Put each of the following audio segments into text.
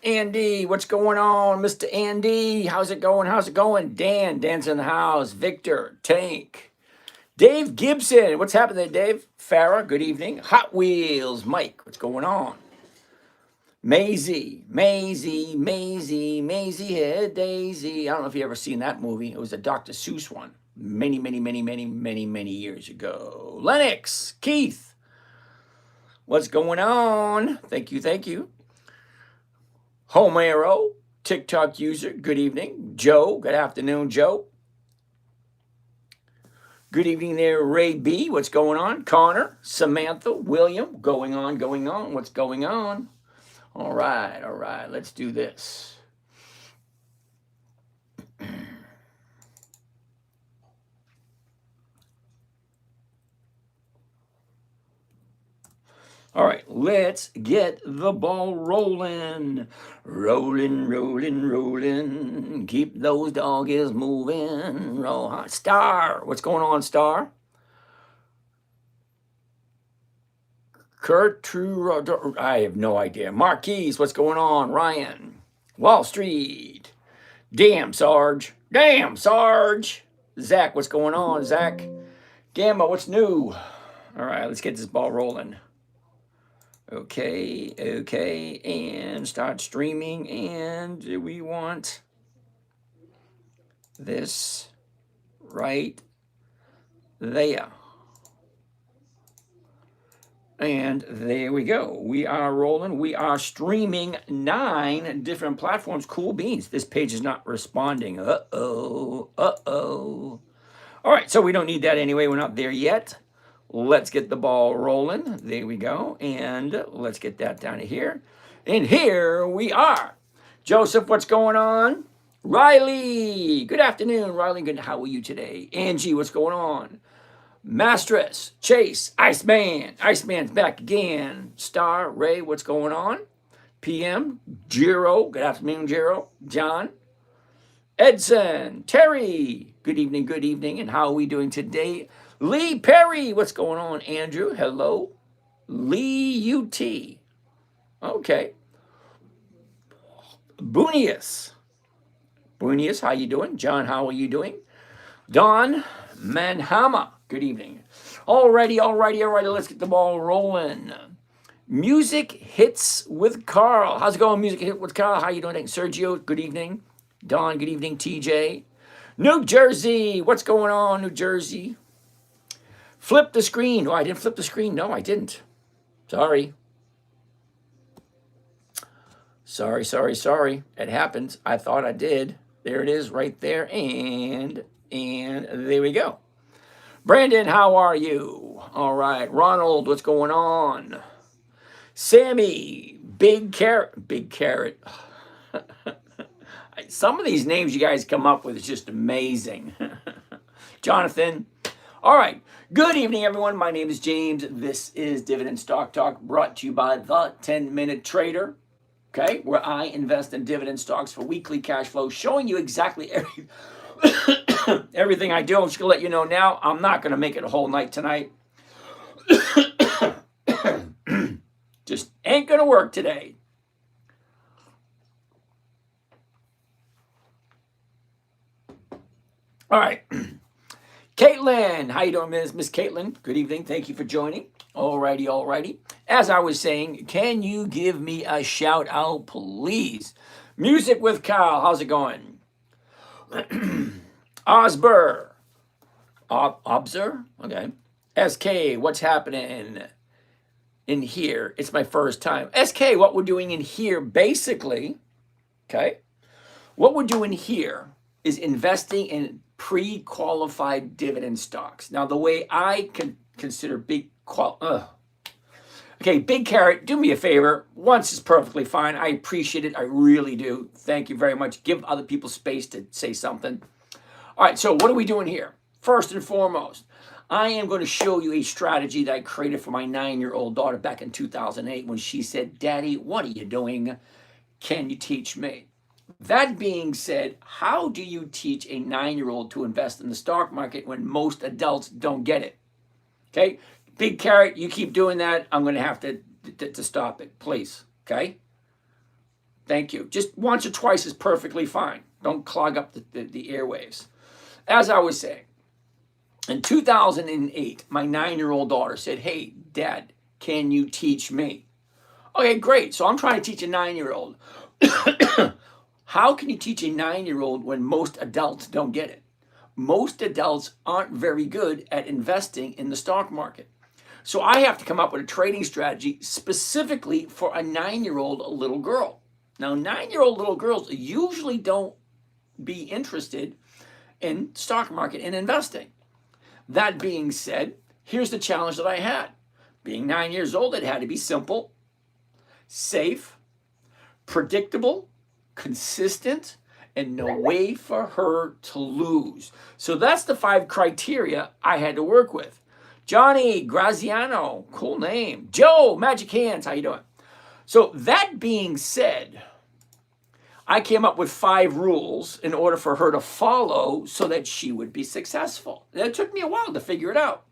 Andy, what's going on, Mr. Andy? How's it going? How's it going? Dan's in the house. Victor, Tank, Dave Gibson, what's happening there, Dave? Farah, good evening. Hot Wheels, Mike, what's going on? Maisie Head Daisy. I don't know if you ever seen that movie. It was a Dr. Seuss one many years ago. Lennox, Keith, what's going on? Thank you. Homero, TikTok user, good evening. Joe, good afternoon, Joe. Good evening there, Ray B. What's going on? Connor, Samantha, William, going on. What's going on? All right. Let's do this. All right, let's get the ball rolling. Rolling. Keep those doggies moving. Roll hot. Star, what's going on, Star? Kurt, I have no idea. Marquise, what's going on? Ryan, Wall Street. Damn, Sarge. Zach, what's going on? Zach, Gamma, what's new? All right, let's get this ball rolling. Okay, and start streaming, and we want this right there. And there we go. We are rolling. We are streaming 9 different platforms. Cool beans. This page is not responding. Uh-oh. All right, so we don't need that anyway. We're not there yet. Let's get the ball rolling. There we go. And let's get that down to here. And here we are. Joseph, what's going on? Riley, good afternoon. Riley, good. How are you today? Angie, what's going on? Mastress, Chase, Iceman's back again. Star, Ray, what's going on? PM, Jiro, good afternoon, Jiro. John, Edson, Terry, good evening, and how are we doing today? Lee Perry, what's going on? Andrew, hello. Lee UT, okay. Boonius, how you doing? John, how are you doing? Don Manhama, good evening. Alrighty, let's get the ball rolling. Music Hits with Carl. How's it going, Music Hits with Carl? How you doing? Sergio, good evening. Don, good evening. TJ. New Jersey, what's going on, New Jersey? Flip the screen. Oh, I didn't flip the screen. No, I didn't. Sorry. It happens. I thought I did. There it is right there. And there we go. Brandon, how are you? All right. Ronald, what's going on? Sammy, Big Carrot. Some of these names you guys come up with is just amazing. Jonathan. All right. Good evening, everyone. My name is James. This is Dividend Stock Talk, brought to you by The 10-Minute Trader, okay, where I invest in dividend stocks for weekly cash flow, showing you exactly everything I do. I'm just going to let you know now, I'm not going to make it a whole night tonight. Just ain't going to work today. All right. Caitlin, how you doing, Miss Caitlin? Good evening. Thank you for joining. Alrighty. As I was saying, can you give me a shout out, please? Music with Kyle, how's it going? Osber. Obser? Okay. SK, what's happening in here? It's my first time. SK, what we're doing in here, basically, okay, what we're doing here is investing in pre-qualified dividend stocks. Now, the way I can consider Big Carrot, do me a favor. Once is perfectly fine. I appreciate it. I really do. Thank you very much. Give other people space to say something. All right, so what are we doing here? First and foremost, I am going to show you a strategy that I created for my 9-year-old daughter back in 2008 when she said, "Daddy, what are you doing? Can you teach me?" That being said, how do you teach a 9-year-old to invest in the stock market when most adults don't get it? Okay, Big Carrot, you keep doing that, I'm going to have to stop it, please. Okay. Thank you. Just once or twice is perfectly fine. Don't clog up the airwaves. As I was saying, in 2008, my 9-year-old daughter said, "Hey, Dad, can you teach me?" Okay, great. So I'm trying to teach a 9-year-old. How can you teach a 9-year-old when most adults don't get it? Most adults aren't very good at investing in the stock market. So I have to come up with a trading strategy specifically for a 9-year-old little girl. Now, 9-year-old little girls usually don't be interested in stock market and investing. That being said, here's the challenge that I had. Being 9 years old, it had to be simple, safe, predictable, consistent, and no way for her to lose. So that's the 5 criteria I had to work with. Johnny Graziano, cool name. Joe, Magic Hands, how you doing? So that being said, I came up with 5 rules in order for her to follow so that she would be successful. It took me a while to figure it out.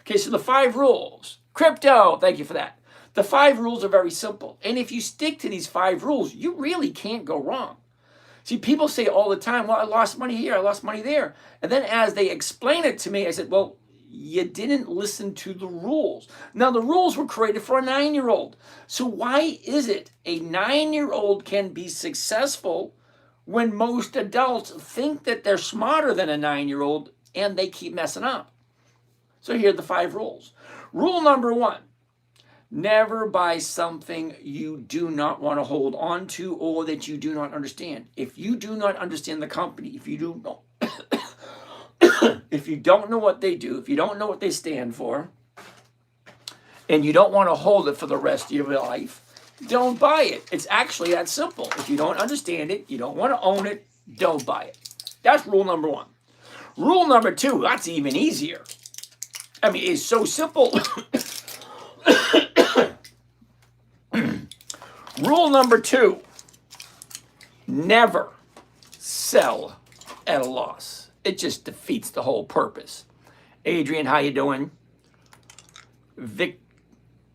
Okay, so the 5 rules. Crypto, thank you for that. The 5 rules are very simple. And if you stick to these 5 rules, you really can't go wrong. See, people say all the time, well, I lost money here, I lost money there. And then as they explain it to me, I said, well, you didn't listen to the rules. Now, the rules were created for a 9-year-old. So why is it a 9-year-old can be successful when most adults think that they're smarter than a 9-year-old and they keep messing up? So here are the 5 rules. Rule number 1, never buy something you do not want to hold on to or that you do not understand. If you do not understand the company, if you do not if you don't know what they do, if you don't know what they stand for, and you don't want to hold it for the rest of your life, don't buy it. It's actually that simple. If you don't understand it, you don't want to own it, don't buy it. That's rule number 1. Rule number 2, that's even easier. I mean, it's so simple. Rule number 2, never sell at a loss. It just defeats the whole purpose. Adrian, how you doing?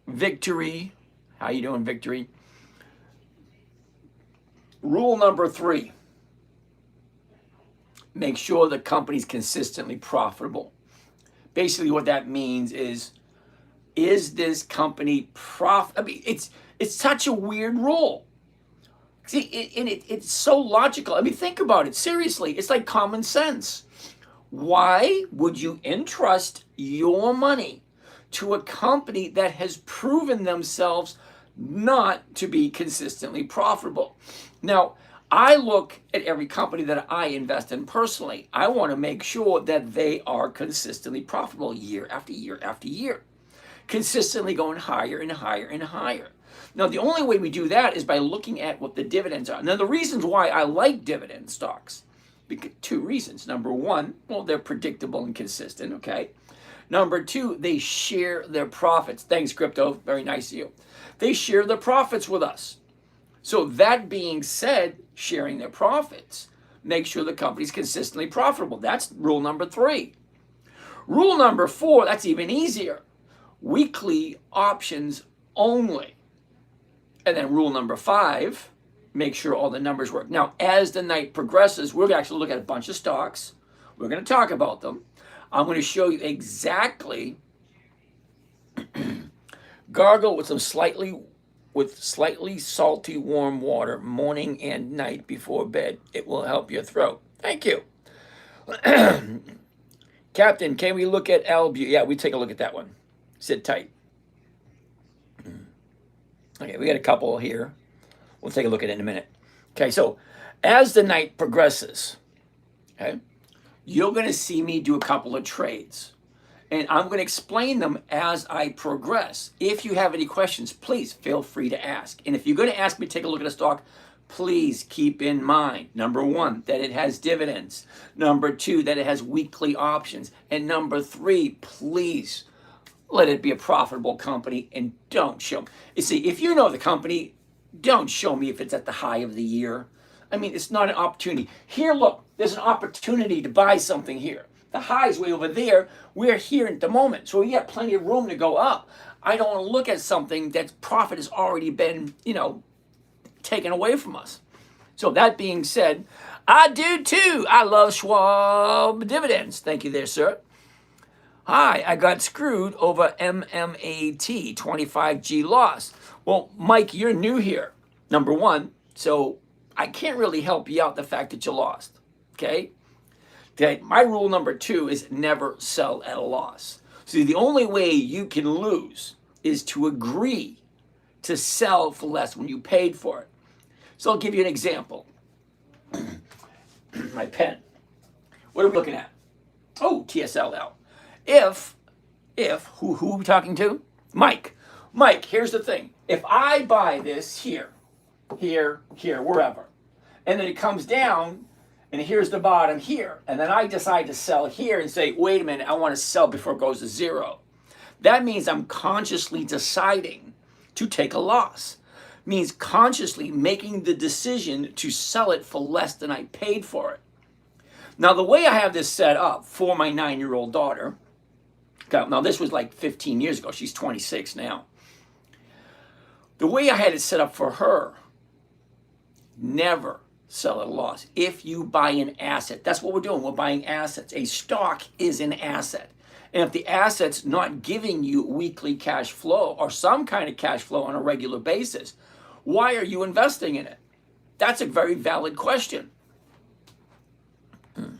Victory, how you doing, Victory? Rule number 3, make sure the company's consistently profitable. Basically what that means is this company I mean, it's such a weird rule. See, it's so logical. I mean, think about it. Seriously, it's like common sense. Why would you entrust your money to a company that has proven themselves not to be consistently profitable? Now, I look at every company that I invest in personally. I want to make sure that they are consistently profitable year after year after year, consistently going higher and higher and higher. Now, the only way we do that is by looking at what the dividends are. Now, the reasons why I like dividend stocks, 2 reasons. Number 1, well, they're predictable and consistent, okay? Number 2, they share their profits. Thanks, Crypto. Very nice of you. They share their profits with us. So that being said, sharing their profits, make sure the company's consistently profitable. That's rule number 3. Rule number 4, that's even easier. Weekly options only. And then rule number 5, make sure all the numbers work. Now, as the night progresses, we're going to actually look at a bunch of stocks. We're going to talk about them. I'm going to show you exactly gargle with slightly salty warm water morning and night before bed. It will help your throat. Thank you. Captain, can we look at Albu? Yeah, we take a look at that one. Sit tight. Okay, we got a couple here. We'll take a look at it in a minute. Okay, so as the night progresses, okay, you're going to see me do a couple of trades. And I'm going to explain them as I progress. If you have any questions, please feel free to ask. And if you're going to ask me to take a look at a stock, please keep in mind, number 1, that it has dividends. Number 2, that it has weekly options. And number 3, please let it be a profitable company and don't show me. You see, if you know the company, don't show me if it's at the high of the year. I mean, it's not an opportunity. Here, look, there's an opportunity to buy something here. The high's way over there. We're here at the moment. So we have plenty of room to go up. I don't want to look at something that profit has already been, taken away from us. So that being said, I do too. I love Schwab dividends. Thank you there, sir. Hi, I got screwed over MMAT, 25G loss. Well, Mike, you're new here, number one. So I can't really help you out the fact that you lost. Okay? Okay, my rule number 2 is never sell at a loss. See, the only way you can lose is to agree to sell for less when you paid for it. So I'll give you an example. My pen. What are we looking at? Oh, TSLL. If who are we talking to? Mike. Mike, here's the thing. If I buy this here, wherever, and then it comes down, and here's the bottom here, and then I decide to sell here and say, wait a minute, I want to sell before it goes to zero. That means I'm consciously deciding to take a loss. Means consciously making the decision to sell it for less than I paid for it. Now, the way I have this set up for my 9-year-old daughter, now this was like 15 years ago, she's 26 now. The way I had it set up for her, never sell at a loss. If you buy an asset, that's what we're doing, we're buying assets. A stock is an asset. And if the asset's not giving you weekly cash flow or some kind of cash flow on a regular basis, why are you investing in it? That's a very valid question. All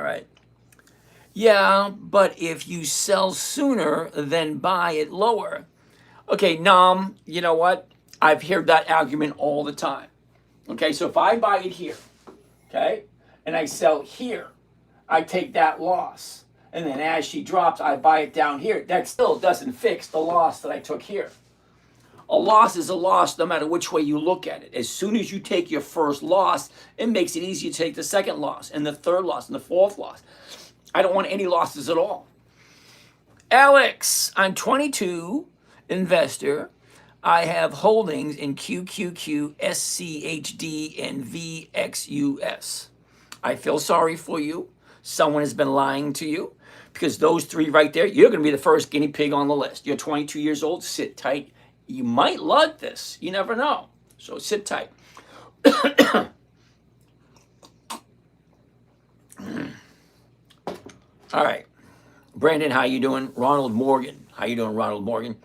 right. Yeah, but if you sell sooner, then buy it lower. Okay, Nam, you know what? I've heard that argument all the time. Okay, so if I buy it here, okay, and I sell here, I take that loss. And then as she drops, I buy it down here. That still doesn't fix the loss that I took here. A loss is a loss no matter which way you look at it. As soon as you take your first loss, it makes it easy to take the second loss and the third loss and the fourth loss. I don't want any losses at all. Alex, I'm 22, investor. I have holdings in QQQ, SCHD, and VXUS. I feel sorry for you. Someone has been lying to you because those 3 right there, you're going to be the first guinea pig on the list. You're 22 years old. Sit tight. You might lug this. You never know. So sit tight. All right. Brandon, how you doing? Ronald Morgan. How you doing, Ronald Morgan?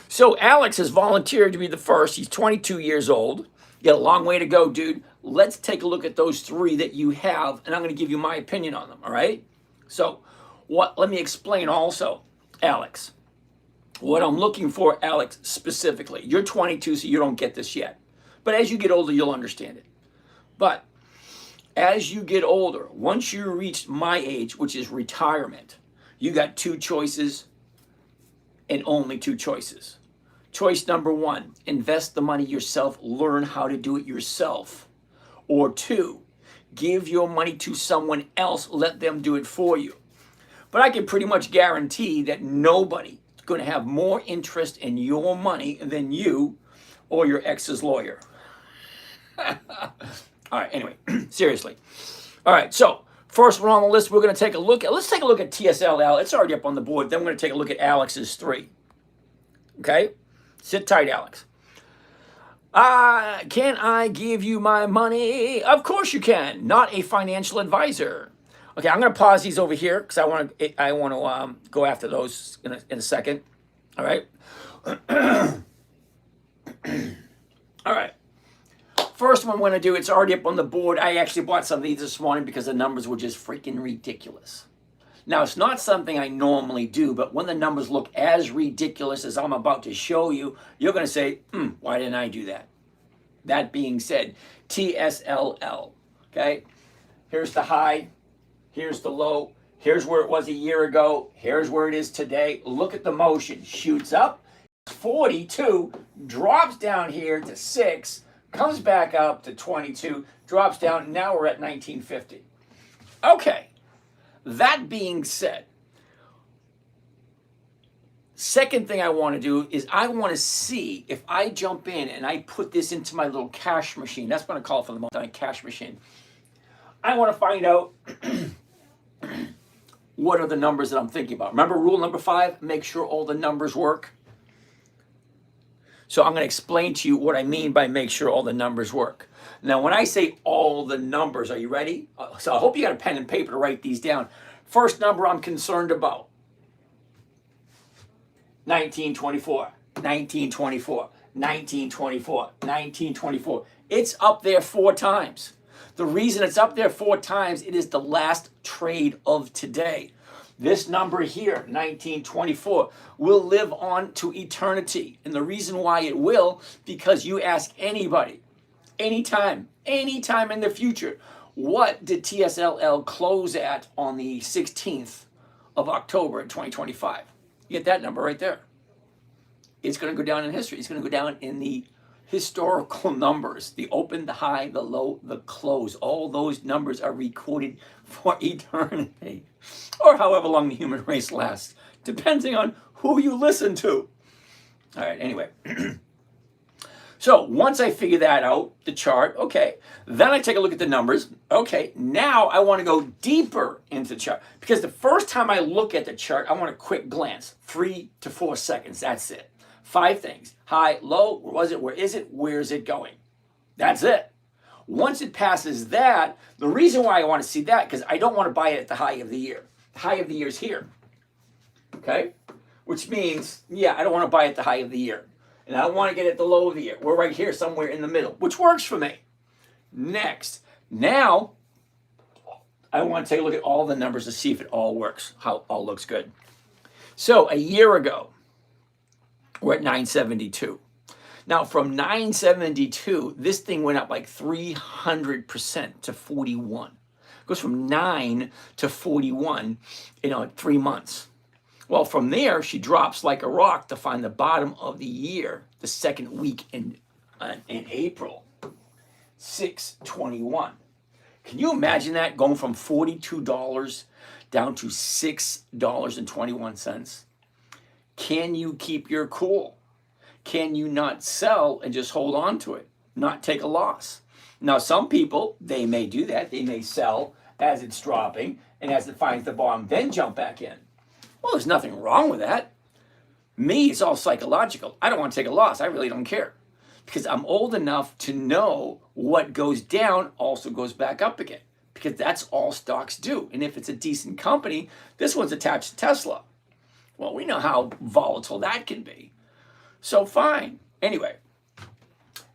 So Alex has volunteered to be the first. He's 22 years old. You got a long way to go, dude. Let's take a look at those 3 that you have, and I'm going to give you my opinion on them, all right? So let me explain also, Alex. What I'm looking for, Alex, specifically. You're 22, so you don't get this yet. But as you get older, you'll understand it. But as you get older, once you reach my age, which is retirement, you got 2 choices and only 2 choices. Choice number 1, invest the money yourself, learn how to do it yourself. Or 2, give your money to someone else, let them do it for you. But I can pretty much guarantee that nobody is going to have more interest in your money than you or your ex's lawyer. All right, anyway, seriously. All right, so first one on the list we're going to take a look at. Let's take a look at TSLL. It's already up on the board. Then we're going to take a look at Alex's 3. Okay? Sit tight, Alex. Can I give you my money? Of course you can. Not a financial advisor. Okay, I'm going to pause these over here because I want to go after those in a second. All right. All right. First one I'm going to do, it's already up on the board. I actually bought some of these this morning because the numbers were just freaking ridiculous. Now, it's not something I normally do, but when the numbers look as ridiculous as I'm about to show you, you're going to say, why didn't I do that? That being said, TSLL, okay? Here's the high, here's the low, here's where it was a year ago, here's where it is today. Look at the motion. Shoots up, 42, drops down here to 6, comes back up to 22, drops down, now we're at 1950. Okay. That being said, second thing I want to do is I want to see if I jump in and I put this into my little cash machine. That's what I call it for the moment, a cash machine. I want to find out what are the numbers that I'm thinking about. Remember rule number 5, make sure all the numbers work. So I'm going to explain to you what I mean by make sure all the numbers work. Now, when I say all the numbers, are you ready? So I hope you got a pen and paper to write these down. First number I'm concerned about, 1924, 1924, 1924, 1924. It's up there 4 times. The reason it's up there 4 times, it is the last trade of today. This number here, 1924, will live on to eternity. And the reason why it will, because you ask anybody, anytime in the future, what did TSLL close at on the 16th of October in 2025? You get that number right there. It's going to go down in history. It's going to go down in the historical numbers. The open, the high, the low, the close. All those numbers are recorded for eternity. Or however long the human race lasts, depending on who you listen to. All right, anyway. So once I figure that out, the chart, okay, then I take a look at the numbers. Okay, now I want to go deeper into the chart. Because the first time I look at the chart, I want a quick glance. 3 to 4 seconds, that's it. 5 things. High, low, where was it, where is it, where is it going? That's it. Once it passes that, the reason why I want to see that, because I don't want to buy it at the high of the year. The high of the year is here. Okay? Which means, yeah, I don't want to buy at the high of the year. And I don't want to get at the low of the year. We're right here somewhere in the middle, which works for me. Next, now I want to take a look at all the numbers to see if it all works, how it all looks good. So a year ago, we're at 972. Now from 972, this thing went up like 300% to 41. It goes from 9 to 41 in 3 months. Well, from there, she drops like a rock to find the bottom of the year, the second week in April, 621. Can you imagine that going from $42 down to $6.21? Can you keep your cool? Can you not sell and just hold on to it, not take a loss? Now, some people, they may do that. They may sell as it's dropping, and as it finds the bottom, then jump back in. Well, there's nothing wrong with that. Me, it's all psychological. I don't want to take a loss. I really don't care. Because I'm old enough to know what goes down also goes back up again. Because that's all stocks do. And if it's a decent company, this one's attached to Tesla. Well, we know how volatile that can be. So fine. Anyway,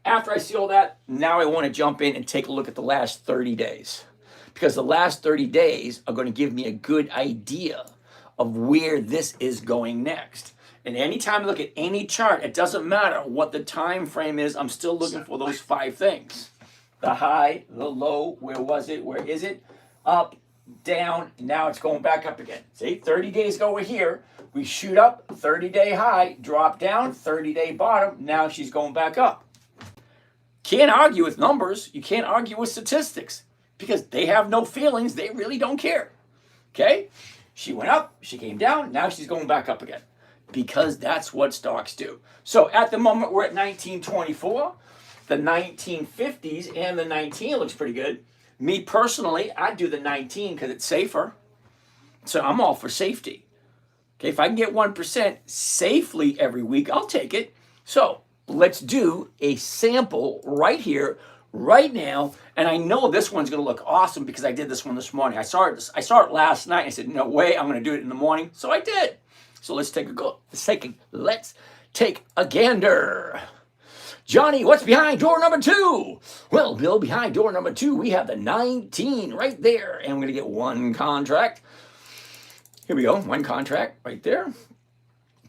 after I see all that, now I want to jump in and take a look at the last 30 days. Because the last 30 days are going to give me a good idea of where this is going next. And anytime I look at any chart, it doesn't matter what the time frame is, I'm still looking for those 5 things. The high, the low, where was it, where is it, up, down, now it's going back up again. See, 30 days ago we're here, we shoot up, 30-day high, drop down, 30-day bottom, now she's going back up. Can't argue with numbers, you can't argue with statistics, because they have no feelings, they really don't care. Okay? She went up, she came down, now she's going back up again. Because that's what stocks do. So at the moment we're at 1924, the 1950s and the 19 looks pretty good. Me personally, I do the 19 because it's safer. So I'm all for safety. Okay, if I can get 1% safely every week, I'll take it. So let's do a sample right here, right now. And I know this one's going to look awesome because I did this one this morning. I saw it last night. I said, no way, I'm going to do it in the morning. So I did. So let's take a go. Let's take a gander. Johnny, what's behind door number 2? Well, Bill, behind door number 2, we have the 19 right there. And we're going to get 1 contract. Here we go. 1 contract right there.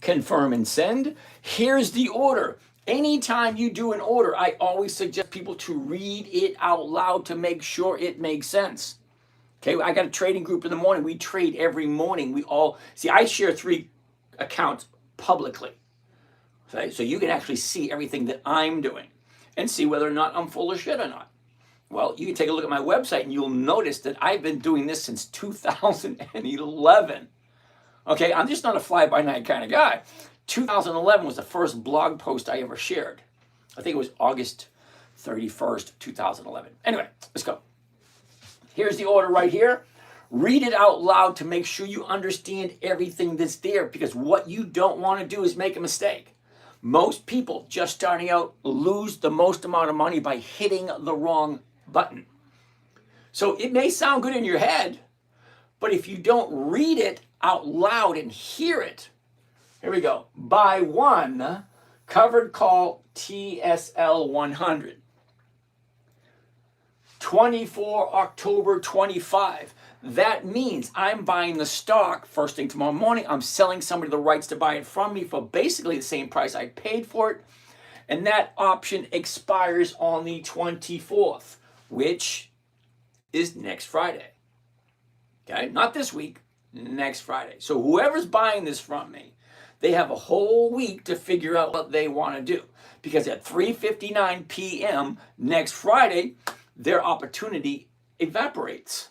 Confirm and send. Here's the order. Anytime you do an order, I always suggest people to read it out loud to make sure it makes sense. Okay, I got a trading group in the morning. We trade every morning. We all, see, I share 3 accounts publicly. Okay, so you can actually see everything that I'm doing and see whether or not I'm full of shit or not. Well, you can take a look at my website and you'll notice that I've been doing this since 2011. Okay, I'm just not a fly-by-night kind of guy. 2011 was the first blog post I ever shared. I think it was August 31st, 2011. Anyway, let's go. Here's the order right here. Read it out loud to make sure you understand everything that's there, because what you don't want to do is make a mistake. Most people just starting out lose the most amount of money by hitting the wrong button. So it may sound good in your head, but if you don't read it out loud and hear it, here we go. Buy one covered call TSL 100. 24 October 25. That means I'm buying the stock first thing tomorrow morning. I'm selling somebody the rights to buy it from me for basically the same price I paid for it. And that option expires on the 24th, which is next Friday. Okay, not this week, next Friday. So whoever's buying this from me, they have a whole week to figure out what they want to do. Because at 3:59 p.m. next Friday, their opportunity evaporates.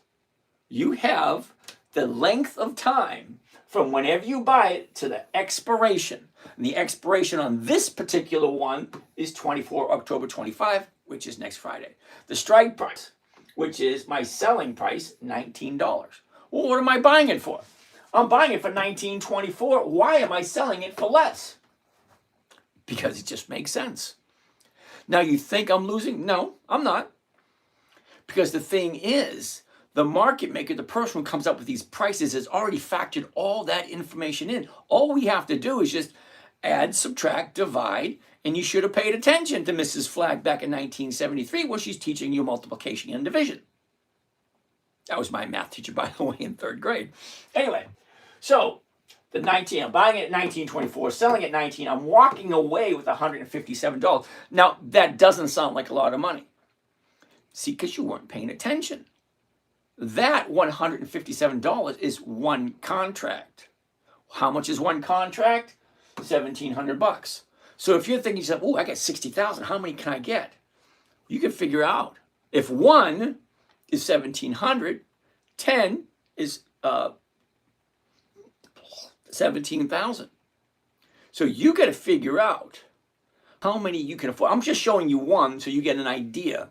You have the length of time from whenever you buy it to the expiration. And the expiration on this particular one is 24 October 25, which is next Friday. The strike price, which is my selling price, $19. Well, what am I buying it for? I'm buying it for $19.24. Why am I selling it for less? Because it just makes sense. Now you think I'm losing? No, I'm not. Because the thing is, the market maker, the person who comes up with these prices, has already factored all that information in. All we have to do is just add, subtract, divide, and you should have paid attention to Mrs. Flagg back in 1973 where she's teaching you multiplication and division. That was my math teacher, by the way, in 3rd grade. Anyway, so the 19, I'm buying it at 1924, selling at 19, I'm walking away with $157. Now, that doesn't sound like a lot of money. See, because you weren't paying attention. That $157 is one contract. How much is one contract? $1,700. So if you're thinking, oh, I got 60,000, how many can I get? You can figure out. If one is 1,700, 10 is 17,000. So you got to figure out how many you can afford. I'm just showing you one so you get an idea.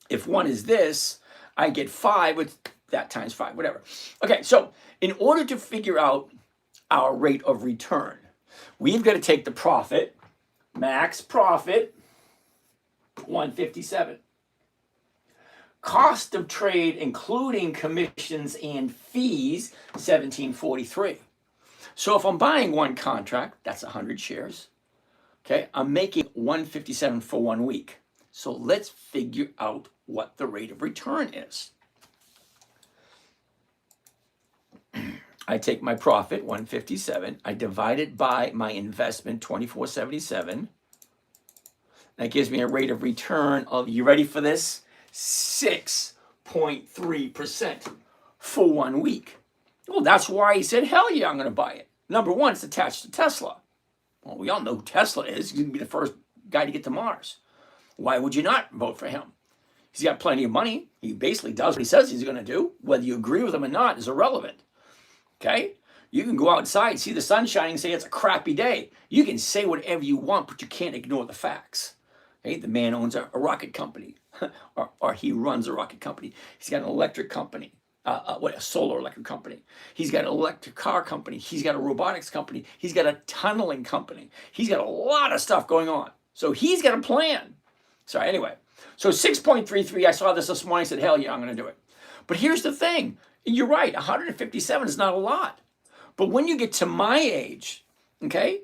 If one is this, I get 5 with that times 5, whatever. Okay, so in order to figure out our rate of return, we've got to take the profit, max profit, 157. Cost of trade, including commissions and fees, 1743. So if I'm buying one contract, that's 100 shares. Okay, I'm making 157 for 1 week. So let's figure out what the rate of return is. I take my profit, 157. I divide it by my investment, 2477. That gives me a rate of return of, you ready for this? 6.3% for 1 week. Well, that's why he said, hell yeah, I'm going to buy it. Number one, it's attached to Tesla. Well, we all know who Tesla is. He's going to be the first guy to get to Mars. Why would you not vote for him? He's got plenty of money. He basically does what he says he's going to do. Whether you agree with him or not is irrelevant. Okay? You can go outside, see the sun shining, and say it's a crappy day. You can say whatever you want, but you can't ignore the facts. Okay? The man owns a rocket company, or he runs a rocket company. He's got an electric company, a solar electric company. He's got an electric car company. He's got a robotics company. He's got a tunneling company. He's got a lot of stuff going on. So he's got a plan. Sorry, anyway. So 6.33, I saw this morning, I said, hell yeah, I'm going to do it. But here's the thing. You're right, 157 is not a lot. But when you get to my age, okay,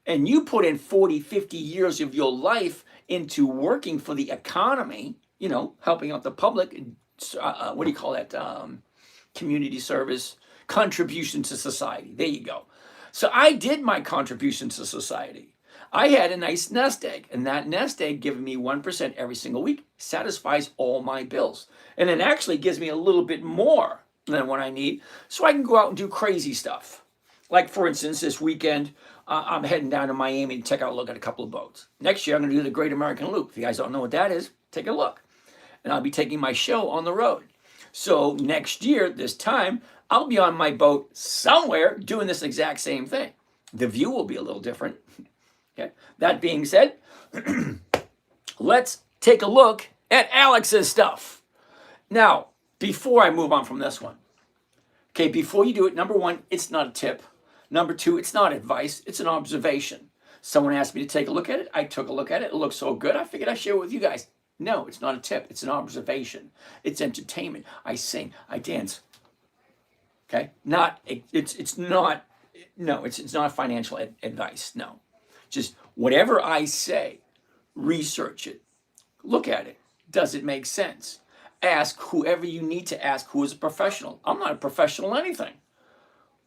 and you put in 40, 50 years of your life into working for the economy, you know, helping out the public, what do you call that? Community service, contribution to society. There you go. So I did my contribution to society. I had a nice nest egg, and that nest egg giving me 1% every single week satisfies all my bills. And it actually gives me a little bit more than what I need, so I can go out and do crazy stuff. Like, for instance, this weekend, I'm heading down to Miami to take a look at a couple of boats. Next year, I'm going to do the Great American Loop. If you guys don't know what that is, take a look. And I'll be taking my show on the road. So next year, this time, I'll be on my boat somewhere doing this exact same thing. The view will be a little different. Okay. That being said, let's take a look at Alex's stuff. Now, before I move on from this one, okay, before you do it, number one, it's not a tip. Number two, it's not advice, it's an observation. Someone asked me to take a look at it. I took a look at it. It looked so good, I figured I'd share it with you guys. No, it's not a tip. It's an observation. It's entertainment. I sing. I dance. Okay? It's not financial advice. No. Just whatever I say, research it. Look at it. Does it make sense? Ask whoever you need to ask who is a professional. I'm not a professional in anything.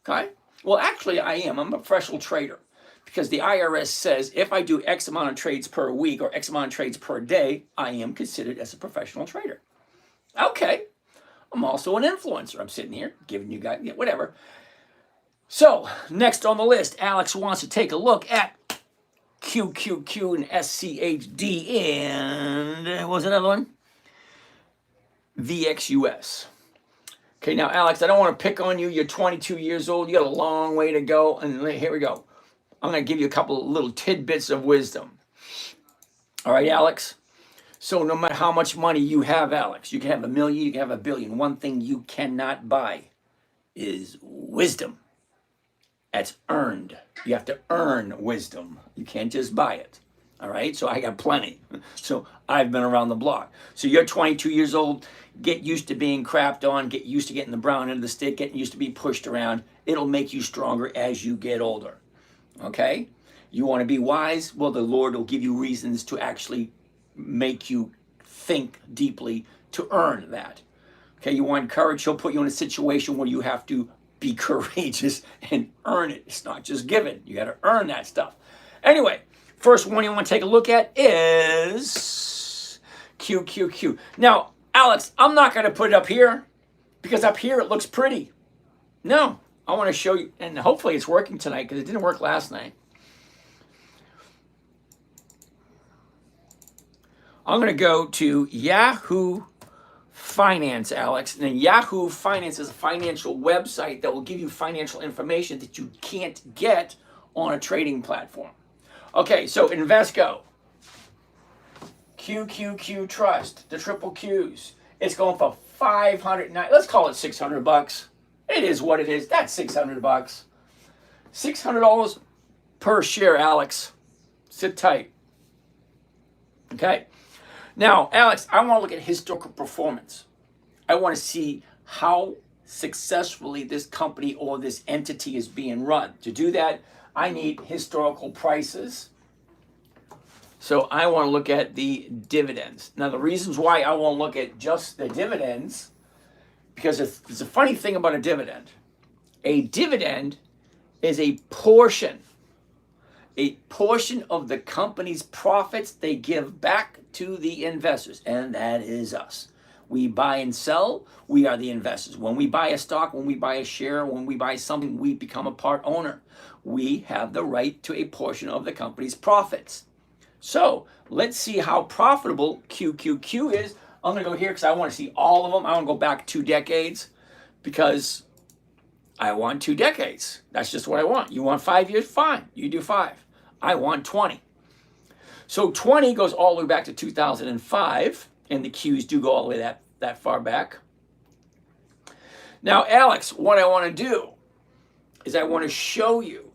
Okay? Well, actually, I am. I'm a professional trader. Because the IRS says if I do X amount of trades per week or X amount of trades per day, I am considered as a professional trader. Okay. I'm also an influencer. I'm sitting here giving you guys, whatever. So, next on the list, Alex wants to take a look at QQQ and SCHD and what was another one? VXUS. Okay, now, Alex, I don't want to pick on you. You're 22 years old. You got a long way to go. And here we go. I'm going to give you a couple of little tidbits of wisdom. All right, Alex? So no matter how much money you have, Alex, you can have $1 million, you can have $1 billion. One thing you cannot buy is wisdom. That's earned. You have to earn wisdom. You can't just buy it. All right? So I got plenty. So I've been around the block. So you're 22 years old. Get used to being crapped on. Get used to getting the brown end of the stick. Getting used to be pushed around. It'll make you stronger as you get older. Okay? You want to be wise? Well, the Lord will give you reasons to actually make you think deeply to earn that. Okay? You want courage? He'll put you in a situation where you have to be courageous and earn it. It's not just given. You got to earn that stuff. Anyway, first one you want to take a look at is QQQ. Now, Alex, I'm not going to put it up here because up here it looks pretty. No. I want to show you, and hopefully it's working tonight because it didn't work last night. I'm going to go to Yahoo Finance, Alex. And then Yahoo Finance is a financial website that will give you financial information that you can't get on a trading platform. Okay, so Invesco, QQQ Trust, the triple Qs. It's going for $509. Let's call it $600. It is what it is. That's $600. $600 per share, Alex. Sit tight. Okay. Now, Alex, I want to look at historical performance. I want to see how successfully this company or this entity is being run. To do that, I need historical prices. So I want to look at the dividends. Now, the reasons why I won't look at just the dividends, because there's a funny thing about a dividend. A dividend is a portion of the company's profits they give back to the investors, and that is us. We buy and sell, we are the investors. When we buy a stock, when we buy a share, when we buy something, we become a part owner. We have the right to a portion of the company's profits. So let's see how profitable QQQ is. I'm going to go here because I want to see all of them. I want to go back 2 decades because I want 2 decades. That's just what I want. You want 5 years? Fine. You do 5. I want 20. So 20 goes all the way back to 2005, and the Qs do go all the way that far back. Now, Alex, what I want to do is I want to show you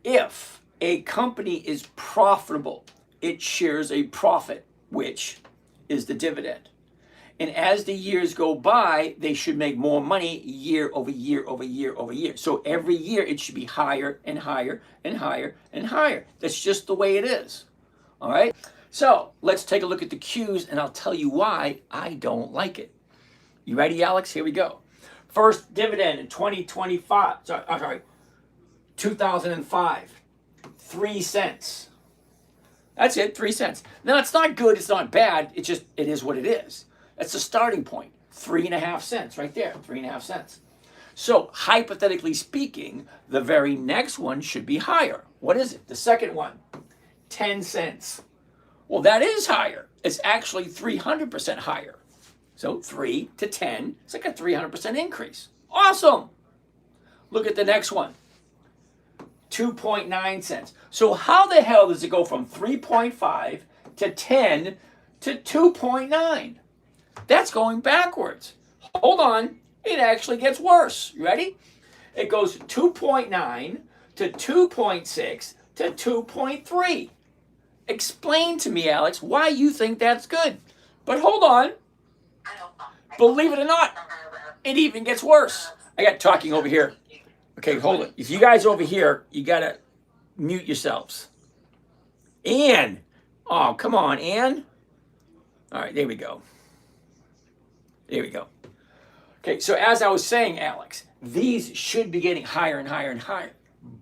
if a company is profitable, it shares a profit, which is the dividend. And as the years go by, they should make more money year over year over year over year. So every year it should be higher and higher and higher and higher. That's just the way it is. All right? So let's take a look at the Qs and I'll tell you why I don't like it. You ready, Alex? Here we go. First dividend in 2005, 3 cents. That's it, 3 cents. Now, it's not good, it's not bad, it is what it is. That's the starting point, 3.5 cents right there, 3.5 cents. So, hypothetically speaking, the very next one should be higher. What is it? The second one, 10 cents. Well, that is higher. It's actually 300% higher. So 3 to 10, it's like a 300% increase. Awesome. Look at the next one, 2.9 cents. So how the hell does it go from 3.5 to 10 to 2.9? That's going backwards. Hold on, it actually gets worse. You ready? It goes 2.9 to 2.6 to 2.3. Explain to me, Alex, why you think that's good. But hold on. Believe it or not, it even gets worse. I got talking over here. Okay, hold it. If you guys over here, you got to mute yourselves. Ann. Oh, come on, Ann. All right, there we go. There we go. Okay, so as I was saying, Alex, these should be getting higher and higher and higher,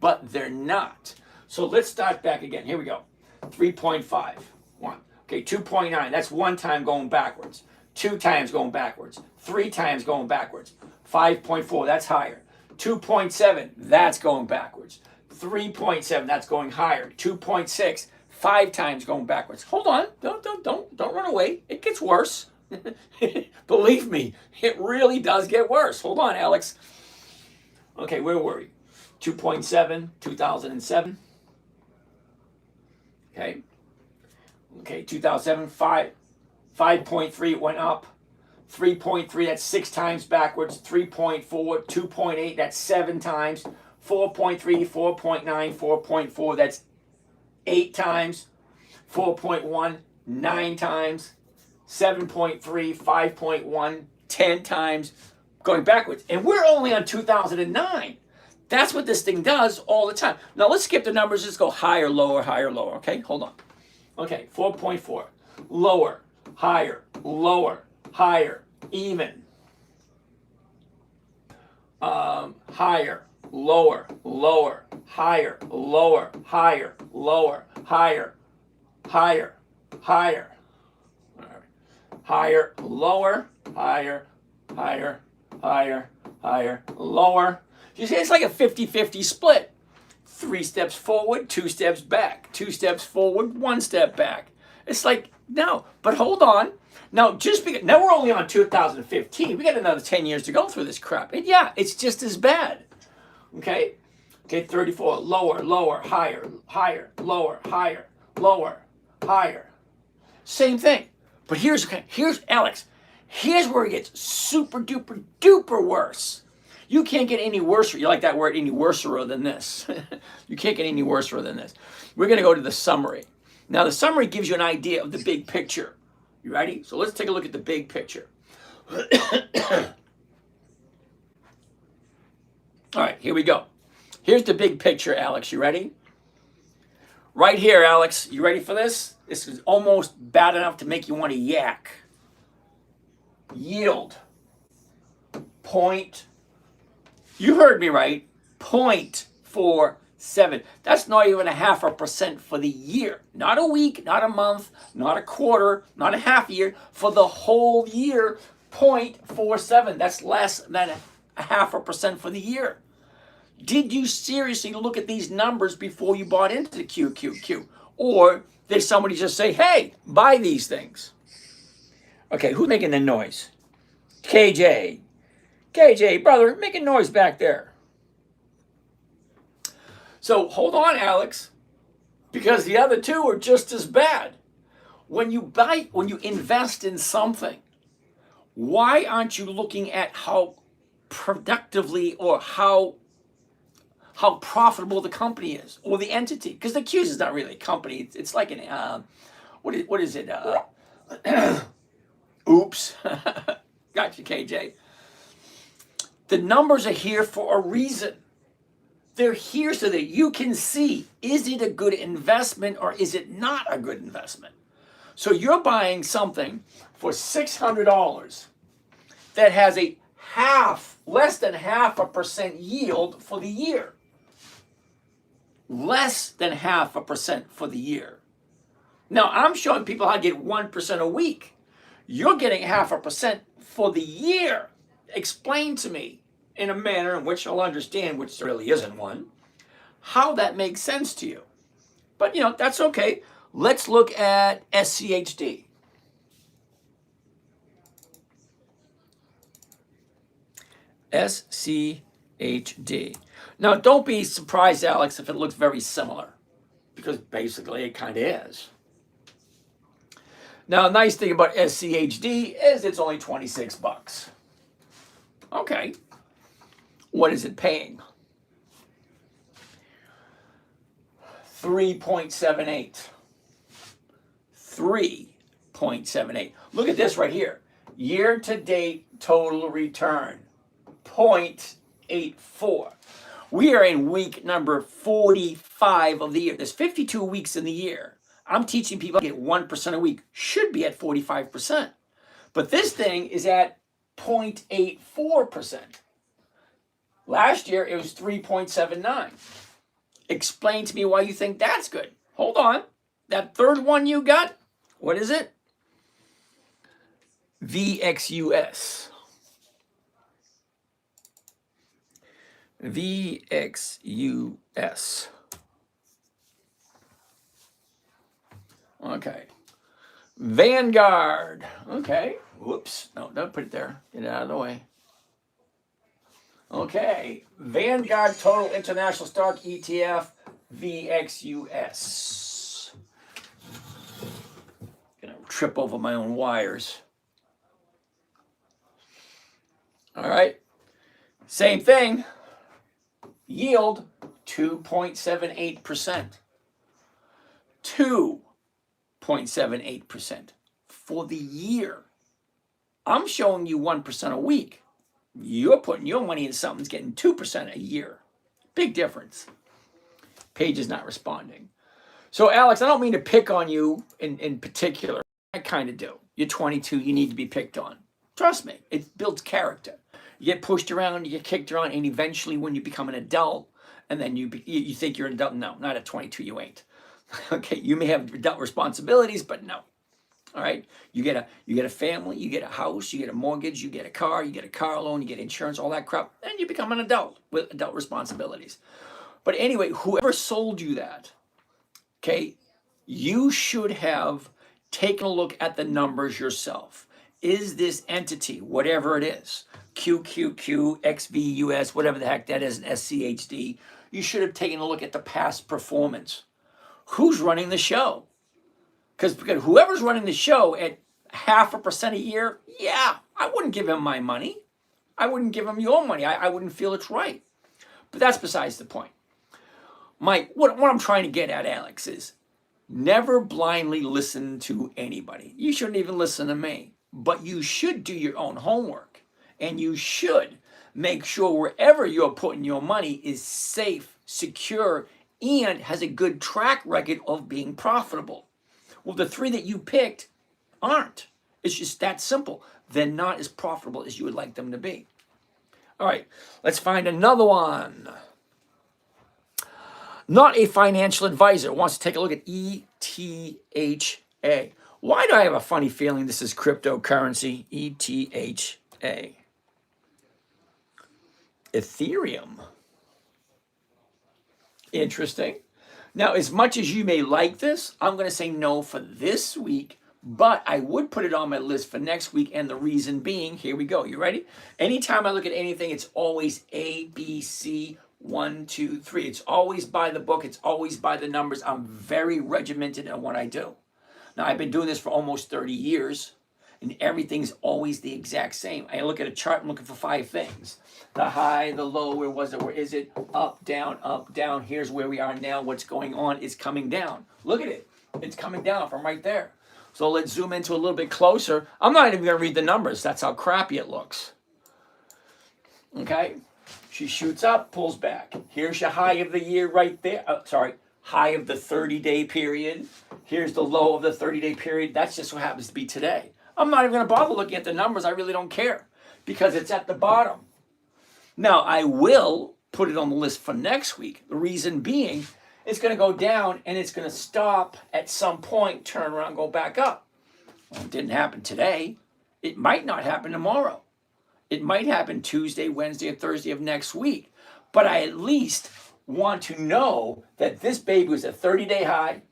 but they're not. So let's start back again. Here we go. 3.5. 1. Okay, 2.9. That's 1 time going backwards. 2 times going backwards. 3 times going backwards. 5.4. That's higher. 2.7. That's going backwards. 3.7. That's going higher. 2.6. 5 times going backwards. Hold on. Don't run away. It gets worse. Believe me, it really does get worse. Hold on, Alex. Okay, where were we? 2.7, 2007. Okay. Okay, 2007, 5.3 went up. 3.3, that's 6 times backwards. 3.4, 2.8, that's 7 times. 4.3, 4.9, 4.4, that's 8 times. 4.1, 9 times. 7.3, 5.1, 10 times, going backwards. And we're only on 2009. That's what this thing does all the time. Now let's skip the numbers. Just go higher, lower, higher, lower. Okay, hold on. Okay, 4.4. Lower, higher, lower, higher, even. Higher, lower, lower, higher, lower, higher, lower, higher, higher, higher. Higher, lower, higher, higher, higher, higher, lower. You see, it's like a 50-50 split. 3 steps forward, 2 steps back. 2 steps forward, 1 step back. It's like, no, but hold on. Now, just because, now we're only on 2015. We got another 10 years to go through this crap. And yeah, it's just as bad. Okay? Okay, 34, lower, lower, higher, higher, lower, higher, lower, higher. Same thing. But here's Alex. Here's where it gets super duper duper worse. You can't get any worse. You like that word, any worser than this. You can't get any worser than this. We're going to go to the summary. Now, the summary gives you an idea of the big picture. You ready? So let's take a look at the big picture. All right, here we go. Here's the big picture, Alex. You ready? Right here, Alex. You ready for this? This is almost bad enough to make you want to yak. Yield. You heard me right. 0.47. That's not even 0.5% for the year. Not a week, not a month, not a quarter, not a half year. For the whole year, 0.47. That's less than 0.5% for the year. Did you seriously look at these numbers before you bought into the QQQ? Or did somebody just say, hey, buy these things? Okay, who's making the noise? KJ. KJ, brother, making noise back there. So hold on, Alex, because the other two are just as bad. When you invest in something, why aren't you looking at how productively or how profitable the company is or the entity? Because the Q's is not really a company. It's like an what is it? Oops. Gotcha, KJ. The numbers are here for a reason. They're here so that you can see, is it a good investment or is it not a good investment? So you're buying something for $600 that has a less than 0.5% yield for the year. Less than 0.5% for the year. Now, I'm showing people how to get 1% a week. You're getting 0.5% for the year. Explain to me, in a manner in which I'll understand, which there really isn't one, how that makes sense to you. But, that's okay. Let's look at SCHD. SCHD. Now, don't be surprised, Alex, if it looks very similar, because basically it kind of is. Now, a nice thing about SCHD is it's only $26. Okay. What is it paying? 3.78. 3.78. Look at this right here. Year-to-date total return, 0.84. We are in week number 45 of the year. There's 52 weeks in the year. I'm teaching people to get 1% a week. Should be at 45%. But this thing is at 0.84%. Last year, it was 3.79. Explain to me why you think that's good. Hold on. That third one you got, what is it? VXUS. VXUS. Okay. Vanguard. Okay. Whoops. No, don't put it there. Get it out of the way. Okay. Vanguard Total International Stock ETF, VXUS. Gonna trip over my own wires. All right. Same thing. Yield 2.78%. 2.78% for the year. I'm showing you 1% a week. You're putting your money in something that's getting 2% a year. Big difference. Page is not responding. So, Alex, I don't mean to pick on you in particular. I kind of do. You're 22. You need to be picked on. Trust me. It builds character. You get pushed around, you get kicked around, and eventually when you become an adult, and then you think you're an adult. No, not at 22, you ain't. Okay, you may have adult responsibilities, but no. All right, you get a family, you get a house, you get a mortgage, you get a car loan, you get insurance, all that crap, and you become an adult with adult responsibilities. But anyway, whoever sold you that, okay, you should have taken a look at the numbers yourself. Is this entity, whatever it is, QQQ, XVUS, whatever the heck that is, an SCHD, you should have taken a look at the past performance. Who's running the show? Because whoever's running the show at 0.5% a year, yeah, I wouldn't give him my money. I wouldn't give him your money. I wouldn't feel it's right. But that's besides the point. Mike, what I'm trying to get at, Alex, is never blindly listen to anybody. You shouldn't even listen to me. But you should do your own homework. And you should make sure wherever you're putting your money is safe, secure, and has a good track record of being profitable. Well, the three that you picked aren't. It's just that simple. They're not as profitable as you would like them to be. All right, let's find another one. Not a financial advisor wants to take a look at ETHA. Why do I have a funny feeling this is cryptocurrency? ETHA. Ethereum. Interesting. Now, as much as you may like this, I'm going to say no for this week, but I would put it on my list for next week, and the reason being, here we go. You ready? Anytime I look at anything, it's always A, B, C, 1, 2, 3. It's always by the book. It's always by the numbers. I'm very regimented in what I do. Now, I've been doing this for almost 30 years, and everything's always the exact same. I look at a chart, I'm looking for 5 things. The high, the low, where was it, where is it? Up, down, here's where we are now. What's going on? It's coming down. Look at it. It's coming down from right there. So let's zoom into a little bit closer. I'm not even going to read the numbers. That's how crappy it looks. Okay? She shoots up, pulls back. Here's your high of the year right there. High of the 30-day period. Here's the low of the 30-day period. That's just what happens to be today. I'm not even going to bother looking at the numbers. I really don't care because it's at the bottom. Now, I will put it on the list for next week. The reason being, it's going to go down and it's going to stop at some point, turn around, go back up. Well, it didn't happen today. It might not happen tomorrow. It might happen Tuesday, Wednesday, or Thursday of next week. But I at least want to know that this baby was a 30-day high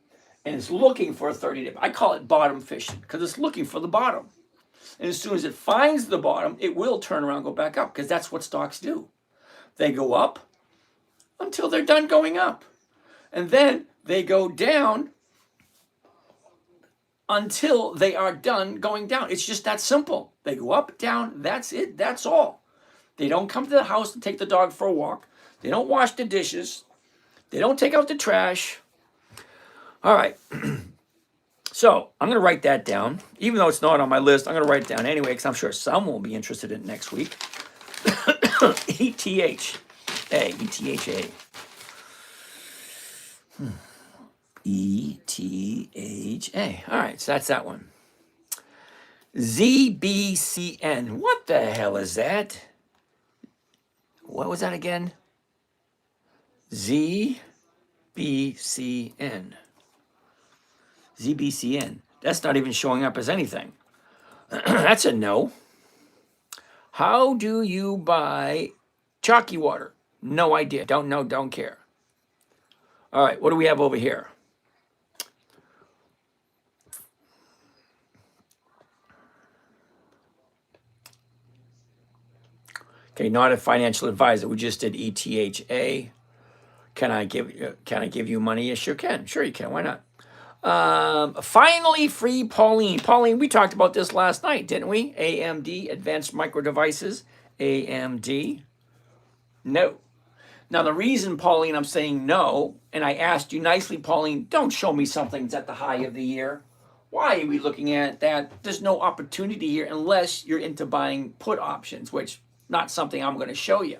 and it's looking for a 30-day. I call it bottom fishing because it's looking for the bottom. And as soon as it finds the bottom, it will turn around and go back up because that's what stocks do. They go up until they're done going up. And then they go down until they are done going down. It's just that simple. They go up, down, that's it, that's all. They don't come to the house and take the dog for a walk. They don't wash the dishes. They don't take out the trash. All right. So I'm going to write that down. Even though it's not on my list, I'm going to write it down anyway because I'm sure some will be interested in it next week. ETHA. ETHA. ETHA. All right, so that's that one. ZBCN. What the hell is that? What was that again? ZBCN. ZBCN. That's not even showing up as anything. That's a no. How do you buy chalky water? No idea. Don't know, don't care. All right, what do we have over here? Okay, not a financial advisor. We just did ETHA. Can I give you money? Yes, sure can. Sure you can. Why not? Finally, free Pauline. Pauline, we talked about this last night, didn't we? AMD, Advanced Micro Devices. AMD. No. Now, the reason, Pauline, I'm saying no, and I asked you nicely, Pauline, don't show me something that's at the high of the year. Why are we looking at that? There's no opportunity here unless you're into buying put options, which not something I'm going to show you.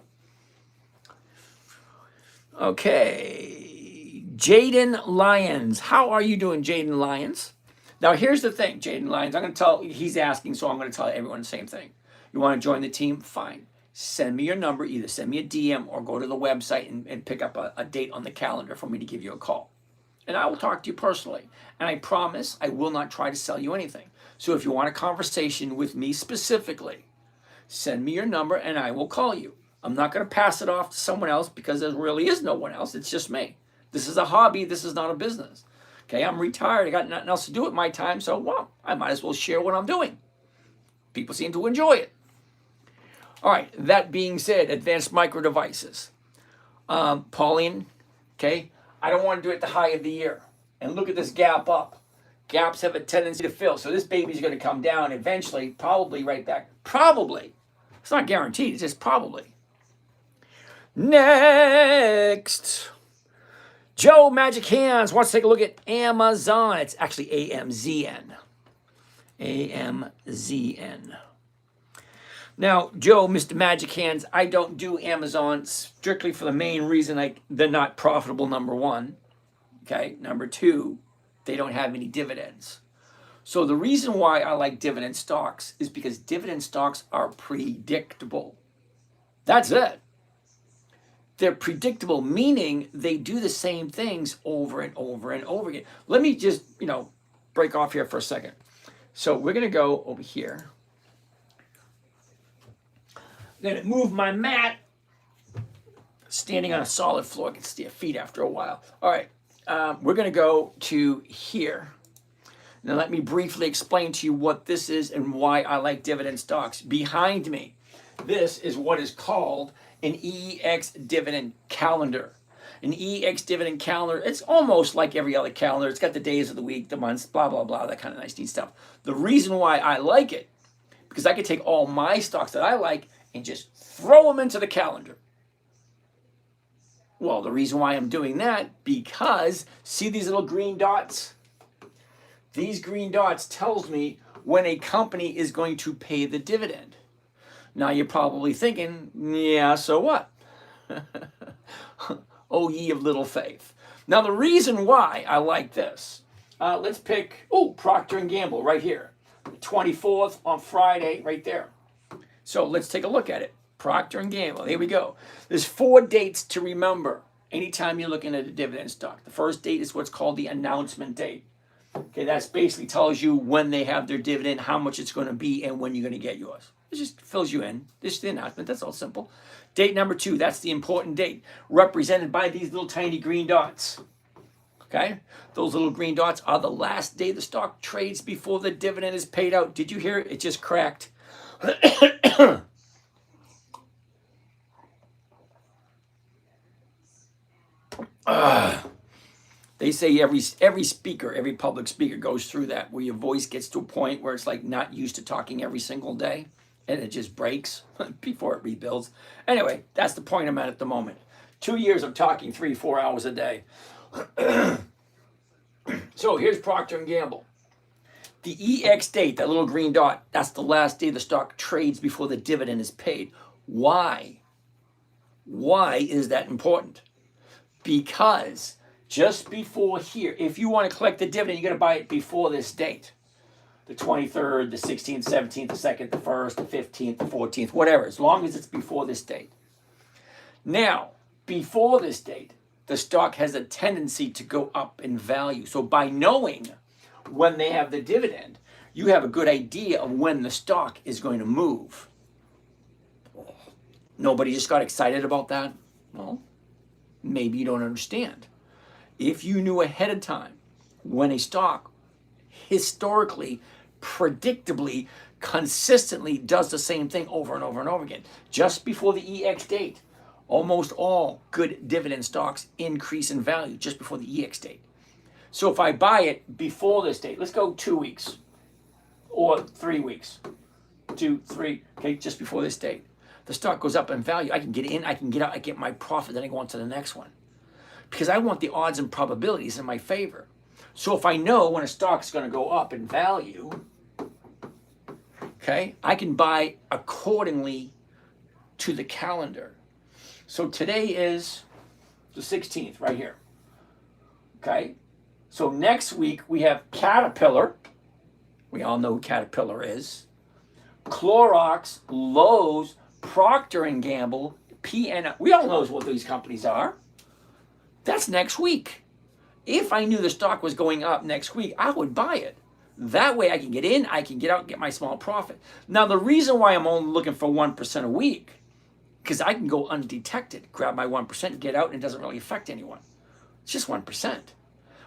Okay. Jaden Lyons. How are you doing, Jaden Lyons? Now, here's the thing, Jaden Lyons. I'm going to tell, he's asking, so I'm going to tell everyone the same thing. You want to join the team? Fine. Send me your number. Either send me a DM or go to the website and pick up a date on the calendar for me to give you a call. And I will talk to you personally. And I promise I will not try to sell you anything. So if you want a conversation with me specifically, send me your number and I will call you. I'm not going to pass it off to someone else because there really is no one else. It's just me. This is a hobby. This is not a business. Okay, I'm retired. I got nothing else to do with my time. So, well, I might as well share what I'm doing. People seem to enjoy it. All right, that being said, Advanced Micro Devices. Pauline, okay, I don't want to do it at the high of the year. And look at this gap up. Gaps have a tendency to fill. So this baby's going to come down eventually, probably right back. Probably. It's not guaranteed. It's just probably. Next. Joe Magic Hands wants to take a look at Amazon. It's actually AMZN. AMZN. Now, Joe, Mr. Magic Hands, I don't do Amazon strictly for the main reason they're not profitable, number one. Okay, number two, they don't have any dividends. So the reason why I like dividend stocks is because dividend stocks are predictable. That's it. They're predictable, meaning they do the same things over and over and over again. Let me just, break off here for a second. So we're going to go over here. I'm going to move my mat. Standing on a solid floor gets to your feet after a while. All right, we're going to go to here. Now let me briefly explain to you what this is and why I like dividend stocks. Behind me, this is what is called an EX dividend calendar. An EX dividend calendar, it's almost like every other calendar. It's got the days of the week, the months, blah, blah, blah, that kind of nice, neat stuff. The reason why I like it, because I can take all my stocks that I like and just throw them into the calendar. Well, the reason why I'm doing that, because see these little green dots? These green dots tells me when a company is going to pay the dividend. Now you're probably thinking, yeah, so what? Oh, ye of little faith. Now the reason why I like this, let's pick, Procter & Gamble right here. 24th on Friday, right there. So let's take a look at it. Procter & Gamble, here we go. There's 4 dates to remember anytime you're looking at a dividend stock. The first date is what's called the announcement date. Okay, that basically tells you when they have their dividend, how much it's going to be, and when you're going to get yours. It just fills you in. This is the announcement. That's all simple. Date number 2, that's the important date, represented by these little tiny green dots. Okay? Those little green dots are the last day the stock trades before the dividend is paid out. Did you hear it? It just cracked. They say every speaker, every public speaker goes through that, where your voice gets to a point where it's like not used to talking every single day, and it just breaks before it rebuilds. Anyway, that's the point I'm at the moment. 2 years of talking 3-4 hours a day. So here's Procter & Gamble. The EX date, that little green dot, that's the last day the stock trades before the dividend is paid. Why? Why is that important? Because just before here, if you want to collect the dividend, you got to buy it before this date. The 23rd, the 16th, 17th, the 2nd, the 1st, the 15th, the 14th, whatever, as long as it's before this date. Now, before this date, the stock has a tendency to go up in value. So by knowing when they have the dividend, you have a good idea of when the stock is going to move. Nobody just got excited about that? Well, maybe you don't understand. If you knew ahead of time when a stock historically, predictably, consistently does the same thing over and over and over again, just before the EX date, almost all good dividend stocks increase in value just before the EX date. So if I buy it before this date, let's go 2 weeks or 3 weeks, 2, 3, okay, just before this date, the stock goes up in value. I can get in, I can get out, I get my profit, then I go on to the next one. Because I want the odds and probabilities in my favor. So if I know when a stock's going to go up in value, okay, I can buy accordingly to the calendar. So today is the 16th right here. Okay, so next week we have Caterpillar. We all know who Caterpillar is. Clorox, Lowe's, Procter & Gamble, PN. We all know what these companies are. That's next week. If I knew the stock was going up next week, I would buy it. That way I can get in, I can get out, get my small profit. Now, the reason why I'm only looking for 1% a week, because I can go undetected, grab my 1%, get out, and it doesn't really affect anyone. It's just 1%.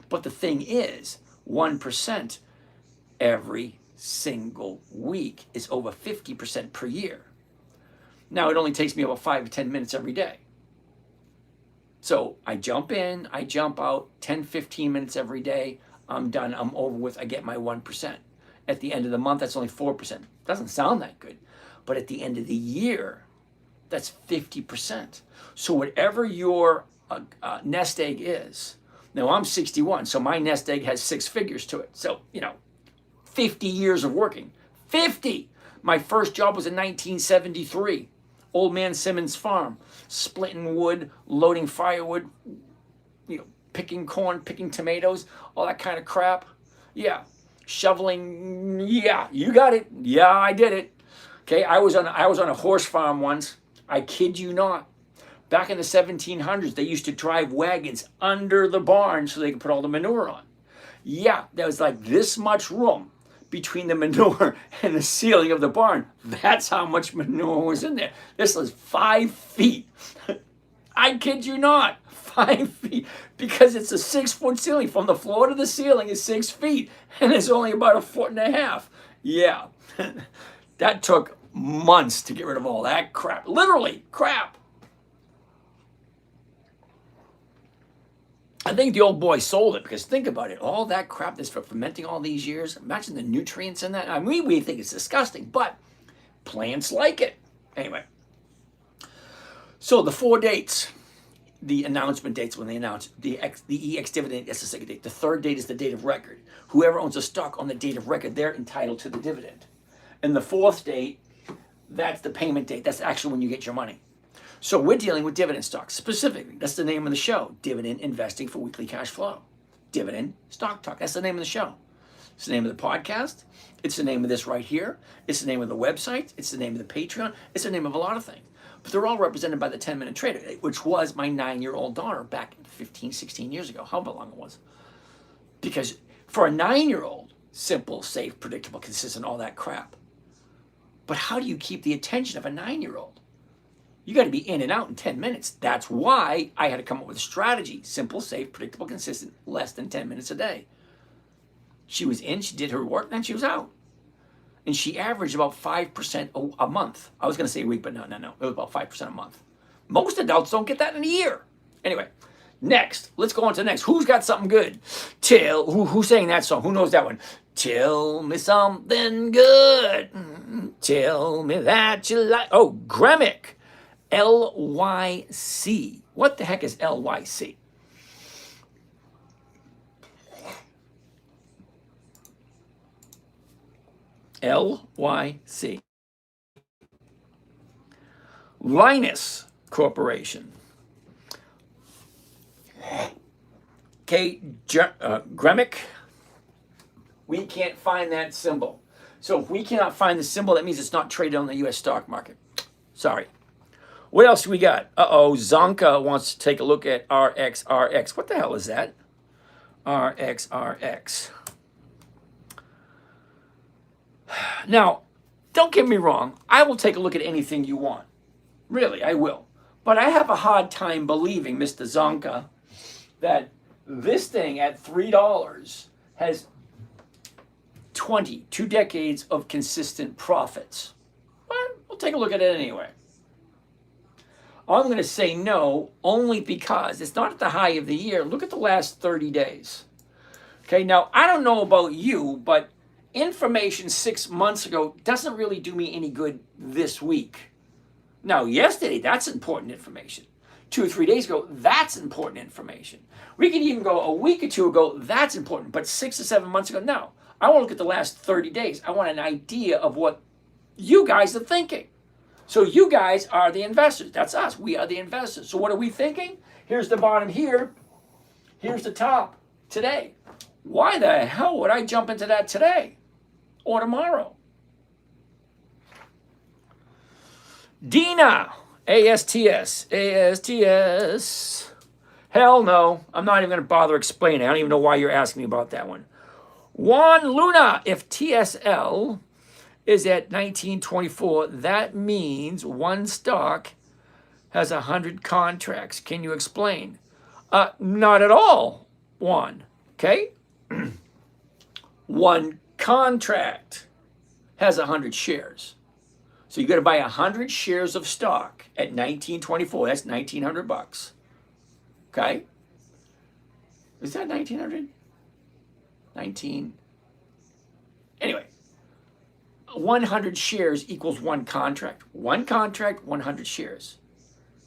But the thing is, 1% every single week is over 50% per year. Now, it only takes me about 5 to 10 minutes every day. So I jump in, I jump out, 10, 15 minutes every day. I'm done, I'm over with, I get my 1%. At the end of the month, that's only 4%. Doesn't sound that good. But at the end of the year, that's 50%. So whatever your nest egg is, now I'm 61, so my nest egg has 6 figures to it. So, 50 years of working. 50! My first job was in 1973. Old Man Simmons Farm, splitting wood, loading firewood, picking corn, picking tomatoes, all that kind of crap. Yeah, shoveling. Yeah, you got it. Yeah, I did it. Okay, I was on a horse farm once. I kid you not. Back in the 1700s, they used to drive wagons under the barn so they could put all the manure on. Yeah, there was like this much room between the manure and the ceiling of the barn. That's how much manure was in there. This was 5 feet. I kid you not, 5 feet, because it's a 6-foot ceiling. From the floor to the ceiling is 6 feet, and it's only about 1.5 feet. Yeah, that took months to get rid of all that crap. Literally, crap. I think the old boy sold it, because think about it. All that crap that's for fermenting all these years. Imagine the nutrients in that. I mean, we think it's disgusting, but plants like it. Anyway. So the 4 dates, the announcement dates when they announce the EX dividend is the second date. The third date is the date of record. Whoever owns a stock on the date of record, they're entitled to the dividend. And the 4th date, that's the payment date. That's actually when you get your money. So we're dealing with dividend stocks specifically. That's the name of the show. Dividend Investing for Weekly Cash Flow. Dividend Stock Talk. That's the name of the show. It's the name of the podcast. It's the name of this right here. It's the name of the website. It's the name of the Patreon. It's the name of a lot of things. But they're all represented by the 10-Minute-Trader, which was my 9-year-old daughter back 15, 16 years ago. However long it was. Because for a 9-year-old, simple, safe, predictable, consistent, all that crap. But how do you keep the attention of a 9-year-old? You got to be in and out in 10 minutes. That's why I had to come up with a strategy. Simple, safe, predictable, consistent, less than 10 minutes a day. She was in, she did her work, then she was out. And she averaged about 5% a month. I was going to say a week, but no. It was about 5% a month. Most adults don't get that in a year. Anyway, next. Let's go on to the next. Who's got something good? Who sang that song? Who knows that one? Tell me something good. Tell me that you like. Oh, Gremic. LYC. What the heck is LYC? LYC. Linus Corporation. Okay, Gremic. We can't find that symbol. So if we cannot find the symbol, that means it's not traded on the U.S. stock market. Sorry. What else do we got? Uh-oh, Zonka wants to take a look at RXRX. What the hell is that? RXRX. Now, don't get me wrong. I will take a look at anything you want. Really, I will. But I have a hard time believing, Mr. Zonka, that this thing at $3 has 2 decades of consistent profits. But we'll take a look at it anyway. I'm going to say no, only because it's not at the high of the year. Look at the last 30 days. Okay, now I don't know about you, but information 6 months ago doesn't really do me any good this week. Now, yesterday, that's important information. 2 or 3 days ago, that's important information. We can even go a week or two ago, that's important. But 6 or 7 months ago, no. I want to look at the last 30 days. I want an idea of what you guys are thinking. So you guys are the investors. That's us. We are the investors. So what are we thinking? Here's the bottom here. Here's the top today. Why the hell would I jump into that today or tomorrow? Dina, ASTS. Hell no. I'm not even going to bother explaining. I don't even know why you're asking me about that one. Juan Luna, if TSL is at 1924, that means one stock has 100 contracts. Can you explain? Not at all, Juan. Okay? One contract has 100 shares. So you got to buy 100 shares of stock at 1924. That's $1,900. Okay? Is that 1900? 19. Anyway, 100 shares equals one contract. One contract, 100 shares.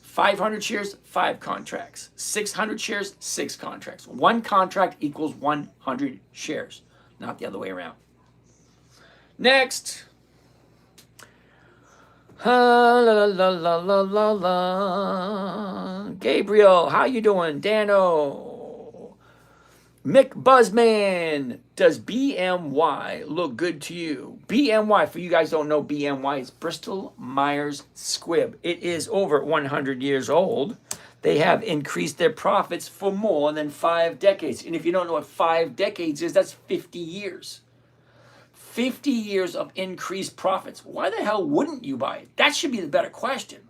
500 shares, 5 contracts. 600 shares, 6 contracts. One contract equals 100 shares, not the other way around. Next. La la la la la la la. Gabriel, how you doing? Dano. Mick Buzzman, does BMY look good to you? BMY, for you guys don't know, BMY is Bristol Myers Squibb. It is over 100 years old. They have increased their profits for more than 5 decades. And if you don't know what 5 decades is, that's 50 years. 50 years of increased profits. Why the hell wouldn't you buy it? That should be the better question.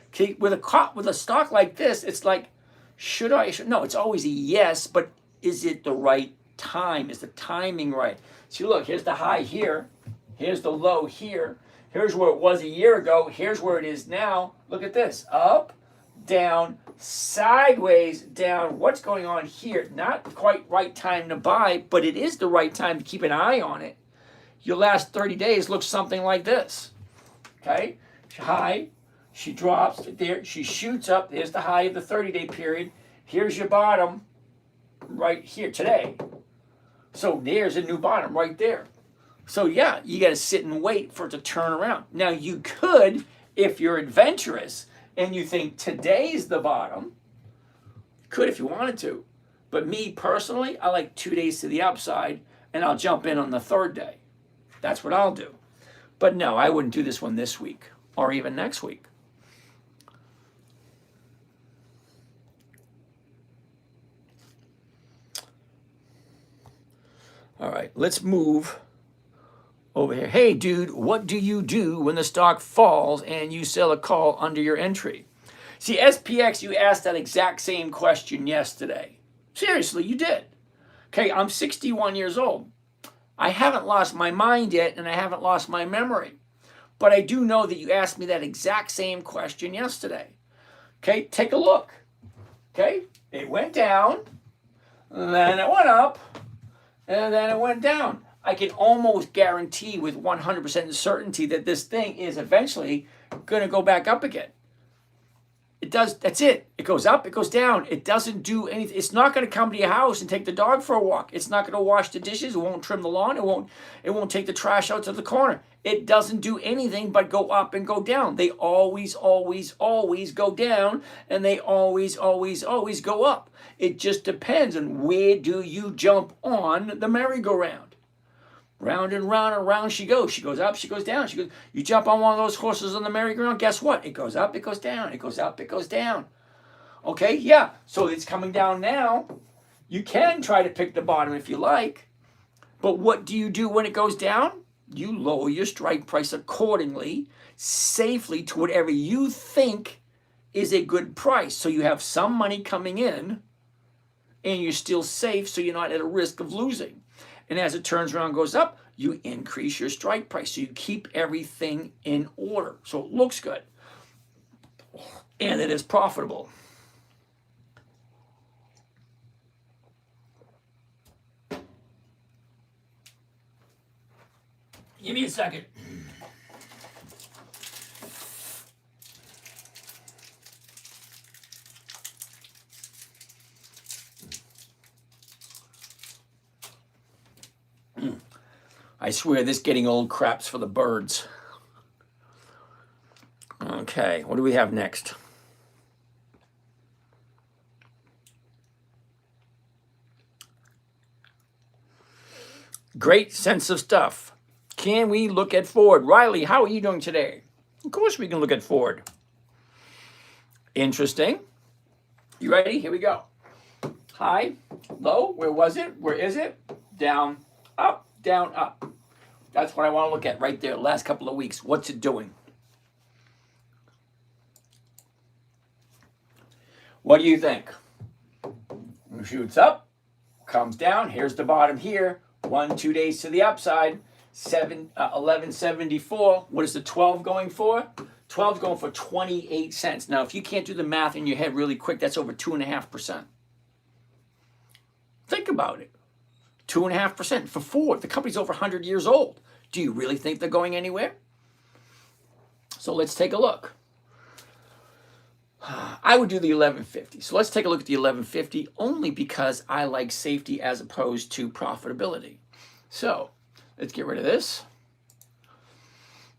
Okay, with a stock like this, it's like, should I? No, it's always a yes, but is it the right time? Is the timing right? See, look, here's the high here. Here's the low here. Here's where it was a year ago. Here's where it is now. Look at this. Up, down, sideways, down. What's going on here? Not quite right time to buy, but it is the right time to keep an eye on it. Your last 30 days looks something like this. Okay? High. She drops there. She shoots up. There's the high of the 30-day period. Here's your bottom right here today. So there's a new bottom right there. So yeah, you got to sit and wait for it to turn around. Now you could, if you're adventurous and you think today's the bottom, could if you wanted to. But me personally, I like 2 days to the upside and I'll jump in on the 3rd day. That's what I'll do. But no, I wouldn't do this one this week or even next week. All right, let's move over here. Hey, dude, what do you do when the stock falls and you sell a call under your entry? See, SPX, you asked that exact same question yesterday. Seriously, you did. Okay, I'm 61 years old. I haven't lost my mind yet, and I haven't lost my memory. But I do know that you asked me that exact same question yesterday. Okay, take a look. Okay, it went down, then it went up, and then it went down. I can almost guarantee with 100% certainty that this thing is eventually going to go back up again. It does. That's it. It goes up. It goes down. It doesn't do anything. It's not going to come to your house and take the dog for a walk. It's not going to wash the dishes. It won't trim the lawn. It won't take the trash out to the corner. It doesn't do anything but go up and go down. They always, always, always go down, and they always, always, always go up. It just depends on where do you jump on the merry-go-round. Round and round and round she goes. She goes up, she goes down. You jump on one of those horses on the merry-go-round, guess what? It goes up, it goes down. It goes up, it goes down. Okay, yeah. So it's coming down now. You can try to pick the bottom if you like. But what do you do when it goes down? You lower your strike price accordingly, safely to whatever you think is a good price. So you have some money coming in, and you're still safe, so you're not at a risk of losing. And as it turns around and goes up, you increase your strike price. So you keep everything in order. So it looks good. And it is profitable. Give me a second. I swear this getting old crap's for the birds. Okay, what do we have next? Great sense of stuff. Can we look at Ford? Riley, how are you doing today? Of course we can look at Ford. Interesting. You ready? Here we go. High, low, where was it? Where is it? Down, up, down, up. That's what I want to look at right there. Last couple of weeks. What's it doing? What do you think? It shoots up, comes down. Here's the bottom here. 1-2 days to the upside. 11.74. What is the 12 going for? 12 going for 28 cents. Now, if you can't do the math in your head really quick, that's over 2.5%. Think about it. 2.5% for Ford. The company's over 100 years old. Do you really think they're going anywhere? So let's take a look. I would do the 1150. So let's take a look at the 1150 only because I like safety as opposed to profitability. So let's get rid of this.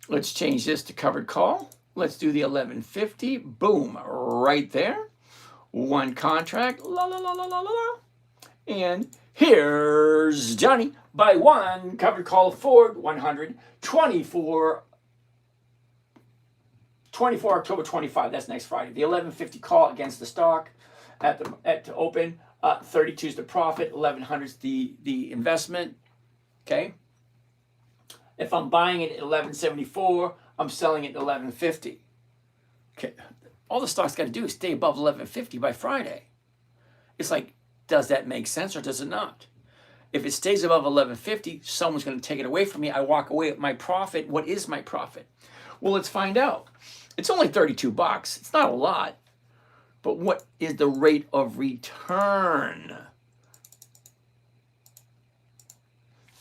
Let's change this to covered call. Let's do the 1150. Boom, right there. One contract. La la la la la la. And here's Johnny by one covered call Ford 100 24 October 25. That's next Friday. The 1150 call against the stock at the open. 32 is the profit. 1100 is the investment. Okay. If I'm buying it at 1174, I'm selling it at 1150. Okay. All the stock's got to do is stay above 1150 by Friday. It's like, does that make sense or does it not? If it stays above 1150, someone's going to take it away from me. I walk away with my profit. What is my profit? Well, let's find out. It's only $32. It's not a lot. But what is the rate of return?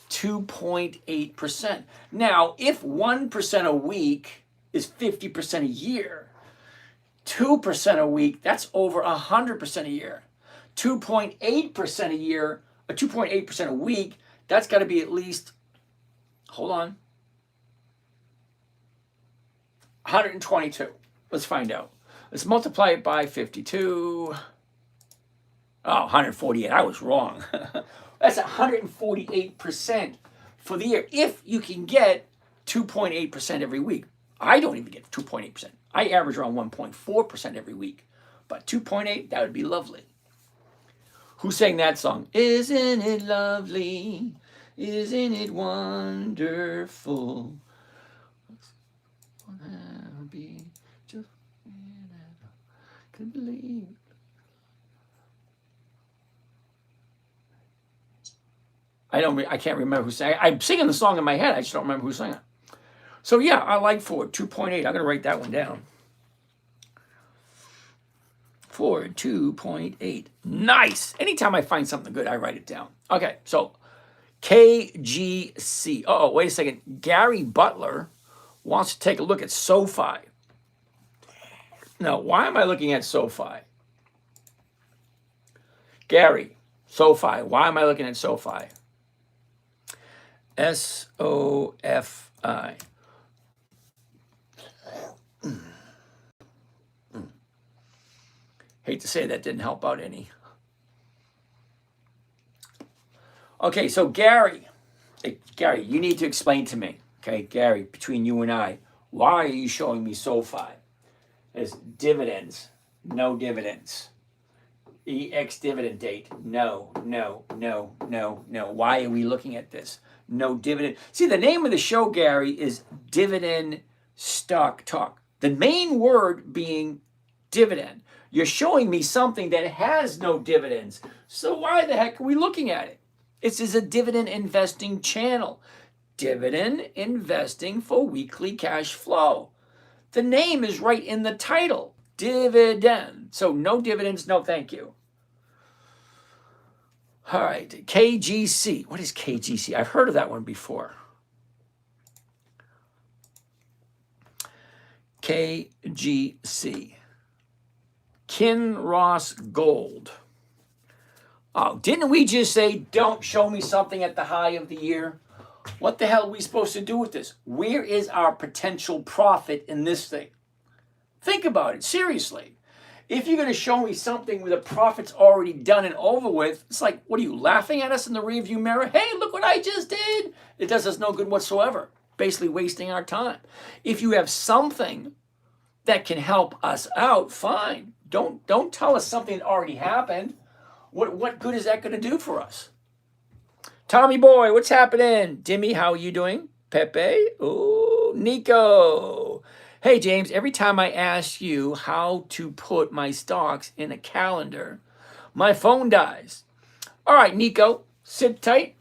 2.8%. Now, if 1% a week is 50% a year, 2% a week, that's over 100% a year. 2.8% a year, 2.8% a week, that's got to be at least, hold on, 122. Let's find out. Let's multiply it by 52. Oh, 148. I was wrong. That's 148% for the year. If you can get 2.8% every week. I don't even get 2.8%. I average around 1.4% every week. But 2.8, that would be lovely. Who sang that song? Isn't it lovely? Isn't it wonderful? I'll be just could believe. I can't remember who sang it. I'm singing the song in my head. I just don't remember who sang it. So yeah, I like Ford 2.8. I'm gonna write that one down. Ford 2.8. Nice. Anytime I find something good, I write it down. Okay, so KGC. Oh, wait a second. Gary Butler wants to take a look at SoFi. No, why am I looking at SoFi? Gary, SoFi. Why am I looking at SoFi? SOFI. Hate to say that didn't help out any. Okay, so Gary, you need to explain to me, okay, Gary, between you and I, why are you showing me SoFi? There's dividends, no dividends. EX dividend date, no. Why are we looking at this? No dividend. See, the name of the show, Gary, is Dividend Stock Talk. The main word being dividend. You're showing me something that has no dividends. So why the heck are we looking at it? This is a dividend investing channel. Dividend investing for weekly cash flow. The name is right in the title. Dividend. So no dividends, no thank you. All right, KGC. What is KGC? I've heard of that one before. KGC. Kinross Gold. Oh, didn't we just say, don't show me something at the high of the year? What the hell are we supposed to do with this? Where is our potential profit in this thing? Think about it, seriously. If you're going to show me something where the profit's already done and over with, it's like, what are you, laughing at us in the rearview mirror? Hey, look what I just did. It does us no good whatsoever. Basically wasting our time. If you have something that can help us out, fine. Don't tell us something that already happened. What good is that going to do for us? Tommy boy, what's happening? Dimmy, how are you doing? Pepe? Oh, Nico. Hey, James, every time I ask you how to put my stocks in a calendar, my phone dies. All right, Nico, sit tight.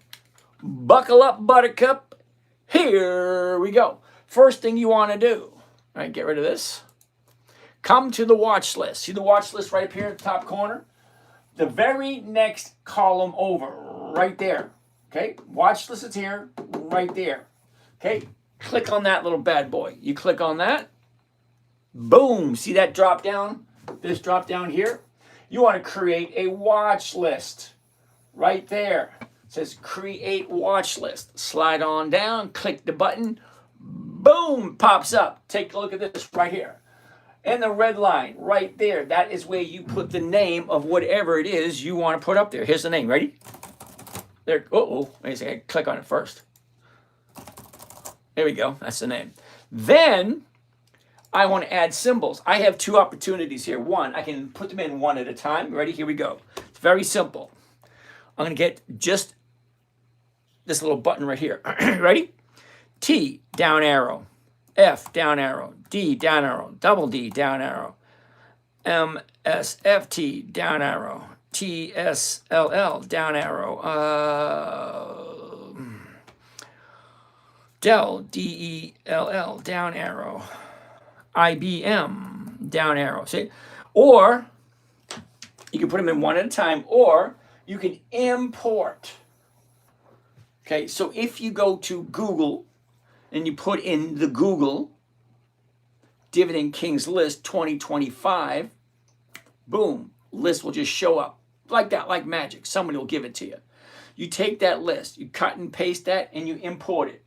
Buckle up, buttercup. Here we go. First thing you want to do, all right, get rid of this. Come to the watch list. See the watch list right up here at the top corner? The very next column over, right there. Okay, watch list is here, right there. Okay, click on that little bad boy. You click on that. Boom, see that drop down? This drop down here? You want to create a watch list. Right there. It says create watch list. Slide on down, click the button. Boom, pops up. Take a look at this right here. And the red line right there, that is where you put the name of whatever it is you want to put up there. Here's the name. Ready? There. Wait a second. Click on it first. There we go. That's the name. Then I want to add symbols. I have two opportunities here. One, I can put them in one at a time. Ready? Here we go. It's very simple. I'm going to get just this little button right here. Ready? T, down arrow. F, down arrow. D, down arrow. Double D, down arrow. M, S, F, T, down arrow. T, S, L, L, down arrow. Del, D, E, L, L, down arrow. IBM, down arrow. See? Or you can put them in one at a time, or you can import. Okay, so if you go to Google and you put in the Google Dividend Kings list 2025, boom, list will just show up like that, like magic. Somebody will give it to you. You take that list, you cut and paste that, and you import it.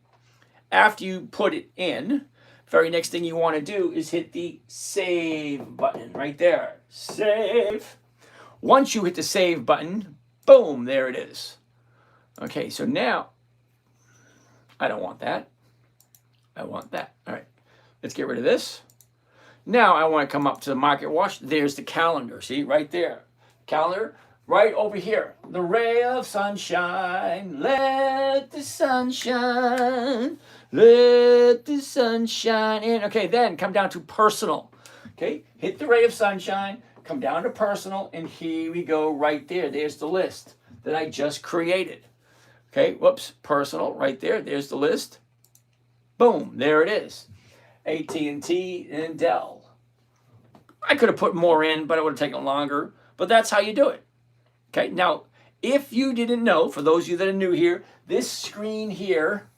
After you put it in, very next thing you want to do is hit the save button right there. Save. Once you hit the save button, boom, there it is. Okay, so now I don't want that. I want that. All right, let's get rid of this. Now I want to come up to the market watch. There's the calendar. See, right there. Calendar right over here. The ray of sunshine. Let the sun shine. Let the sun shine in. Okay, then come down to personal. Okay, hit the ray of sunshine. Come down to personal. And here we go right there. There's the list that I just created. Okay, whoops. Personal right there. There's the list. Boom, there it is. AT&T and Dell. I could have put more in, but it would have taken longer. But that's how you do it. Okay, now, if you didn't know, for those of you that are new here, this screen here,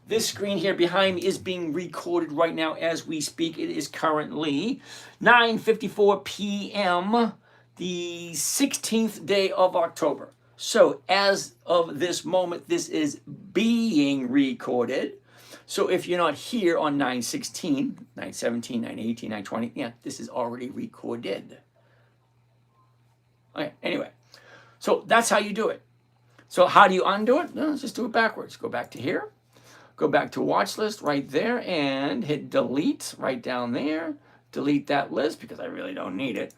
This screen here behind me is being recorded right now as we speak. It is currently 9:54 p.m., the 16th day of October. So as of this moment, this is being recorded. So if you're not here on 9/16, 9/17, 9/18, 9/20, yeah, this is already recorded. Okay, anyway, so that's how you do it. So how do you undo it? No, let's just do it backwards. Go back to here. Go back to watch list right there and hit delete right down there. Delete that list because I really don't need it.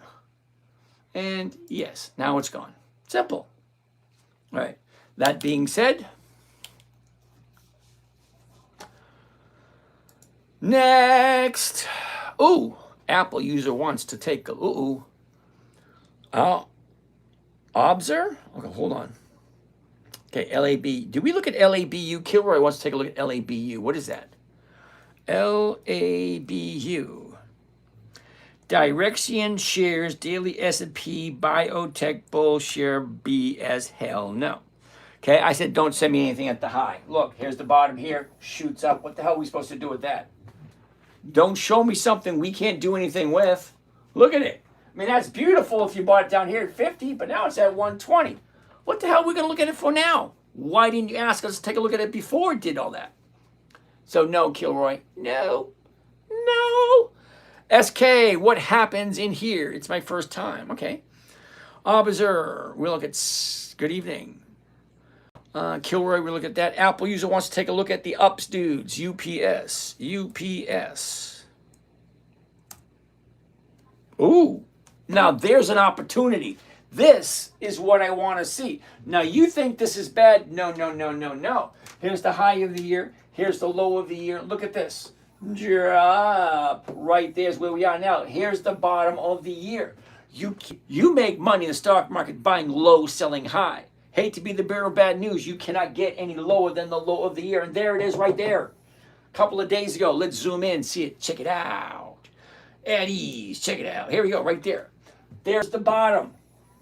And yes, now it's gone. Simple. All right. That being said, next. Ooh, Apple user wants to take a Obser? Okay, hold on. Okay, LAB. Did we look at LABU? Kilroy wants to take a look at LABU. What is that? LABU. Direction shares daily S&P biotech bull share B as hell no. Okay, I said don't send me anything at the high. Look, here's the bottom here. Shoots up. What the hell are we supposed to do with that? Don't show me something we can't do anything with. Look at it. I mean, that's beautiful if you bought it down here at 50, but now it's at 120. What the hell are we going to look at it for now? Why didn't you ask us to take a look at it before it did all that? So no, Kilroy. No. No. SK, what happens in here? It's my first time. Okay. Observer, we look at, good evening. Kilroy, we look at that. Apple user wants to take a look at the ups dudes. UPS. UPS. Ooh. Now there's an opportunity. This is what I want to see. Now you think this is bad? No, no, no, no, no. Here's the high of the year. Here's the low of the year. Look at this. Drop. Right there's where we are now. Here's the bottom of the year. You make money in the stock market buying low, selling high. Hate to be the bearer of bad news. You cannot get any lower than the low of the year. And there it is right there. A couple of days ago. Let's zoom in. See it. Check it out. At ease. Check it out. Here we go. Right there. There's the bottom.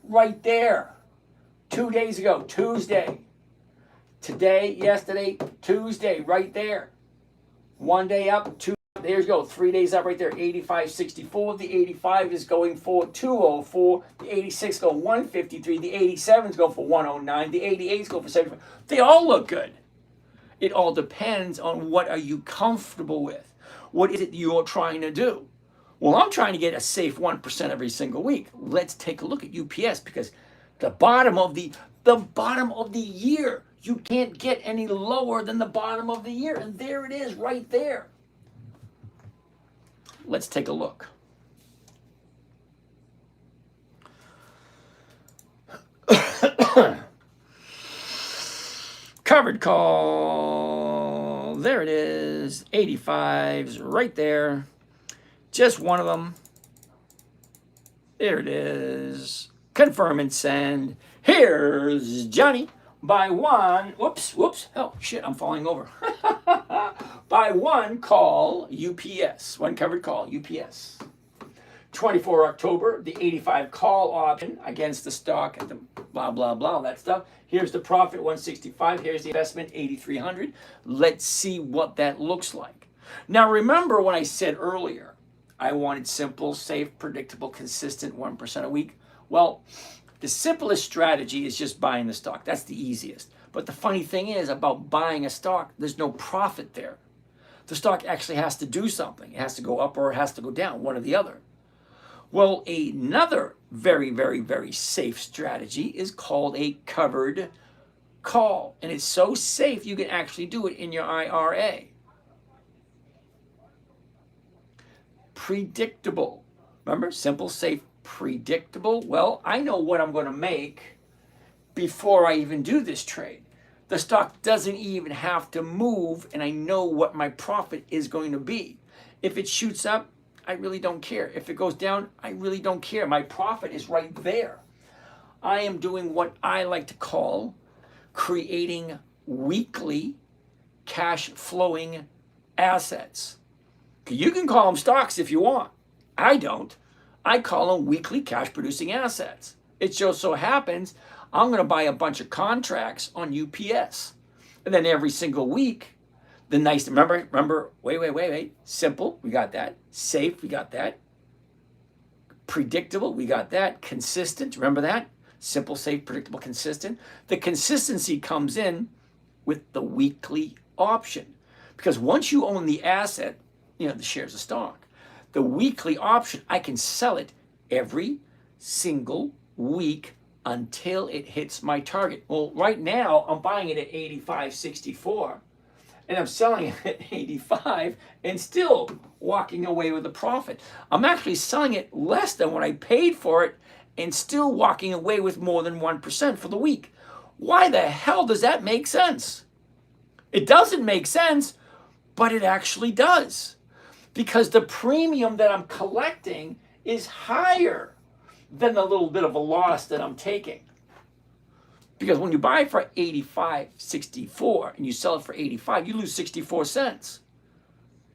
Right there. 2 days ago. Tuesday. Today, yesterday, Tuesday. Right there. 1 day up. There you go. 3 days up right there. 85.64. The 85 is going for 204. The 86 go 153. The 87s go for 109. The 88s go for 75. They all look good. It all depends on what are you comfortable with. What is it you're trying to do? Well, I'm trying to get a safe 1% every single week. Let's take a look at UPS because the bottom of the year, you can't get any lower than the bottom of the year. And there it is right there. Let's take a look. Covered call. There it is. 85s right there. Just one of them. There it is. Confirm and send. Here's Johnny. By one, whoops. Oh, shit, I'm falling over. By one call, UPS. One covered call, UPS. 24 October, the 85 call option against the stock and the blah, blah, blah, that stuff. Here's the profit, 165. Here's the investment, 8,300. Let's see what that looks like. Now, remember when I said earlier, I wanted simple, safe, predictable, consistent 1% a week. Well, the simplest strategy is just buying the stock. That's the easiest. But the funny thing is about buying a stock, there's no profit there. The stock actually has to do something. It has to go up or it has to go down, one or the other. Well, another very, very, very safe strategy is called a covered call. And it's so safe you can actually do it in your IRA. Predictable. Remember, simple, safe, predictable. Well, I know what I'm going to make before I even do this trade. The stock doesn't even have to move, and I know what my profit is going to be. If it shoots up, I really don't care. If it goes down, I really don't care. My profit is right there. I am doing what I like to call creating weekly cash flowing assets. You can call them stocks if you want. I don't. I call them weekly cash producing assets. It just so happens I'm going to buy a bunch of contracts on UPS. And then every single week, The nice, remember, wait. Simple, we got that. Safe, we got that. Predictable, we got that. Consistent, remember that? Simple, safe, predictable, consistent. The consistency comes in with the weekly option. Because once you own the asset, the shares of stock, the weekly option, I can sell it every single week until it hits my target. Well, right now, I'm buying it at 85.64. And I'm selling it at 85 and still walking away with a profit. I'm actually selling it less than what I paid for it and still walking away with more than 1% for the week. Why the hell does that make sense? It doesn't make sense, but it actually does. Because the premium that I'm collecting is higher than the little bit of a loss that I'm taking. Because when you buy it for 85.64 and you sell it for 85, you lose 64 cents.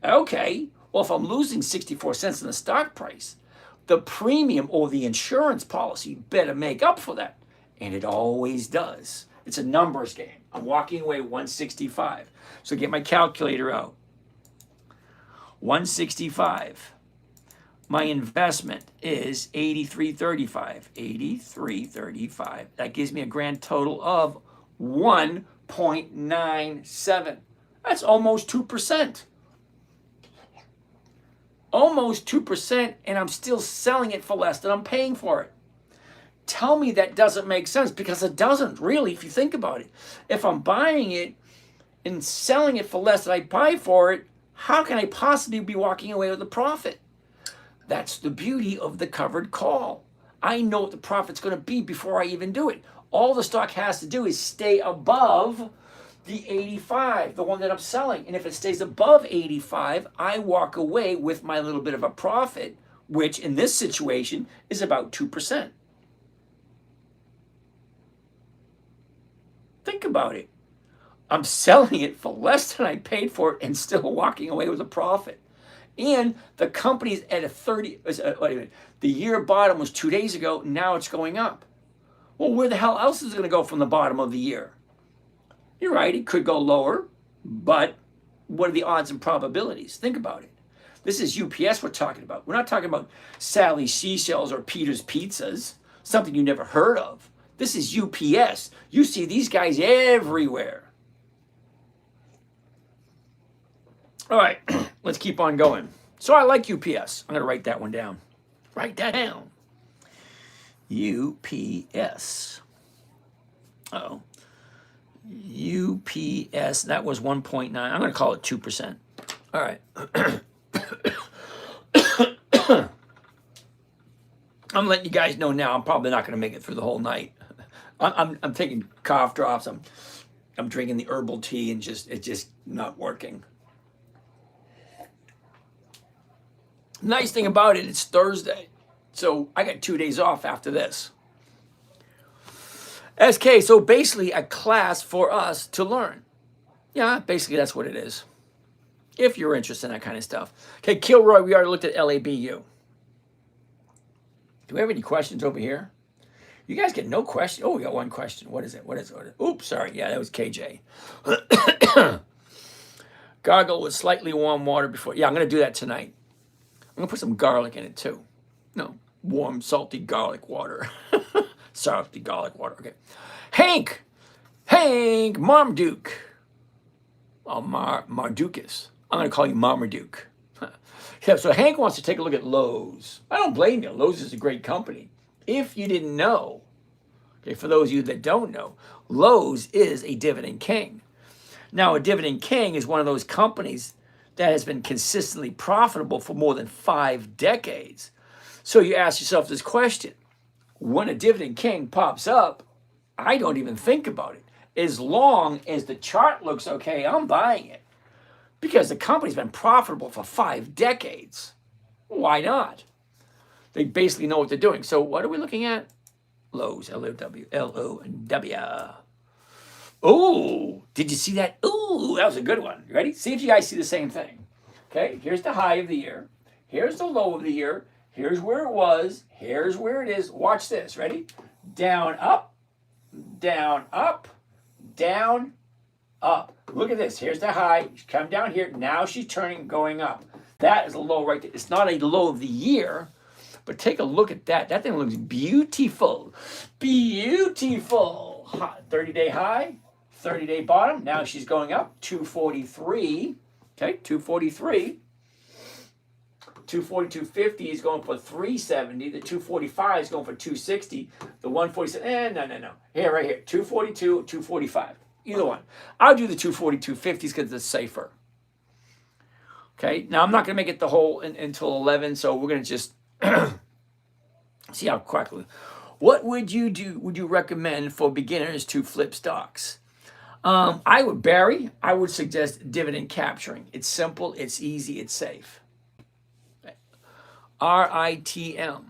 Okay, well, if I'm losing 64 cents in the stock price, the premium or the insurance policy better make up for that. And it always does. It's a numbers game. I'm walking away 165. So get my calculator out. 165. My investment is 83.35. 83.35. That gives me a grand total of 1.97. That's almost 2%. Almost 2%, and I'm still selling it for less than I'm paying for it. Tell me that doesn't make sense, because it doesn't really if you think about it. If I'm buying it and selling it for less than I buy for it, how can I possibly be walking away with a profit? That's the beauty of the covered call. I know what the profit's going to be before I even do it. All the stock has to do is stay above the 85, the one that I'm selling. And if it stays above 85, I walk away with my little bit of a profit, which in this situation is about 2%. Think about it. I'm selling it for less than I paid for it and still walking away with a profit. And the company's at a 30, wait a minute, the year bottom was 2 days ago, now it's going up. Well, where the hell else is it going to go from the bottom of the year? You're right, it could go lower, but what are the odds and probabilities? Think about it. This is UPS we're talking about. We're not talking about Sally's Seashells or Peter's Pizzas, something you never heard of. This is UPS. You see these guys everywhere. All right, let's keep on going. So I like UPS. I'm going to write that one down. Write that down. UPS. Uh-oh. UPS, that was 1.9. I'm going to call it 2%. All right. I'm letting you guys know now I'm probably not going to make it through the whole night. I'm taking cough drops. I'm drinking the herbal tea and it's just not working. Nice thing about it, it's Thursday. So I got 2 days off after this. SK, so basically a class for us to learn. Yeah, basically that's what it is. If you're interested in that kind of stuff. Okay, Kilroy, we already looked at LABU. Do we have any questions over here? You guys get no question. Oh, we got one question. What is it? Oops, sorry. Yeah, that was KJ. Gargle with slightly warm water before. Yeah, I'm going to do that tonight. I'm going to put some garlic in it too. No, warm, salty garlic water. Salty garlic water. Okay. Hank Marmaduke. Oh, Mardukas. I'm going to call you Marmaduke. Yeah, so Hank wants to take a look at Lowe's. I don't blame you. Lowe's is a great company. If you didn't know, okay, for those of you that don't know, Lowe's is a dividend king. Now, a dividend king is one of those companies that has been consistently profitable for more than 5 decades. So you ask yourself this question. When a dividend king pops up, I don't even think about it. As long as the chart looks okay, I'm buying it. Because the company's been profitable for 5 decades. Why not? They basically know what they're doing. So what are we looking at? Lowe's, L-O-W, L-O-W. Oh, did you see that? Ooh, that was a good one. Ready? See if you guys see the same thing. Okay, here's the high of the year. Here's the low of the year. Here's where it was. Here's where it is. Watch this. Ready? Down, up, down, up, down, up. Look at this. Here's the high. She's come down here. Now she's turning, going up. That is a low right there. It's not a low of the year, but take a look at that. That thing looks beautiful. Beautiful. 30-day high, 30-day bottom. Now she's going up. 243. Okay, 243. 240, 250 is going for 370. The 245 is going for 260. The 147, no. Here, right here, 242, 245. Either one. I'll do the 240, 250s because it's safer. Okay, now I'm not going to make it the whole until 11, so we're going to just see how quickly. What would you do? Would you recommend for beginners to flip stocks? I would suggest dividend capturing. It's simple, it's easy, it's safe. RITM.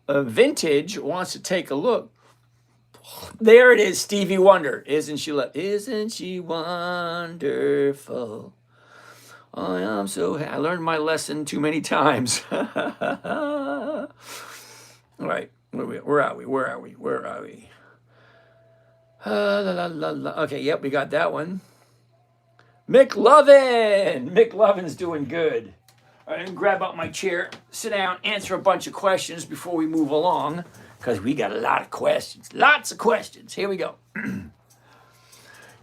Vintage wants to take a look. There it is, Stevie Wonder. Isn't she wonderful? I am so happy. I learned my lesson too many times. All right, where are we? Okay, yep, we got that one. McLovin's doing good. All right, I'm gonna grab out my chair, sit down, answer a bunch of questions before we move along, because we got a lot of questions. Lots of questions. Here we go.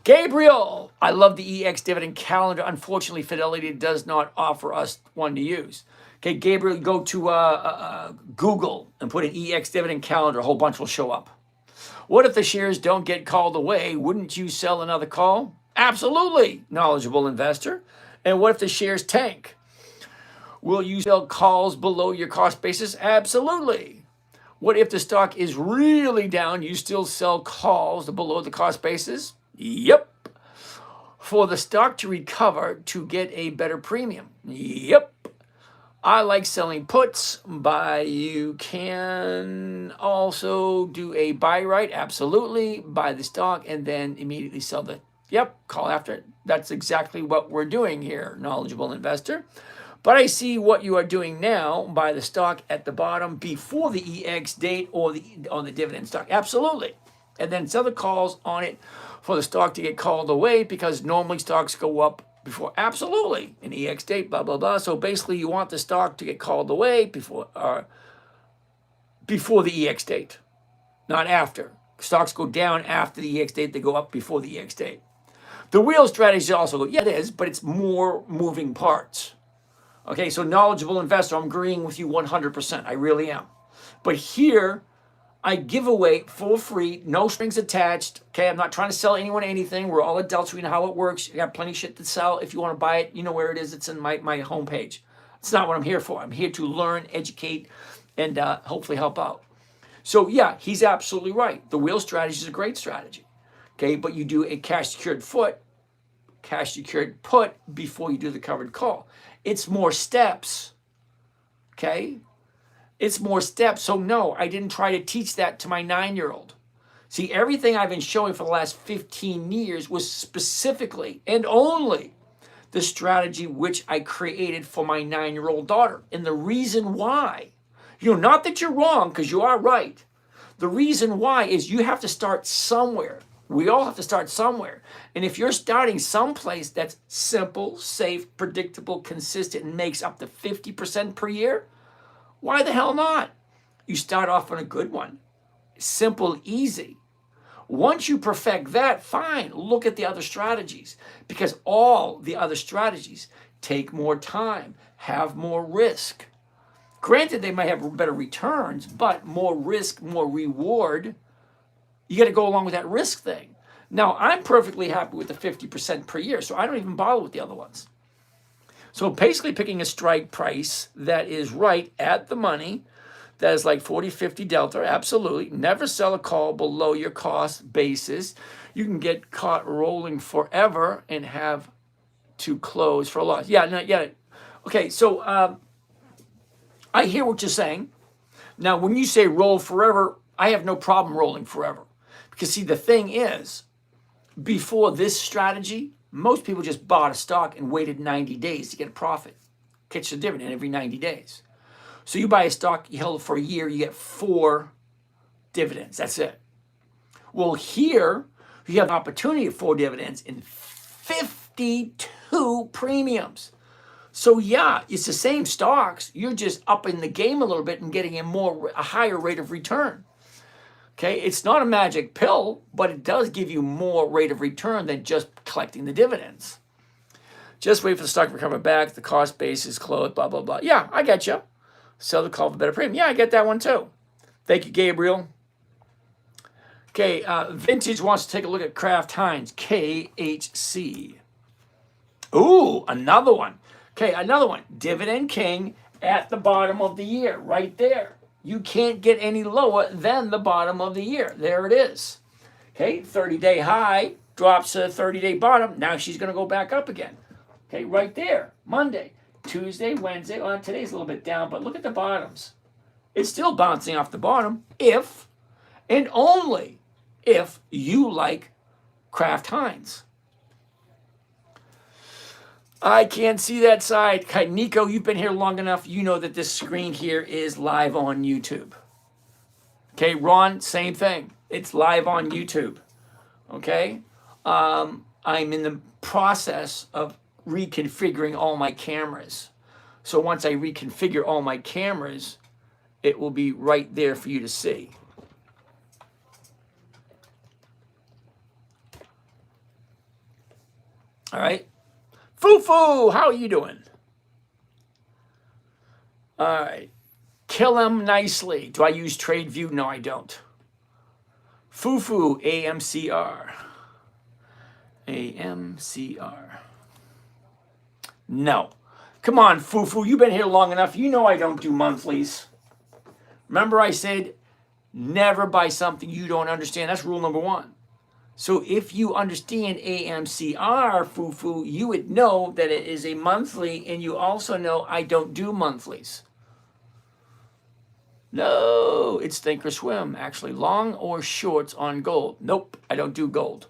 Gabriel, I love the EX dividend calendar. Unfortunately, Fidelity does not offer us one to use. Okay, Gabriel, go to Google and put an EX dividend calendar. A whole bunch will show up. What if the shares don't get called away? Wouldn't you sell another call? Absolutely, knowledgeable investor. And what if the shares tank? Will you sell calls below your cost basis? Absolutely. What if the stock is really down? You still sell calls below the cost basis? Yep. For the stock to recover to get a better premium? Yep. I like selling puts, but you can also do a buy right. Absolutely. Buy the stock and then immediately sell the, call after it. That's exactly what we're doing here, knowledgeable investor. But I see what you are doing now, buy the stock at the bottom before the EX date or on the dividend stock. Absolutely. And then sell the calls on it for the stock to get called away, because normally stocks go up before. Absolutely. An EX date, blah, blah, blah. So basically you want the stock to get called away before the EX date, not after. Stocks go down after the EX date. They go up before the EX date. The wheel strategy also, it is, but it's more moving parts. Okay, so knowledgeable investor, I'm agreeing with you 100%. I really am. But here, I give away for free, no strings attached. Okay, I'm not trying to sell anyone anything. We're all adults. We know how it works. I got plenty of shit to sell. If you want to buy it, you know where it is. It's in my homepage. It's not what I'm here for. I'm here to learn, educate, and hopefully help out. So yeah, he's absolutely right. The wheel strategy is a great strategy. Okay, but you do a cash secured put before you do the covered call. It's more steps, okay? It's more steps. So no, I didn't try to teach that to my 9-year-old. See, everything I've been showing for the last 15 years was specifically and only the strategy which I created for my 9-year-old daughter. And the reason why, not that you're wrong, because you are right. The reason why is you have to start somewhere. We all have to start somewhere. And if you're starting someplace that's simple, safe, predictable, consistent, and makes up to 50% per year, why the hell not? You start off on a good one. Simple, easy. Once you perfect that, fine, look at the other strategies, because all the other strategies take more time, have more risk. Granted, they might have better returns, but more risk, more reward. You got to go along with that risk thing. Now, I'm perfectly happy with the 50% per year, so I don't even bother with the other ones. So basically picking a strike price that is right at the money, that is like 40, 50 delta, absolutely. Never sell a call below your cost basis. You can get caught rolling forever and have to close for a loss. Yeah. Okay, so I hear what you're saying. Now, when you say roll forever, I have no problem rolling forever. Because see, the thing is, before this strategy, most people just bought a stock and waited 90 days to get a profit. Catch the dividend every 90 days. So you buy a stock, you held it for a year, you get 4 dividends. That's it. Well, here, You have an opportunity for dividends in 52 premiums. So yeah, it's the same stocks. You're just upping the game a little bit and getting a higher rate of return. Okay, it's not a magic pill, but it does give you more rate of return than just collecting the dividends. Just wait for the stock to recover back. The cost base is closed, blah, blah, blah. Yeah, I get you. Sell the call for better premium. Yeah, I get that one too. Thank you, Gabriel. Okay, Vintage wants to take a look at Kraft Heinz, KHC. Ooh, another one. Okay, another one. Dividend King at the bottom of the year, right there. You can't get any lower than the bottom of the year. There it is. Okay, 30-day high, drops to the 30-day bottom. Now she's going to go back up again. Okay, right there. Monday, Tuesday, Wednesday. Well, today's a little bit down, but look at the bottoms. It's still bouncing off the bottom if and only if you like Kraft Heinz. I can't see that side. Okay, Nico, you've been here long enough. You know that this screen here is live on YouTube. Okay, Ron, same thing. It's live on YouTube. Okay, I'm in the process of reconfiguring all my cameras. So once I reconfigure all my cameras, it will be right there for you to see. All right. Foo-foo, how are you doing? All right. Kill him nicely. Do I use TradeView? No, I don't. Foo-foo, AMCR. AMCR. No. Come on, Foo-foo, you've been here long enough. You know I don't do monthlies. Remember I said never buy something you don't understand. That's rule number one. So if you understand AMCR, Foo-foo, you would know that it is a monthly, and you also know I don't do monthlies. No, it's think or swim. Actually, long or shorts on gold. Nope, I don't do gold.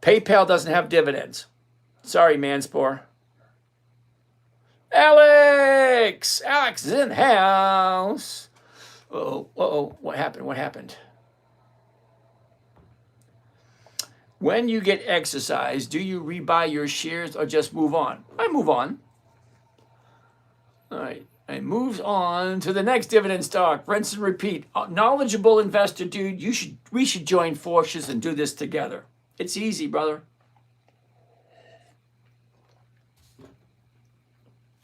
PayPal doesn't have dividends. Sorry, Manspor. Alex! Alex is in the house. Uh-oh, what happened? When you get exercise, do you rebuy your shares or just move on? I move on. All right. I moves on to the next dividend stock. Rinse and repeat. Knowledgeable investor, dude. We should join forces and do this together. It's easy, brother.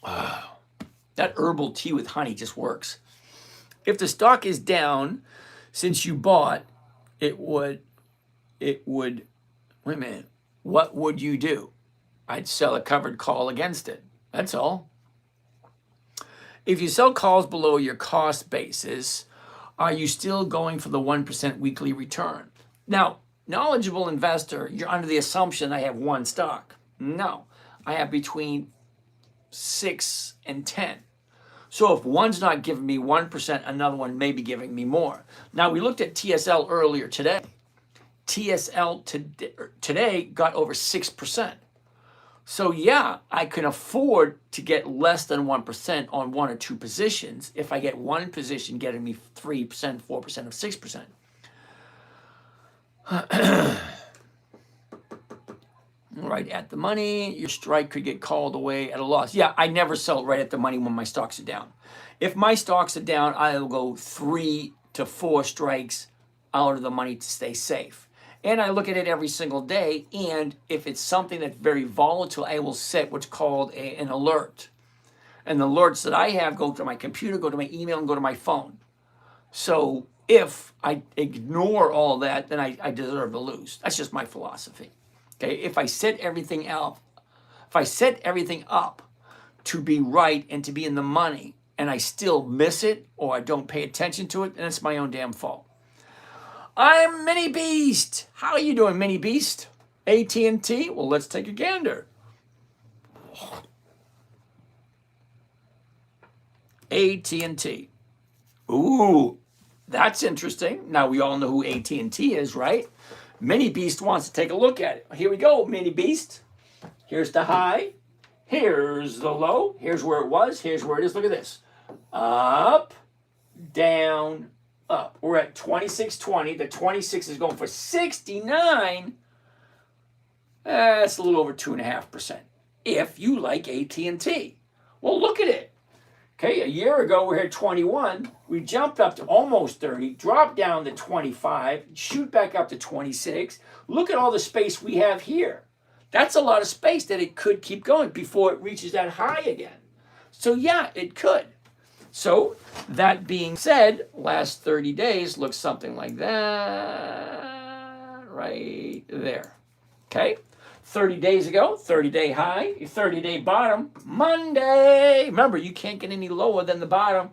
Wow. That herbal tea with honey just works. If the stock is down since you bought, it would. Wait a minute, what would you do? I'd sell a covered call against it. That's all. If you sell calls below your cost basis, are you still going for the 1% weekly return? Now, knowledgeable investor, you're under the assumption I have one stock. No, I have between 6 and 10. So if one's not giving me 1%, another one may be giving me more. Now, we looked at TSL earlier today. TSL today got over 6%. So yeah, I can afford to get less than 1% on one or two positions if I get one position getting me 3%, 4%, or 6%. Right at the money, your strike could get called away at a loss. Yeah, I never sell right at the money when my stocks are down. If my stocks are down, I will go 3 to 4 strikes out of the money to stay safe. And I look at it every single day, and if it's something that's very volatile, I will set what's called an alert. And the alerts that I have go to my computer, go to my email, and go to my phone. So if I ignore all that, then I deserve to lose. That's just my philosophy. Okay, if I set everything up to be right and to be in the money, and I still miss it or I don't pay attention to it, then it's my own damn fault. I'm Mini Beast. How are you doing, Mini Beast? AT&T? Well, let's take a gander. AT&T. Ooh, that's interesting. Now we all know who AT&T is, right? Mini Beast wants to take a look at it. Here we go, Mini Beast. Here's the high. Here's the low. Here's where it was. Here's where it is. Look at this. Up, down, up. We're at 26.20. The 26 is going for 69. That's a little over 2.5%. If you like AT&T. Well, look at it. Okay, a year ago we had 21. We jumped up to almost 30, dropped down to 25, shoot back up to 26. Look at all the space we have here. That's a lot of space that it could keep going before it reaches that high again. So yeah, it could. So that being said, last 30 days looks something like that right there. Okay? 30 days ago, 30-day high, 30-day bottom, Monday. Remember, you can't get any lower than the bottom.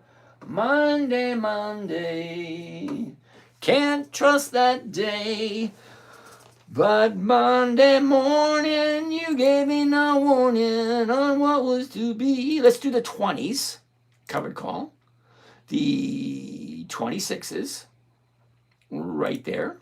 Monday, Monday. Can't trust that day. But Monday morning, you gave me no warning on what was to be. Let's do the 20s. Covered call. The 26s. Right there.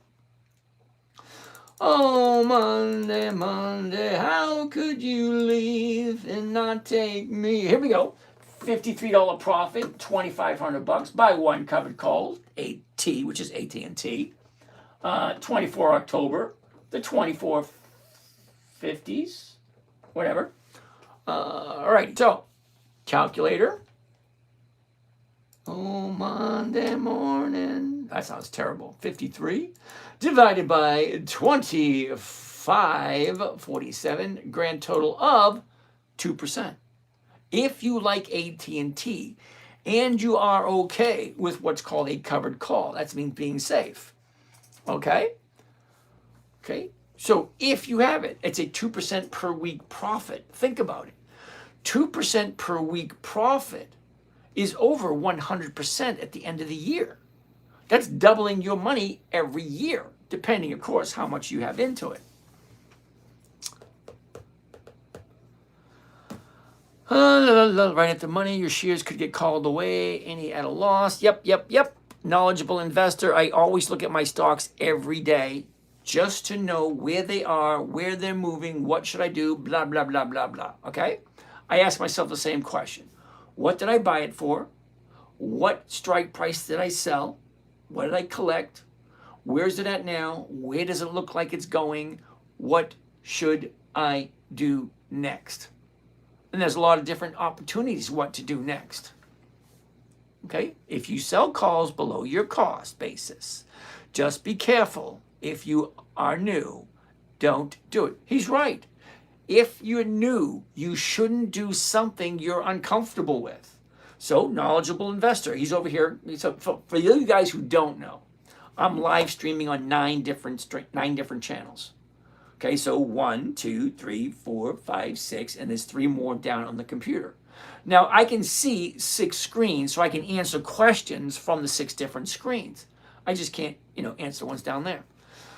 Oh, Monday, Monday, how could you leave and not take me? Here we go. $53 profit, $2,500. Buy one covered call, AT, which is AT&T. 24 October, the 24.50s, whatever. All right, so calculator. Oh, Monday morning. That sounds terrible. 53 divided by 25.47, grand total of 2%. If you like AT&T and you are okay with what's called a covered call, that means being safe. Okay? Okay? So if you have it, it's a 2% per week profit. Think about it. 2% per week profit is over 100% at the end of the year. That's doubling your money every year, depending, of course, how much you have into it. Right at the money, your shares could get called away. Any at a loss? Yep. Knowledgeable investor. I always look at my stocks every day just to know where they are, where they're moving, what should I do, blah, blah, blah, blah, blah. Okay? I ask myself the same question. What did I buy it for? What strike price did I sell? What did I collect? Where's it at now? Where does it look like it's going? What should I do next? And there's a lot of different opportunities what to do next. Okay? If you sell calls below your cost basis, just be careful. If you are new, don't do it. He's right. If you're new, you shouldn't do something you're uncomfortable with. So, knowledgeable investor. He's over here. So for you guys who don't know, I'm live streaming on 9 different channels. Okay, so 1, 2, 3, 4, 5, 6, and there's 3 more down on the computer. Now, I can see 6 screens, so I can answer questions from the 6 different screens. I just can't, answer ones down there.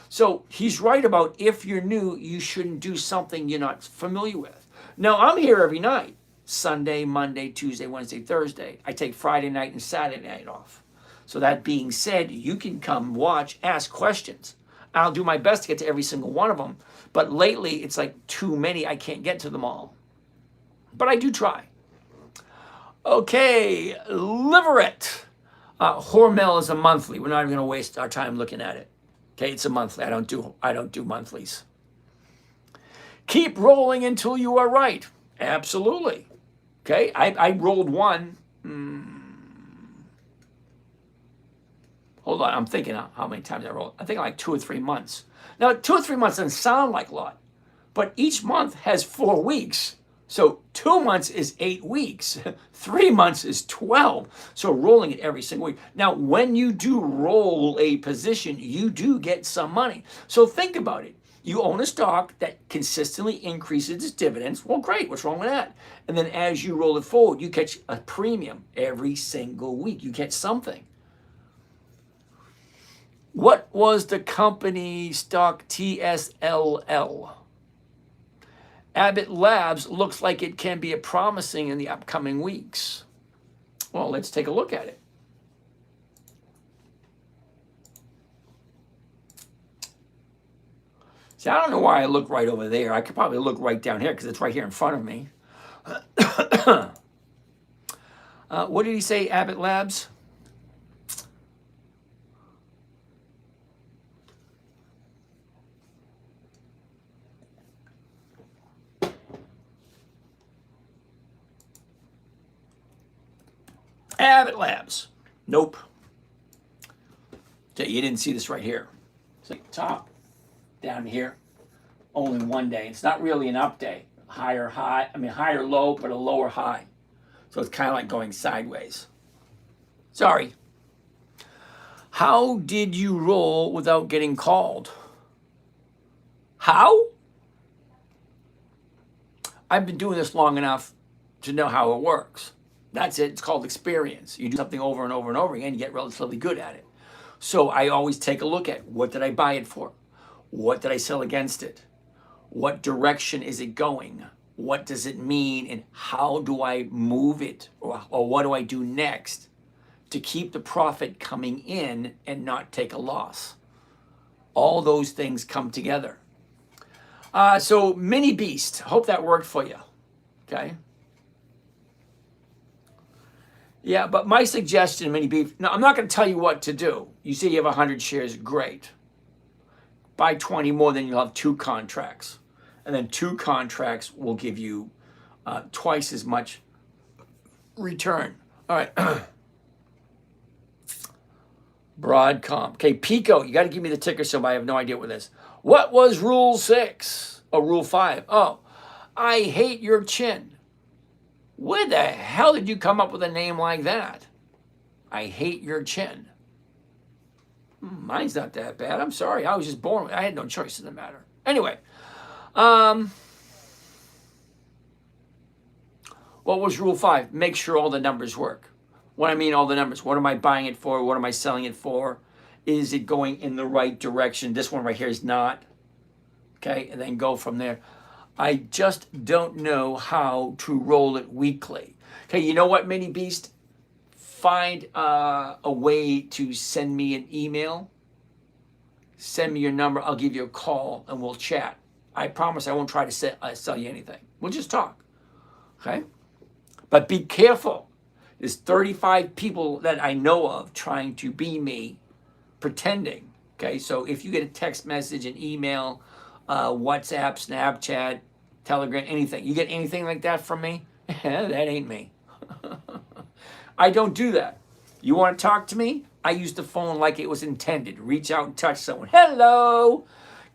So he's right about if you're new, you shouldn't do something you're not familiar with. Now, I'm here every night. Sunday, Monday, Tuesday, Wednesday, Thursday. I take Friday night and Saturday night off. So that being said, you can come watch, ask questions. I'll do my best to get to every single one of them. But lately, it's like too many. I can't get to them all. But I do try. Okay, Liverette. Hormel is a monthly. We're not even going to waste our time looking at it. Okay, it's a monthly. I don't do monthlies. Keep rolling until you are right. Absolutely. Okay, I rolled one. Hold on, I'm thinking how many times I rolled. I think like 2 or 3 months. Now, 2 or 3 months doesn't sound like a lot, but each month has 4 weeks. So 2 months is 8 weeks. 3 months is 12. So rolling it every single week. Now, when you do roll a position, you do get some money. So think about it. You own a stock that consistently increases its dividends. Well, great. What's wrong with that? And then as you roll it forward, you catch a premium every single week. You get something. What was the company stock TSLL? Abbott Labs looks like it can be promising in the upcoming weeks. Well, let's take a look at it. See, I don't know why I look right over there. I could probably look right down here because it's right here in front of me. What did he say, Abbott Labs? Abbott Labs. Nope. Okay, you didn't see this right here. It's like top, down here, only one day. It's not really an up day. Higher high, higher low, but a lower high. So it's kind of like going sideways. Sorry. How did you roll without getting called? How? I've been doing this long enough to know how it works. That's it. It's called experience. You do something over and over and over again, you get relatively good at it. So I always take a look at, what did I buy it for? What did I sell against it? What direction is it going? What does it mean? And how do I move it? Or what do I do next to keep the profit coming in and not take a loss? All those things come together. So Mini Beast, hope that worked for you. Okay. Yeah, but my suggestion, Mini Beast, no, I'm not going to tell you what to do. You say you have 100 shares, great. Buy 20 more, then you'll have 2 contracts. And then 2 contracts will give you twice as much return. All right. Broadcom. Okay, Pico, you got to give me the ticker symbol. I have no idea what this is. What was Rule 6? Or Rule 5? Oh, I hate your chin. Where the hell did you come up with a name like that? I hate your chin. Mine's not that bad. I'm sorry. I was just born with it. I had no choice in the matter. Anyway. What was Rule 5? Make sure all the numbers work. What I mean, all the numbers. What am I buying it for? What am I selling it for? Is it going in the right direction? This one right here is not. Okay, and then go from there. I just don't know how to roll it weekly. Okay, you know what, Mini Beast? Find a way to send me an email. Send me your number. I'll give you a call and we'll chat. I promise I won't try to sell you anything. We'll just talk. Okay? But be careful. There's 35 people that I know of trying to be me, pretending. Okay, so if you get a text message, an email, WhatsApp, Snapchat, Telegram, anything, you get anything like that from me, that ain't me. I don't do that. You want to talk to me? I use the phone like it was intended. Reach out and touch someone. Hello.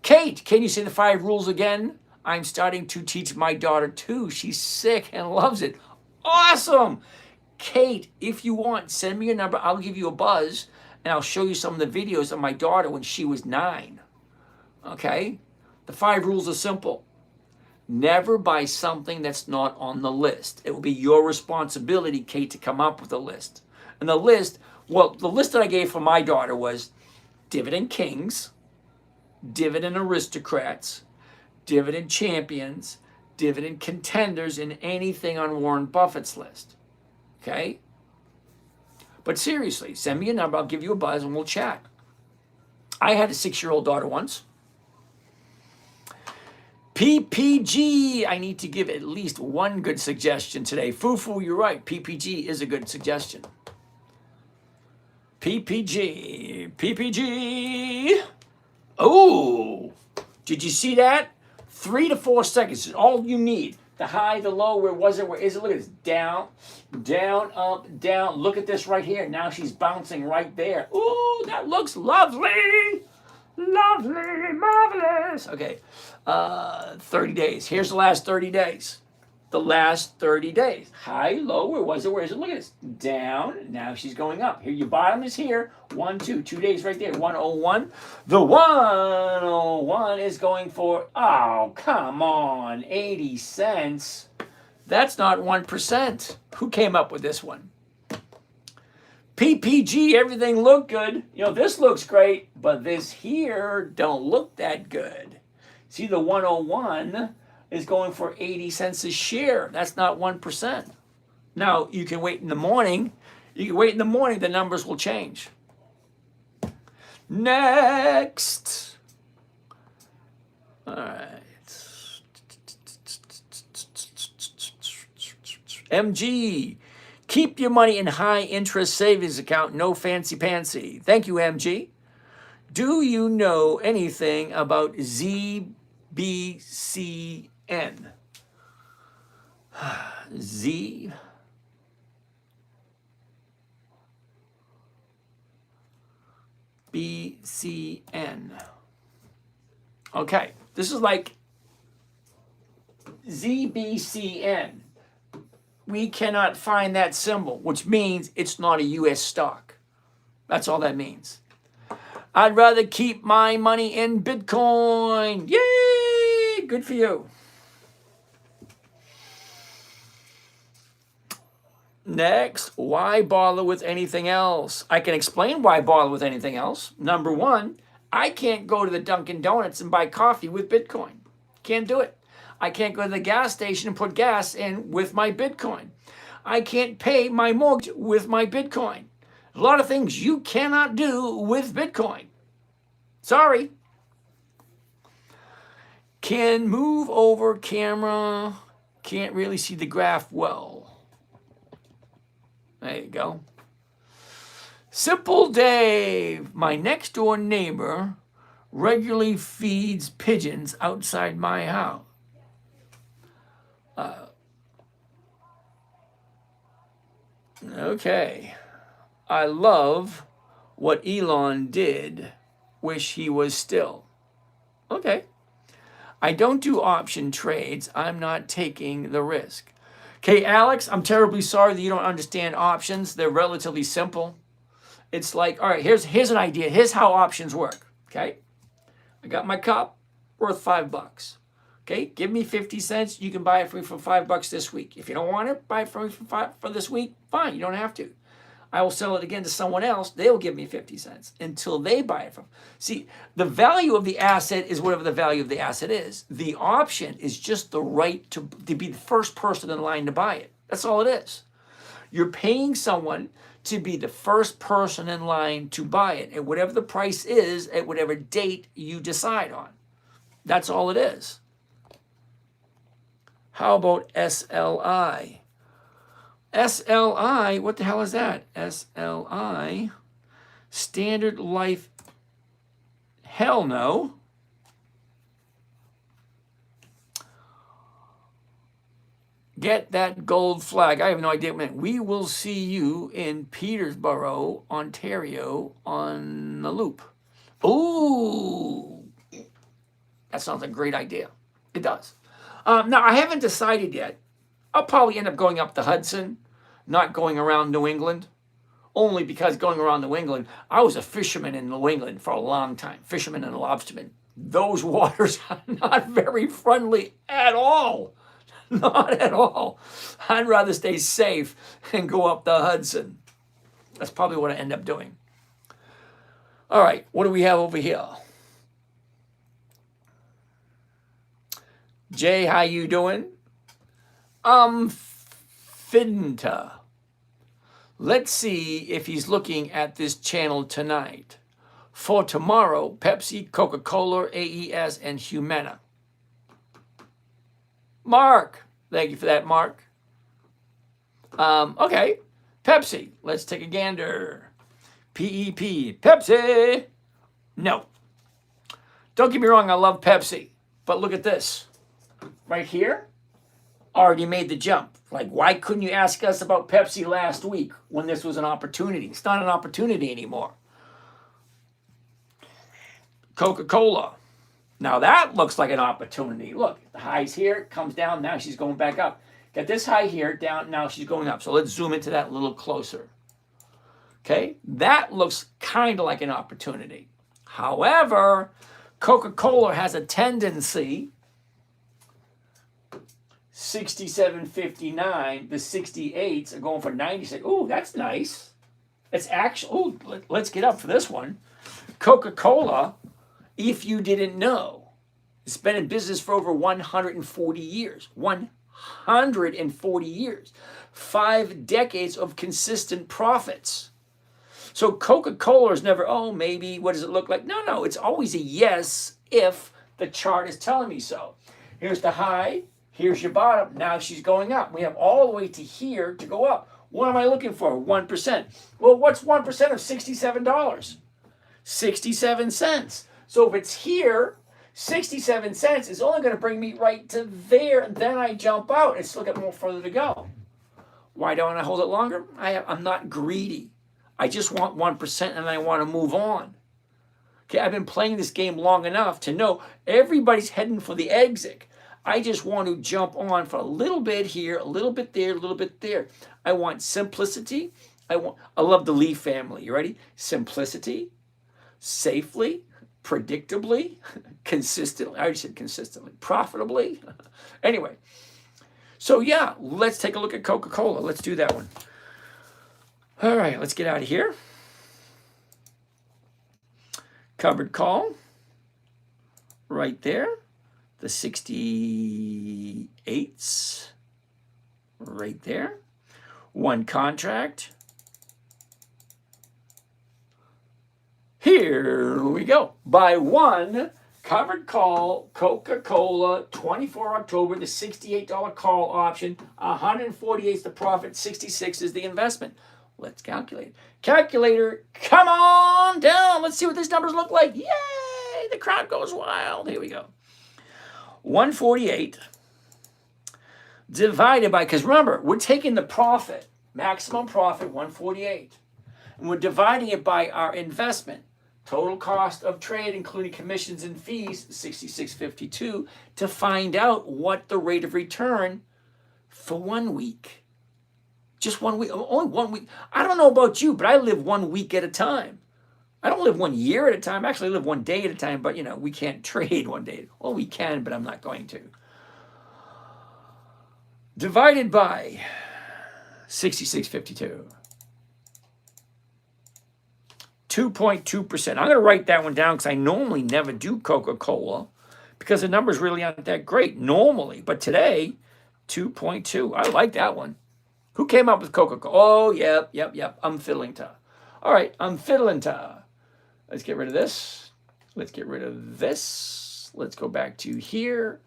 Kate, can you say the 5 rules again? I'm starting to teach my daughter too. She's sick and loves it. Awesome. Kate, if you want, send me your number. I'll give you a buzz and I'll show you some of the videos of my daughter when she was 9. Okay? The 5 rules are simple. Never buy something that's not on the list. It will be your responsibility, Kate, to come up with a list. And the list, well, the list that I gave for my daughter was Dividend Kings, Dividend Aristocrats, Dividend Champions, Dividend Contenders, and anything on Warren Buffett's list. Okay? But seriously, send me a number. I'll give you a buzz and we'll chat. I had a 6-year-old daughter once. PPG, I need to give at least one good suggestion today. Fufu, you're right. PPG is a good suggestion. PPG. Oh, did you see that? 3 to 4 seconds is all you need. The high, the low, where was it? Where is it? Look at this. Down, down, up, down. Look at this right here. Now she's bouncing right there. Ooh, that looks lovely. Lovely, marvelous. Okay, 30 days. Here's the last 30 days. The last 30 days. High, low, where was it? Where is it? Look at this. Down. Now she's going up. Here, your bottom is here. 1, 2. 2 days right there. 101. The 101 is going for, oh, come on, 80 cents. That's not 1%. Who came up with this one? PPG, everything looked good. You know, this looks great, but this here don't look that good. See, the 101 is going for 80 cents a share. That's not 1%. Now, you can wait in the morning. You can wait in the morning, the numbers will change. Next. All right. MG. Keep your money in high interest savings account, no fancy pantsy. Thank you, MG. Do you know anything about ZBCN? Z. ZBCN. Okay, this is like ZBCN. We cannot find that symbol, which means it's not a U.S. stock. That's all that means. I'd rather keep my money in Bitcoin. Yay! Good for you. Next, why bother with anything else? I can explain why bother with anything else. Number one, I can't go to the Dunkin' Donuts and buy coffee with Bitcoin. Can't do it. I can't go to the gas station and put gas in with my Bitcoin. I can't pay my mortgage with my Bitcoin. A lot of things you cannot do with Bitcoin. Sorry. Can move over camera. Can't really see the graph well. There you go. Simple Dave. My next door neighbor regularly feeds pigeons outside my house. Okay. I love what Elon did. Wish he was still. Okay. I don't do option trades. I'm not taking the risk. Okay, Alex, I'm terribly sorry that you don't understand options. They're relatively simple. It's like, all right, here's an idea. Here's how options work, okay? I got my cup worth $5. Okay, give me 50 cents. You can buy it for me for $5 this week. If you don't want it, buy it for me for this week. Fine, you don't have to. I will sell it again to someone else. They'll give me 50 cents until they buy it from. See, the value of the asset is whatever the value of the asset is. The option is just the right to be the first person in line to buy it. That's all it is. You're paying someone to be the first person in line to buy it at whatever the price is at whatever date you decide on. That's all it is. How about SLI? SLI, what the hell is that? SLI, Standard Life, hell no. Get that gold flag. I have no idea what it meant. We will see you in Peterborough, Ontario on the loop. Ooh, that sounds like a great idea. It does. Now, I haven't decided yet. I'll probably end up going up the Hudson, not going around New England, only because going around New England, I was a fisherman in New England for a long time, fisherman and lobsterman. Those waters are not very friendly at all, not at all. I'd rather stay safe and go up the Hudson. That's probably what I end up doing. All right, what do we have over here? Jay, how you doing? Finta. Let's see if he's looking at this channel tonight. For tomorrow, Pepsi, Coca-Cola, AES, and Humana. Mark. Thank you for that, Mark. Okay. Pepsi. Let's take a gander. PEP. Pepsi. No. Don't get me wrong, I love Pepsi. But look at this. Right here. Already made the jump. Like, why couldn't you ask us about Pepsi last week when this was an opportunity? It's not an opportunity anymore. Coca-Cola. Now that looks like an opportunity. Look, the high's here, comes down, now she's going back up. Got this high here, down, now she's going up. So let's zoom into that a little closer. Okay, that looks kind of like an opportunity. However, Coca-Cola has a tendency 67.59, the 68s are going for 96. Oh, that's nice. It's actually, let's get up for this one. Coca-Cola, if you didn't know, has been in business for over 140 years. 140 years. 5 decades of consistent profits. So Coca-Cola is never, oh, maybe, what does it look like? No, it's always a yes if the chart is telling me so. Here's the high. Here's your bottom. Now she's going up. We have all the way to here to go up. What am I looking for? 1%. Well, what's 1% of $67? 67 cents. So if it's here, 67 cents is only going to bring me right to there. Then I jump out and still got more further to go. Why don't I hold it longer? I'm not greedy. I just want 1% and I want to move on. Okay, I've been playing this game long enough to know everybody's heading for the exit. I just want to jump on for a little bit here, a little bit there, a little bit there. I want simplicity. I love the Lee family. You ready? Simplicity, safely, predictably, consistently. I already said consistently. Profitably. Anyway, so yeah, let's take a look at Coca-Cola. Let's do that one. All right, let's get out of here. Covered call right there. The 68s right there. One contract. Here we go. By one, covered call, Coca-Cola, 24 October, the $68 call option, 148 is the profit, 66 is the investment. Let's calculate. Calculator, come on down. Let's see what these numbers look like. Yay! The crowd goes wild. Here we go. 148 divided by, because remember, we're taking the profit, maximum profit, 148, and we're dividing it by our investment. Total cost of trade, including commissions and fees, 66.52, to find out what the rate of return for 1 week. Just 1 week, only 1 week. I don't know about you, but I live 1 week at a time. I don't live 1 year at a time. Actually, I live 1 day at a time, but we can't trade 1 day. Well, we can, but I'm not going to. Divided by 66.52. 2.2%. I'm going to write that one down because I normally never do Coca-Cola because the numbers really aren't that great normally. But today, 2.2. I like that one. Who came up with Coca-Cola? Oh, yep. I'm fiddling to. All right, I'm fiddling to. Let's get rid of this. Let's get rid of this. Let's go back to here.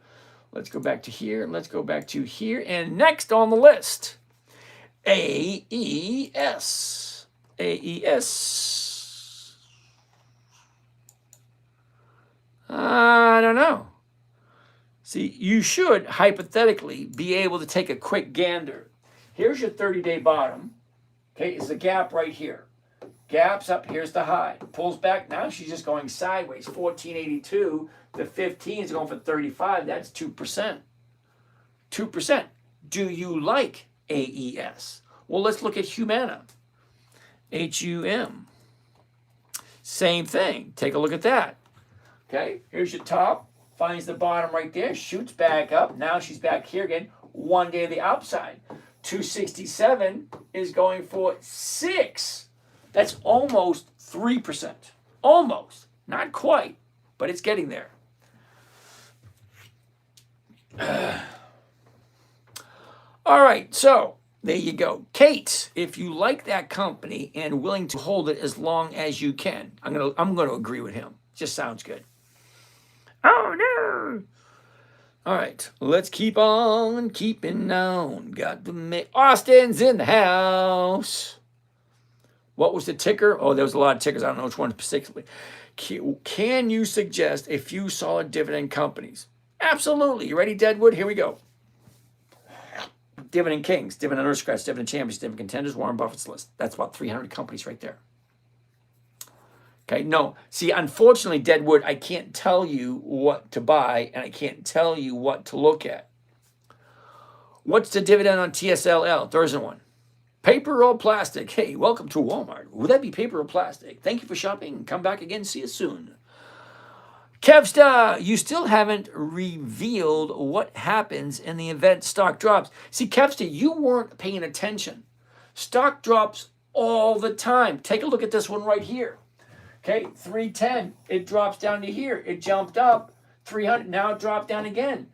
Let's go back to here. Let's go back to here. And next on the list, AES. AES. I don't know. See, you should hypothetically be able to take a quick gander. Here's your 30-day bottom. Okay, it's a gap right here. Gaps up, here's the high. Pulls back, now she's just going sideways. 1482, the 15 is going for 35, that's 2%. 2%. Do you like AES? Well, let's look at Humana. HUM. Same thing, take a look at that. Okay, here's your top, finds the bottom right there, shoots back up. Now she's back here again, 1 day of the upside. 267 is going for 6. That's almost 3%. Almost. Not quite, but it's getting there. All right, so there you go. Kate, if you like that company and willing to hold it as long as you can, I'm gonna agree with him. Just sounds good. Oh no! All right, let's keep on keeping on. Got the Austin's in the house. What was the ticker? Oh, there was a lot of tickers. I don't know which one specifically. Can you suggest a few solid dividend companies? Absolutely. You ready, Deadwood? Here we go. Dividend Kings, Dividend Aristocrats, Dividend Champions, Dividend Contenders, Warren Buffett's list. That's about 300 companies right there. Okay, no. See, unfortunately, Deadwood, I can't tell you what to buy, and I can't tell you what to look at. What's the dividend on TSLL? There isn't one. Paper or plastic? Hey, welcome to Walmart. Would that be paper or plastic? Thank you for shopping. Come back again. See you soon. Kevstar, you still haven't revealed what happens in the event stock drops. See, Kevstar, you weren't paying attention. Stock drops all the time. Take a look at this one right here. Okay, 310, it drops down to here. It jumped up, 300, now it dropped down again.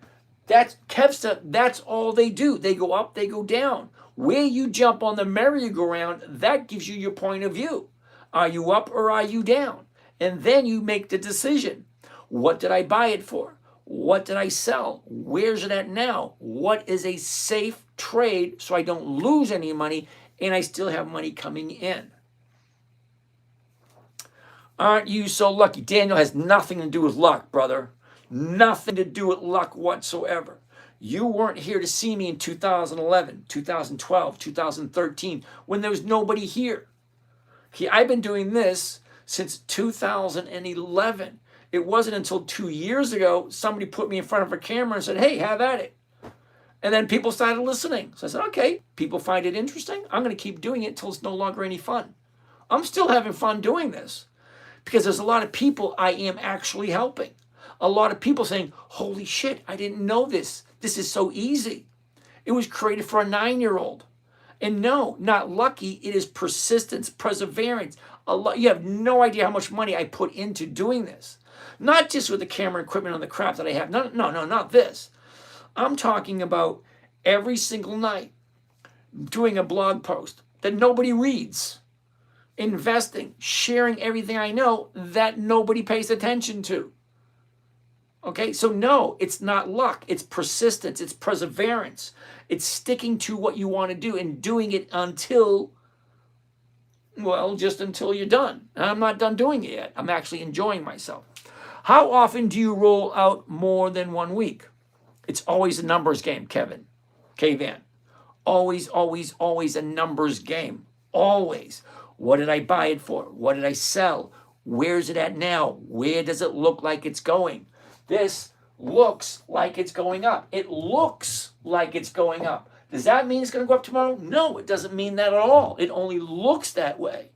That's Kevstar, that's all they do. They go up, they go down. Where you jump on the merry-go-round, that gives you your point of view. Are you up or are you down? And then you make the decision. What did I buy it for? What did I sell? Where's it at now? What is a safe trade so I don't lose any money and I still have money coming in? Aren't you so lucky? Daniel has nothing to do with luck, brother. Nothing to do with luck whatsoever. You weren't here to see me in 2011, 2012, 2013, when there was nobody here. Okay, I've been doing this since 2011. It wasn't until 2 years ago somebody put me in front of a camera and said, hey, have at it. And then people started listening. So I said, okay, people find it interesting. I'm going to keep doing it until it's no longer any fun. I'm still having fun doing this because there's a lot of people I am actually helping. A lot of people saying, holy shit, I didn't know this. This is so easy. It was created for a 9-year-old. And no, not lucky. It is persistence, perseverance. You have no idea how much money I put into doing this. Not just with the camera equipment and the crap that I have. No, not this. I'm talking about every single night doing a blog post that nobody reads, investing, sharing everything I know that nobody pays attention to. Okay, so no, it's not luck. It's persistence. It's perseverance. It's sticking to what you want to do and doing it until, well, just until you're done. And I'm not done doing it yet. I'm actually enjoying myself. How often do you roll out more than 1 week? It's always a numbers game, Kevin. K-Van. Always, always, always a numbers game. Always. What did I buy it for? What did I sell? Where's it at now? Where does it look like it's going? This looks like it's going up. It looks like it's going up. Does that mean it's going to go up tomorrow? No, it doesn't mean that at all. It only looks that way.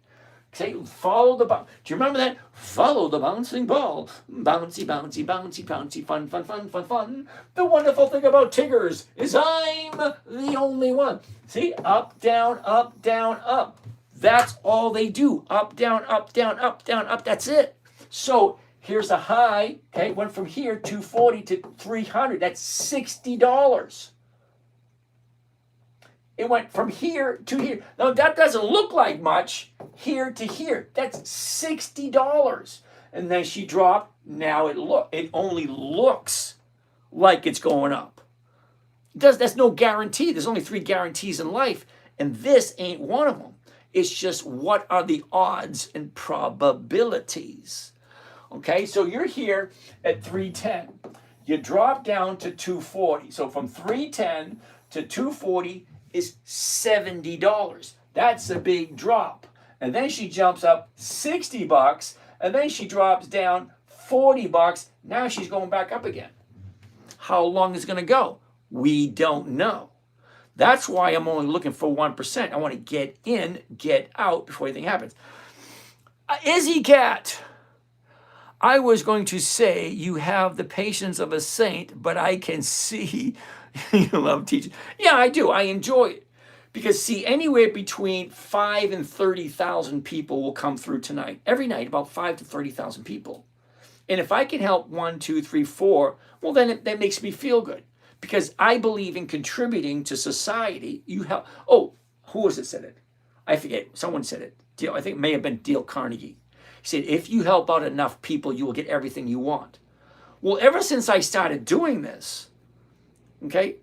Say, follow the ball. Do you remember that? Follow the bouncing ball. Bouncy, bouncy, bouncy, bouncy, fun, fun, fun, fun, fun. The wonderful thing about Tiggers is I'm the only one. See, up, down, up, down, up. That's all they do. Up, down, up, down, up, down, up. That's it. So here's a high. Okay, it went from here 240 to 300. That's $60. It went from here to here. Now, that doesn't look like much. Here to here. That's $60. And then she dropped. Now it only looks like it's going up. That's no guarantee. There's only 3 guarantees in life. And this ain't one of them. It's just what are the odds and probabilities. Okay, so you're here at 310. You drop down to 240. So from 310 to 240 is $70. That's a big drop. And then she jumps up $60, and then she drops down $40. Now she's going back up again. How long is it going to go? We don't know. That's why I'm only looking for 1%. I want to get in, get out before anything happens. Izzy Cat, I was going to say you have the patience of a saint, but I can see you love teaching. Yeah, I do. I enjoy it. Because, see, anywhere between 5 and 30,000 people will come through tonight. Every night, about 5 to 30,000 people. And if I can help 1, 2, 3, 4, well, then that makes me feel good. Because I believe in contributing to society. You help. Oh, who was it said it? I forget. Someone said it. I think it may have been Dale Carnegie. He said, if you help out enough people, you will get everything you want. Well, ever since I started doing this, okay,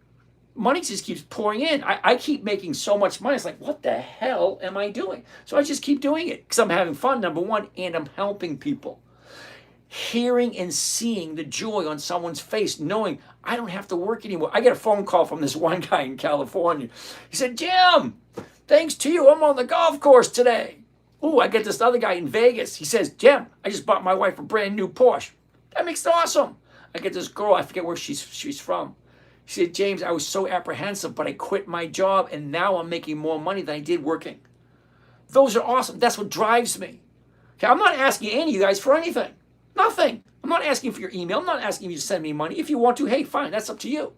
money just keeps pouring in. I keep making so much money. It's like, what the hell am I doing? So I just keep doing it because I'm having fun, number one, and I'm helping people. Hearing and seeing the joy on someone's face, knowing I don't have to work anymore. I get a phone call from this one guy in California. He said, Jim, thanks to you, I'm on the golf course today. Oh, I get this other guy in Vegas. He says, Jim, I just bought my wife a brand new Porsche. That makes it awesome. I get this girl, I forget where she's from. She said, James, I was so apprehensive, but I quit my job, and now I'm making more money than I did working. Those are awesome. That's what drives me. Okay, I'm not asking any of you guys for anything. Nothing. I'm not asking for your email. I'm not asking you to send me money. If you want to, hey, fine. That's up to you.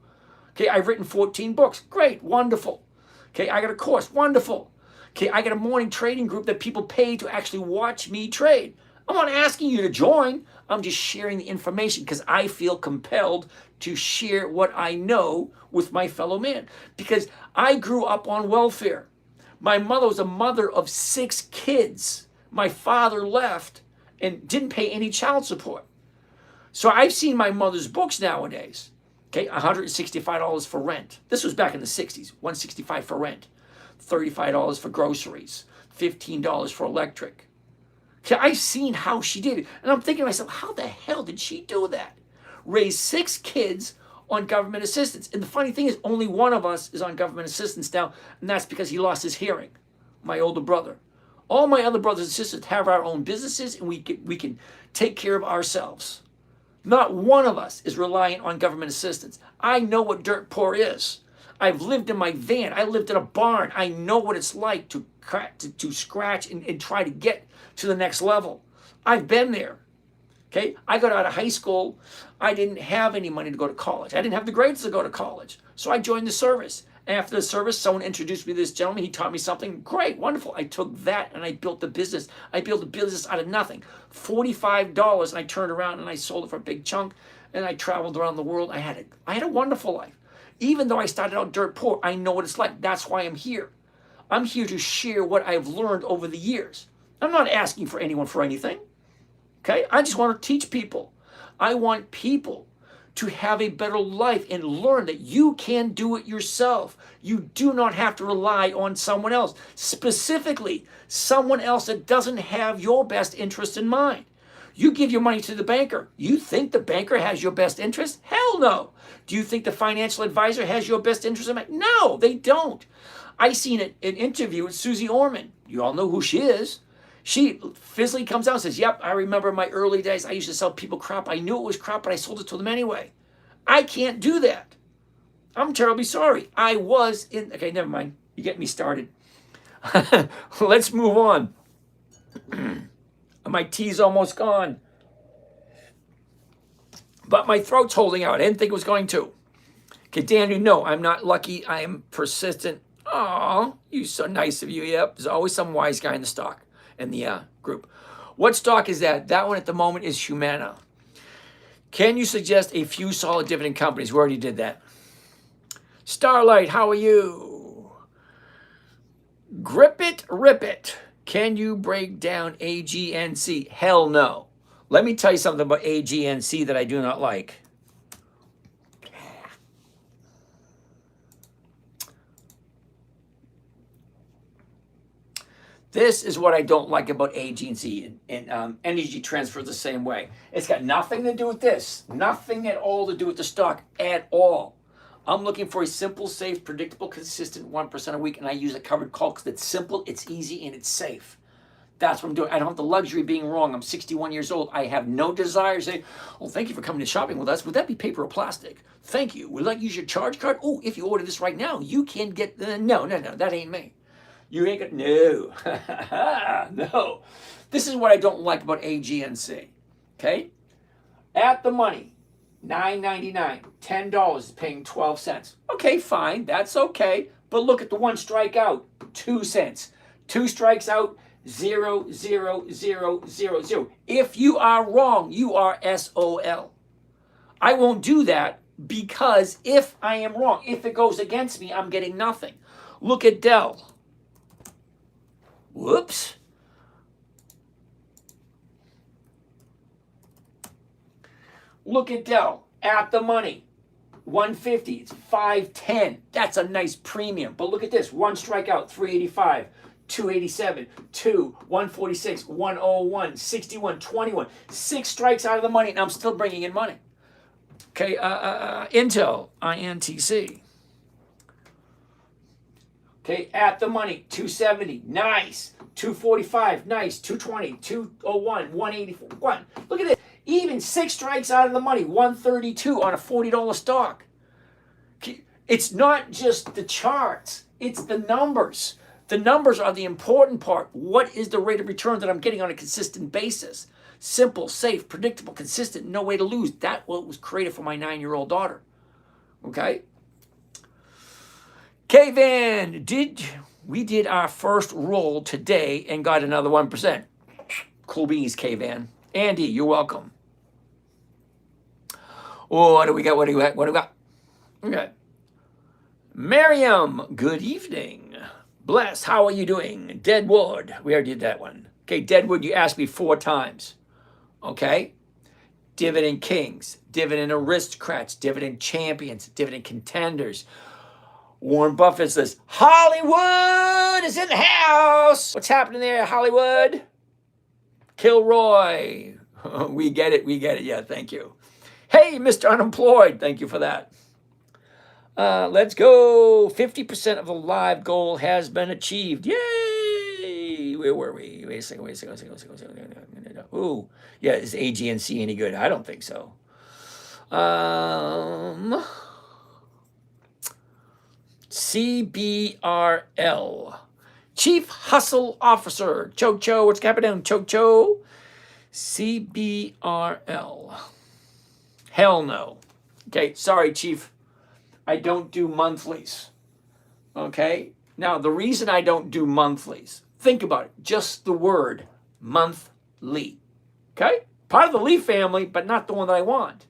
Okay, I've written 14 books. Great. Wonderful. Okay, I got a course. Wonderful. Okay, I got a morning trading group that people pay to actually watch me trade. I'm not asking you to join. I'm just sharing the information because I feel compelled to share what I know with my fellow man. Because I grew up on welfare. My mother was a mother of 6 kids. My father left and didn't pay any child support. So I've seen my mother's books nowadays. Okay, $165 for rent. This was back in the 60s. $165 for rent. $35 for groceries. $15 for electric. Okay, I've seen how she did it. And I'm thinking to myself, how the hell did she do that? Raise 6 kids on government assistance. And the funny thing is, only one of us is on government assistance now, and that's because he lost his hearing, my older brother. All my other brothers and sisters have our own businesses, and we can take care of ourselves. Not one of us is reliant on government assistance. I know what dirt poor is. I've lived in my van. I lived in a barn. I know what it's like to scratch and try to get to the next level. I've been there. Okay, I got out of high school. I didn't have any money to go to college. I didn't have the grades to go to college. So I joined the service. After the service, someone introduced me to this gentleman. He taught me something great, wonderful. I took that and I built the business. I built a business out of nothing. $45, and I turned around and I sold it for a big chunk, and I traveled around the world. I had a wonderful life. Even though I started out dirt poor, I know what it's like. That's why I'm here. I'm here to share what I've learned over the years. I'm not asking for anyone for anything. Okay? I just want to teach people. I want people to have a better life and learn that you can do it yourself. You do not have to rely on someone else, specifically someone else that doesn't have your best interest in mind. You give your money to the banker. You think the banker has your best interest? Hell no. Do you think the financial advisor has your best interest in mind? No, they don't. I seen an interview with Susie Orman. You all know who she is. She physically comes out and says, yep, I remember in my early days, I used to sell people crap. I knew it was crap, but I sold it to them anyway. I can't do that. I'm terribly sorry. I was in, okay, never mind. You get me started. Let's move on. My tea's almost gone. But my throat's holding out. I didn't think it was going to. Okay, Dan, you know I'm not lucky. I am persistent. Oh, you so nice of you. Yep, there's always some wise guy in the stock, in the group. What stock is that? That one at the moment is Humana. Can you suggest a few solid dividend companies? We already did that. Starlight, how are you? Grip it, rip it. Can you break down AGNC? Hell no. Let me tell you something about AGNC that I do not like. This is what I don't like about AGNC, and Energy Transfer the same way. It's got nothing to do with this. Nothing at all to do with the stock at all. I'm looking for a simple, safe, predictable, consistent 1% a week, and I use a covered call because it's simple, it's easy, and it's safe. That's what I'm doing. I don't have the luxury of being wrong. I'm 61 years old. I have no desire to say, oh, thank you for coming to shopping with us. Would that be paper or plastic? Thank you. Would you like to use your charge card? Oh, if you order this right now, you can get, no, that ain't me. You ain't got, no, no. This is what I don't like about AGNC, okay? At the money, $9.99, $10 is paying 12 cents. Okay, fine, that's okay. But look at the one strikeout, 2 cents. 2 strikes out, 0, 0, 0, 0, 0. If you are wrong, you are SOL. I won't do that because if I am wrong, if it goes against me, I'm getting nothing. Look at Dell. Whoops. Look at Dell at the money. 150, it's 510. That's a nice premium. But look at this, one strikeout, 385, 287, 2, 146, 101, 61, 21. 6 strikes out of the money, and I'm still bringing in money. Okay, Intel, INTC. Okay, at the money, 270, nice. 245, nice. 220, 201, 184, 1. Look at this. Even 6 strikes out of the money, 132 on a $40 stock. It's not just the charts, it's the numbers. The numbers are the important part. What is the rate of return that I'm getting on a consistent basis? Simple, safe, predictable, consistent, no way to lose. That's what was created for my 9-year-old daughter. Okay? K-Van, we did our first roll today and got another 1%. Cool beans, K-Van. Andy, you're welcome. Oh, what do we got? What do we got? Okay. Miriam, good evening. Bless, how are you doing? Deadwood, we already did that one. Okay, Deadwood, you asked me 4 times. Okay? Dividend Kings, Dividend Aristocrats, Dividend Champions, Dividend Contenders. Warren Buffett says, Hollywood is in the house. What's happening there, Hollywood? Kilroy. We get it. Yeah, thank you. Hey, Mr. Unemployed. Thank you for that. Let's go. 50% of the live goal has been achieved. Yay! Where were we? Wait a second. Ooh, yeah, is AGNC any good? I don't think so. CBRL. Chief Hustle Officer. Cho, what's happening? Cho. CBRL. Hell no. Okay, sorry, Chief. I don't do monthlies. Okay? Now, the reason I don't do monthlies, think about it. Just the word monthly. Okay? Part of the Leaf family, but not the one that I want.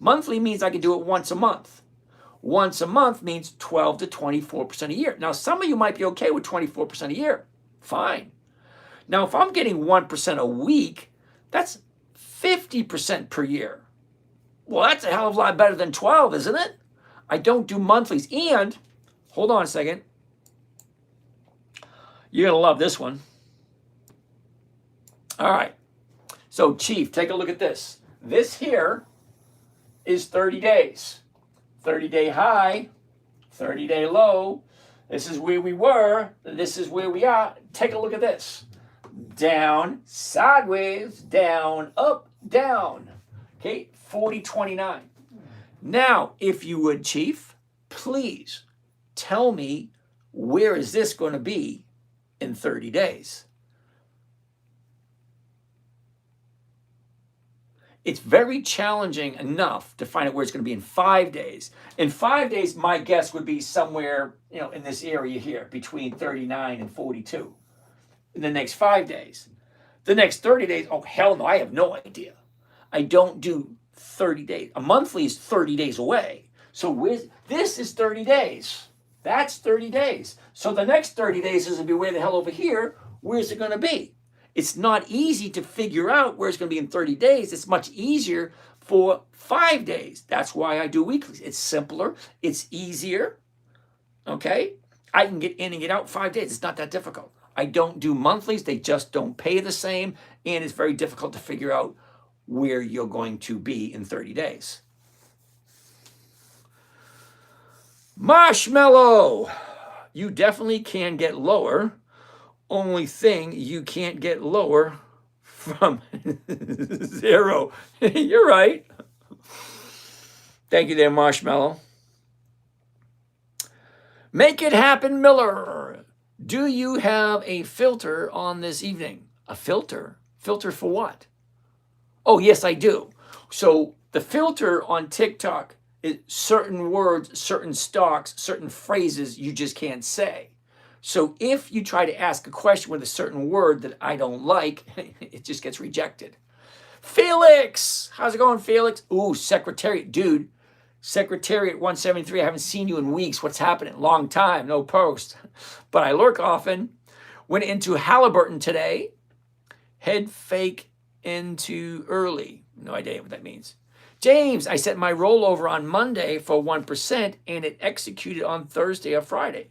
Monthly means I can do it once a month. Once a month means 12 to 24% a year. Now, some of you might be okay with 24% a year. Fine. Now, if I'm getting 1% a week, that's 50% per year. Well, that's a hell of a lot better than 12, isn't it? I don't do monthlies. And, hold on a second. You're going to love this one. All right. So, Chief, take a look at this. This here is 30 days. 30-day high, 30-day low. This is where we were. This is where we are. Take a look at this. Down, sideways, down, up, down. Okay, 40.29. Now, if you would, Chief, please tell me where is this going to be in 30 days? It's very challenging enough to find out where it's going to be in 5 days. In 5 days, my guess would be somewhere, in this area here, between 39 and 42. In the next 5 days. The next 30 days, oh, hell no, I have no idea. I don't do 30 days. A monthly is 30 days away. So this is 30 days. That's 30 days. So the next 30 days is going to be way the hell over here. Where's it going to be? It's not easy to figure out where it's going to be in 30 days. It's much easier for 5 days. That's why I do weeklies. It's simpler. It's easier. Okay? I can get in and get out 5 days. It's not that difficult. I don't do monthlies. They just don't pay the same. And it's very difficult to figure out where you're going to be in 30 days. Marshmallow. You definitely can get lower. Only thing you can't get lower from 0. You're right. Thank you there, Marshmallow. Make it happen, Miller. Do you have a filter on this evening? A filter? Filter for what? Oh, yes, I do. So the filter on TikTok is certain words, certain stocks, certain phrases you just can't say. So if you try to ask a question with a certain word that I don't like, it just gets rejected. Felix! How's it going, Felix? Ooh, Secretariat. Dude, Secretariat 173, I haven't seen you in weeks. What's happening? Long time, no post. But I lurk often. Went into Halliburton today. Head fake into early. No idea what that means. James, I set my rollover on Monday for 1% and it executed on Thursday or Friday.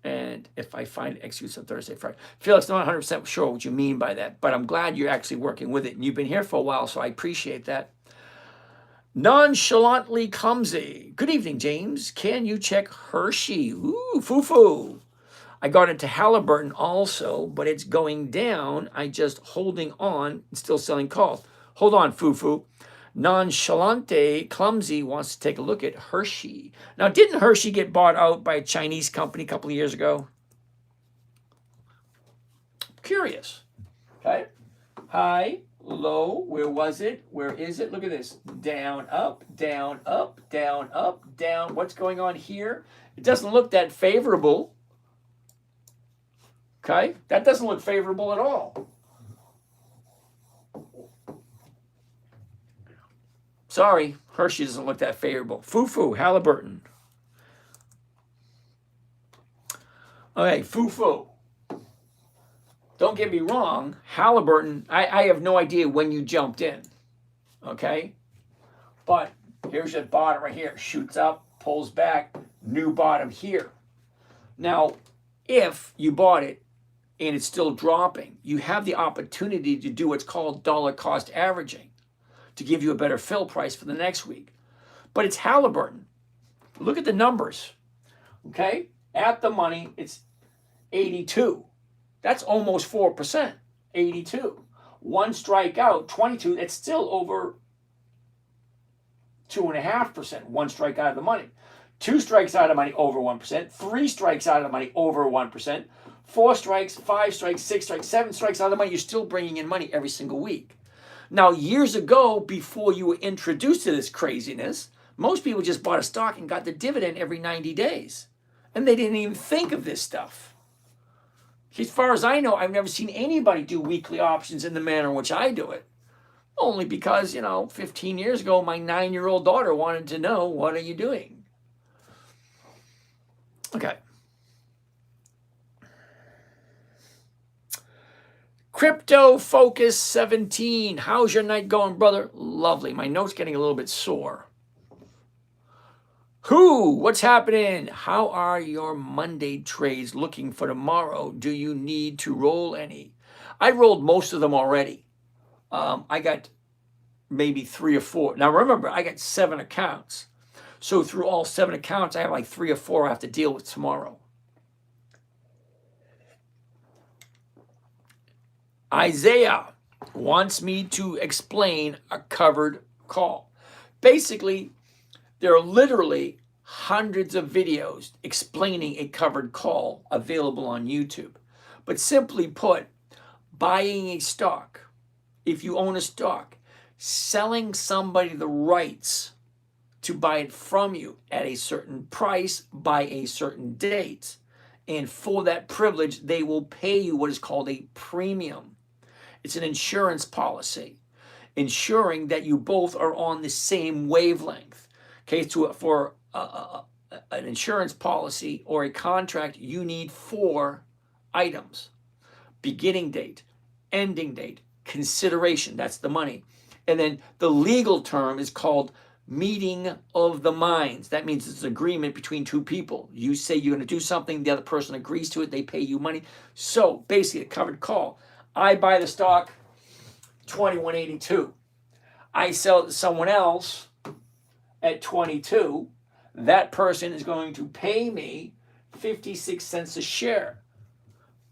And if I find executes on Thursday, Friday. Felix, I'm not 100% sure what you mean by that, but I'm glad you're actually working with it. And you've been here for a while, so I appreciate that. Nonchalantly clumsy. Good evening, James. Can you check Hershey? Ooh, foo-foo. I got into Halliburton also, but it's going down. I just holding on and still selling calls. Hold on, foo-foo. Nonchalante Clumsy wants to take a look at Hershey. Now, didn't Hershey get bought out by a Chinese company a couple of years ago? Curious. Okay. High, low, where was it? Where is it? Look at this. Down, up, down, up, down, up, down. What's going on here? It doesn't look that favorable. Okay. That doesn't look favorable at all. Sorry, Hershey doesn't look that favorable. Foo-foo, Halliburton. Okay, foo-foo. Don't get me wrong, Halliburton, I have no idea when you jumped in, okay? But here's your bottom right here. Shoots up, pulls back, new bottom here. Now, if you bought it and it's still dropping, you have the opportunity to do what's called dollar cost averaging, to give you a better fill price for the next week. But it's Halliburton. Look at the numbers, okay? At the money, it's 82. That's almost 4%. 82. One strikeout, 22. It's still over 2.5%. One strike out of the money. Two strikes out of money, over 1%. Three strikes out of the money, over 1%. Four strikes, five strikes, six strikes, seven strikes out of the money. You're still bringing in money every single week. Now, years ago, before you were introduced to this craziness, most people just bought a stock and got the dividend every 90 days. And they didn't even think of this stuff. As far as I know, I've never seen anybody do weekly options in the manner in which I do it. Only because, 15 years ago, my 9-year-old daughter wanted to know, what are you doing? Okay. Crypto Focus 17. How's your night going, brother? Lovely. My note's getting a little bit sore. What's happening? How are your Monday trades looking for tomorrow? Do you need to roll any? I rolled most of them already. I got maybe 3 or 4. Now remember, I got 7 accounts. So through all 7 accounts, I have like 3 or 4 I have to deal with tomorrow. Isaiah wants me to explain a covered call. Basically, there are literally hundreds of videos explaining a covered call available on YouTube. But simply put, buying a stock, if you own a stock, selling somebody the rights to buy it from you at a certain price by a certain date. And for that privilege, they will pay you what is called a premium. It's an insurance policy, ensuring that you both are on the same wavelength. Okay, for an insurance policy or a contract, you need 4 items: beginning date, ending date, consideration, that's the money. And then the legal term is called meeting of the minds. That means it's an agreement between 2 people. You say you're going to do something, the other person agrees to it, they pay you money. So basically a covered call. I buy the stock $21.82. I sell it to someone else at $22. That person is going to pay me 56 cents a share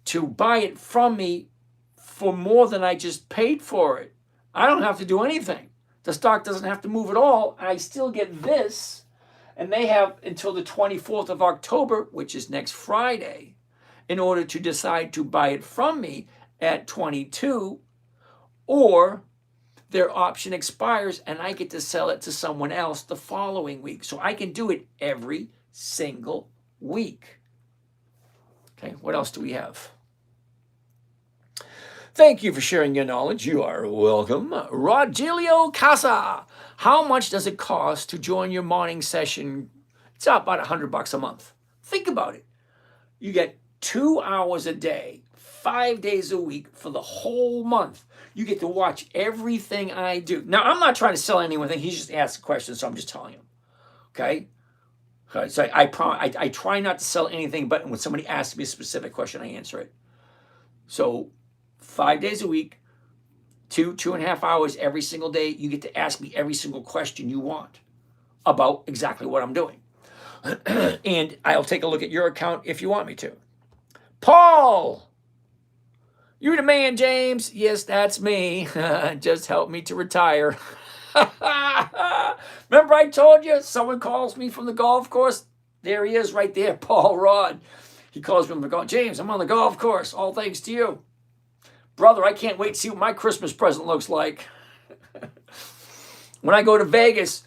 to buy it from me for more than I just paid for it. I don't have to do anything. The stock doesn't have to move at all. I still get this. And they have until the 24th of October, which is next Friday, in order to decide to buy it from me at 22, or their option expires and I get to sell it to someone else the following week. So I can do it every single week. Okay, what else do we have? Thank you for sharing your knowledge. You are welcome. Rogelio Casa. How much does it cost to join your morning session? It's about $100 a month. Think about it. You get 2 hours a day, 5 days a week for the whole month. You get to watch everything I do. Now, I'm not trying to sell anyone. He's just asked questions, so I'm just telling him. Okay? So I try not to sell anything, but when somebody asks me a specific question, I answer it. So 5 days a week, 2.5 hours every single day. You get to ask me every single question you want about exactly what I'm doing. And I'll take a look at your account if you want me to. Paul, you the man, James. Yes, that's me. Just help me to retire. Remember I told you someone calls me from the golf course? There he is right there, Paul Rod. He calls me from the golf. James, I'm on the golf course. All thanks to you. Brother, I can't wait to see what my Christmas present looks like. When I go to Vegas,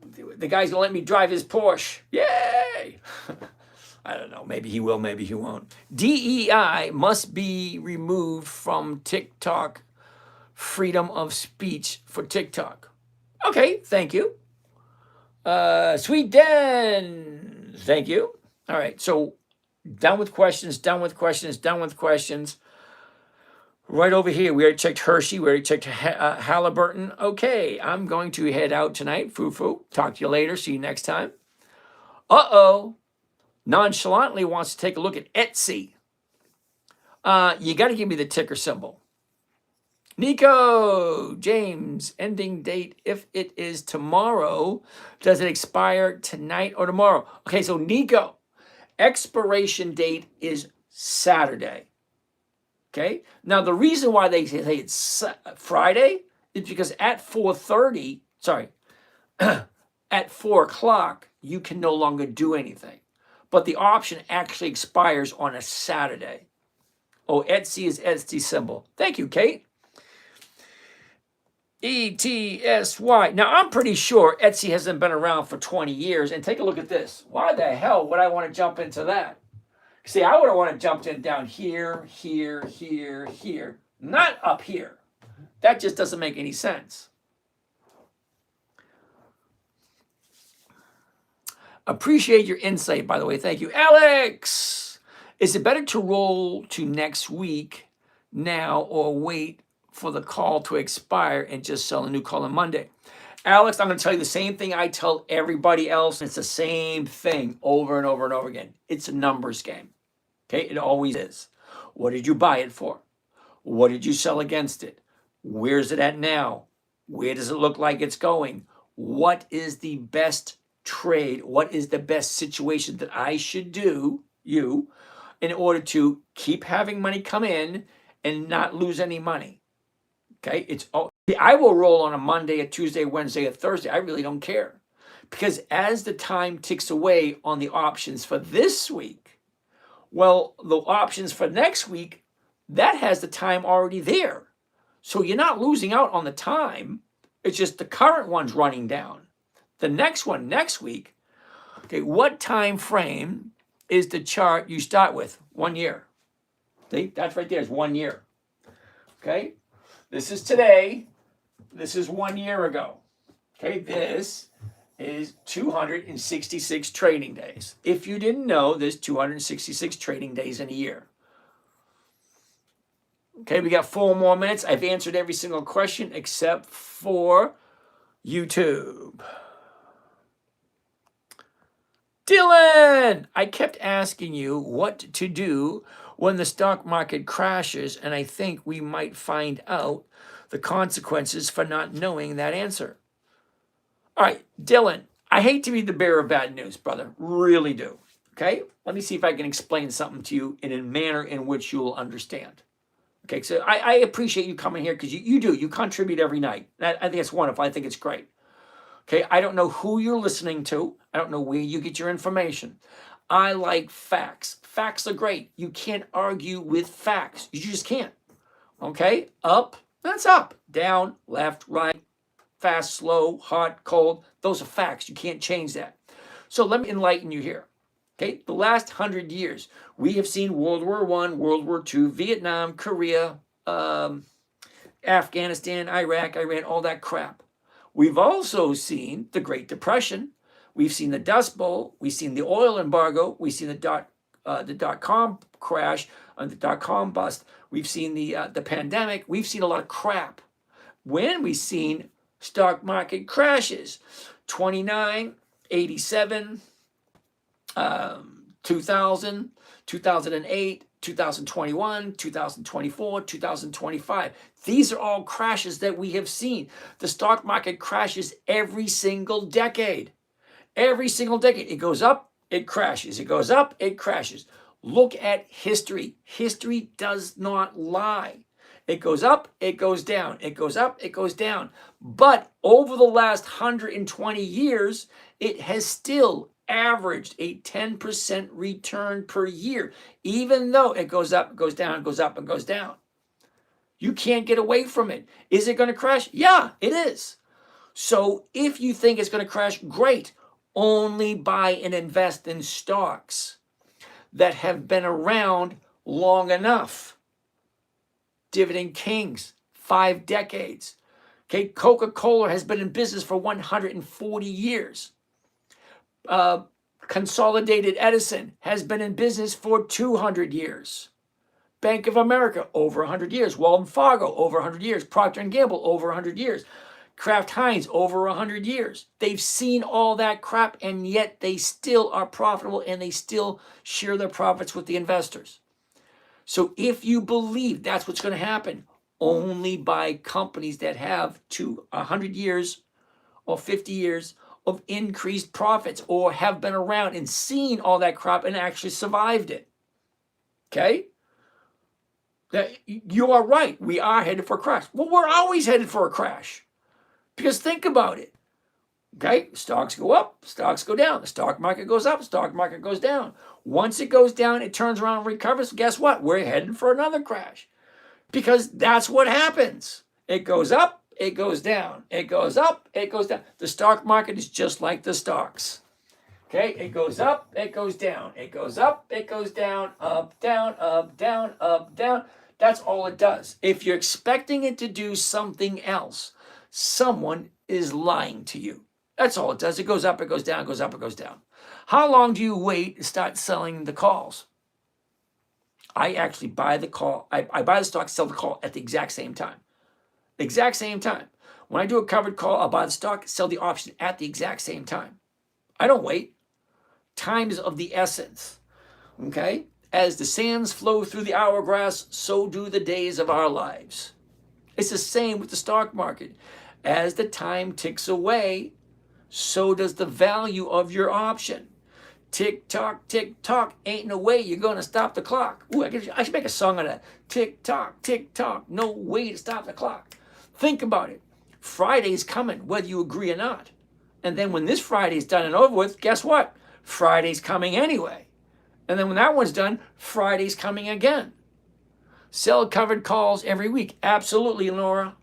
the guy's going to let me drive his Porsche. Yay! I don't know. Maybe he will, maybe he won't. DEI must be removed from TikTok. Freedom of speech for TikTok. Okay, thank you. Sweet Den, thank you. All right, so done with questions. Right over here, we already checked Hershey. We already checked Halliburton. Okay, I'm going to head out tonight. Foo-foo. Talk to you later. See you next time. Uh-oh. Nonchalantly wants to take a look at Etsy. You got to give me the ticker symbol. Nico, James, ending date, if it is tomorrow, does it expire tonight or tomorrow? Okay, so Nico, expiration date is Saturday. Okay. Now, the reason why they say it's Friday is because at 4:30, sorry, at 4 o'clock, you can no longer do anything. But the option actually expires on a Saturday. Oh, Etsy is Etsy symbol. Thank you, Kate. ETSY. Now, I'm pretty sure Etsy hasn't been around for 20 years. And take a look at this. Why the hell would I want to jump into that? See, I would have wanted to jump in down here, here, here, here. Not up here. That just doesn't make any sense. Appreciate your insight, by the way. Thank you. Alex! Is it better to roll to next week now or wait for the call to expire and just sell a new call on Monday? Alex, I'm going to tell you the same thing I tell everybody else. It's the same thing over and over and over again. It's a numbers game. Okay? It always is. What did you buy it for? What did you sell against it? Where's it at now? Where does it look like it's going? What is the best trade? What is the best situation that I should do, in order to keep having money come in and not lose any money? Okay, I will roll on a Monday, a Tuesday, Wednesday, a Thursday. I really don't care, because as the time ticks away on the options for this week, well, the options for next week, that has the time already there. So you're not losing out on the time. It's just the current one's running down. The next one, next week, okay, what time frame is the chart you start with? 1 year. See, that's right there, is 1 year. Okay, this is today. This is 1 year ago. Okay, this is 266 trading days. If you didn't know, there's 266 trading days in a year. Okay, we got 4 more minutes. I've answered every single question except for YouTube. Dylan, I kept asking you what to do when the stock market crashes, and I think we might find out the consequences for not knowing that answer. All right, Dylan, I hate to be the bearer of bad news, brother. Really do. Okay, let me see if I can explain something to you in a manner in which you'll understand. Okay, so I appreciate you coming here, because you contribute every night. I think it's wonderful. I think it's great. Okay, I don't know who you're listening to. I don't know where you get your information. I like facts. Facts are great. You can't argue with facts. You just can't. Okay, up, that's up. Down, left, right, fast, slow, hot, cold. Those are facts. You can't change that. So let me enlighten you here. Okay, the last 100 years, we have seen World War I, World War II, Vietnam, Korea, Afghanistan, Iraq, Iran, all that crap. We've also seen the Great Depression. We've seen the Dust Bowl. We've seen the oil embargo. We've seen the dot-com crash, the dot-com bust. We've seen the pandemic. We've seen a lot of crap. When we've seen stock market crashes, 29, 87, 2000, 2008, 2021, 2024, 2025. These are all crashes that we have seen. The stock market crashes every single decade. Every single decade. It goes up, it crashes. It goes up, it crashes. Look at history. History does not lie. It goes up, it goes down. It goes up, it goes down. But over the last 120 years, it has still averaged a 10% return per year, even though it goes up, goes down, goes up, and goes down. You can't get away from it. Is it going to crash? Yeah, it is. So if you think it's going to crash, great. Only buy and invest in stocks that have been around long enough. Dividend Kings, 5 decades. Okay, Coca-Cola has been in business for 140 years. Consolidated Edison has been in business for 200 years. Bank of America, over 100 years. Wells Fargo, over 100 years. Procter & Gamble, over 100 years. Kraft Heinz, over 100 years. They've seen all that crap, and yet they still are profitable, and they still share their profits with the investors. So if you believe that's what's going to happen, only buy companies that have 100 years or 50 years of increased profits, or have been around and seen all that crap and actually survived it. Okay? You are right. We are headed for a crash. Well, we're always headed for a crash. Because think about it. Okay? Stocks go up, stocks go down. The stock market goes up, stock market goes down. Once it goes down, it turns around and recovers. Guess what? We're headed for another crash. Because that's what happens. It goes up, it goes down. It goes up, it goes down. The stock market is just like the stocks. Okay, it goes up, it goes down. It goes up, it goes down, up, down, up, down, up, down. That's all it does. If you're expecting it to do something else, someone is lying to you. That's all it does. It goes up, it goes down, it goes up, it goes down. How long do you wait to start selling the calls? I actually buy the call. I buy the stock, sell the call at the exact same time. The exact same time. When I do a covered call, I'll buy the stock, sell the option at the exact same time. I don't wait. Time is of the essence. Okay? As the sands flow through the hourglass, so do the days of our lives. It's the same with the stock market. As the time ticks away, so does the value of your option. Tick tock, ain't no way you're gonna stop the clock. Ooh, I should make a song on that. Tick tock, no way to stop the clock. Think about it. Friday's coming, whether you agree or not. And then when this Friday's done and over with, guess what? Friday's coming anyway. And then when that one's done, Friday's coming again. Sell covered calls every week. Absolutely, Laura.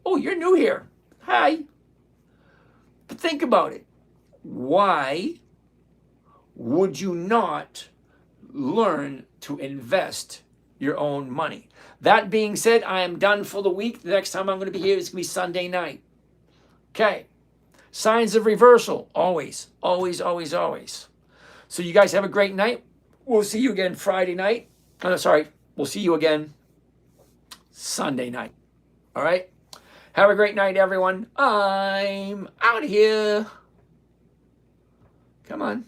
Oh, you're new here. Hi. But think about it. Why would you not learn to invest your own money? That being said, I am done for the week. The next time I'm going to be here is going to be Sunday night. Okay. Signs of reversal. Always, always, always, always. So you guys have a great night. We'll see you again Friday night. We'll see you again Sunday night. All right? Have a great night, everyone. I'm out of here. Come on.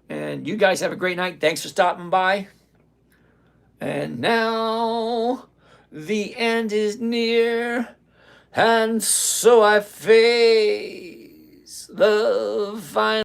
And you guys have a great night. Thanks for stopping by. And now the end is near, and so I face the final.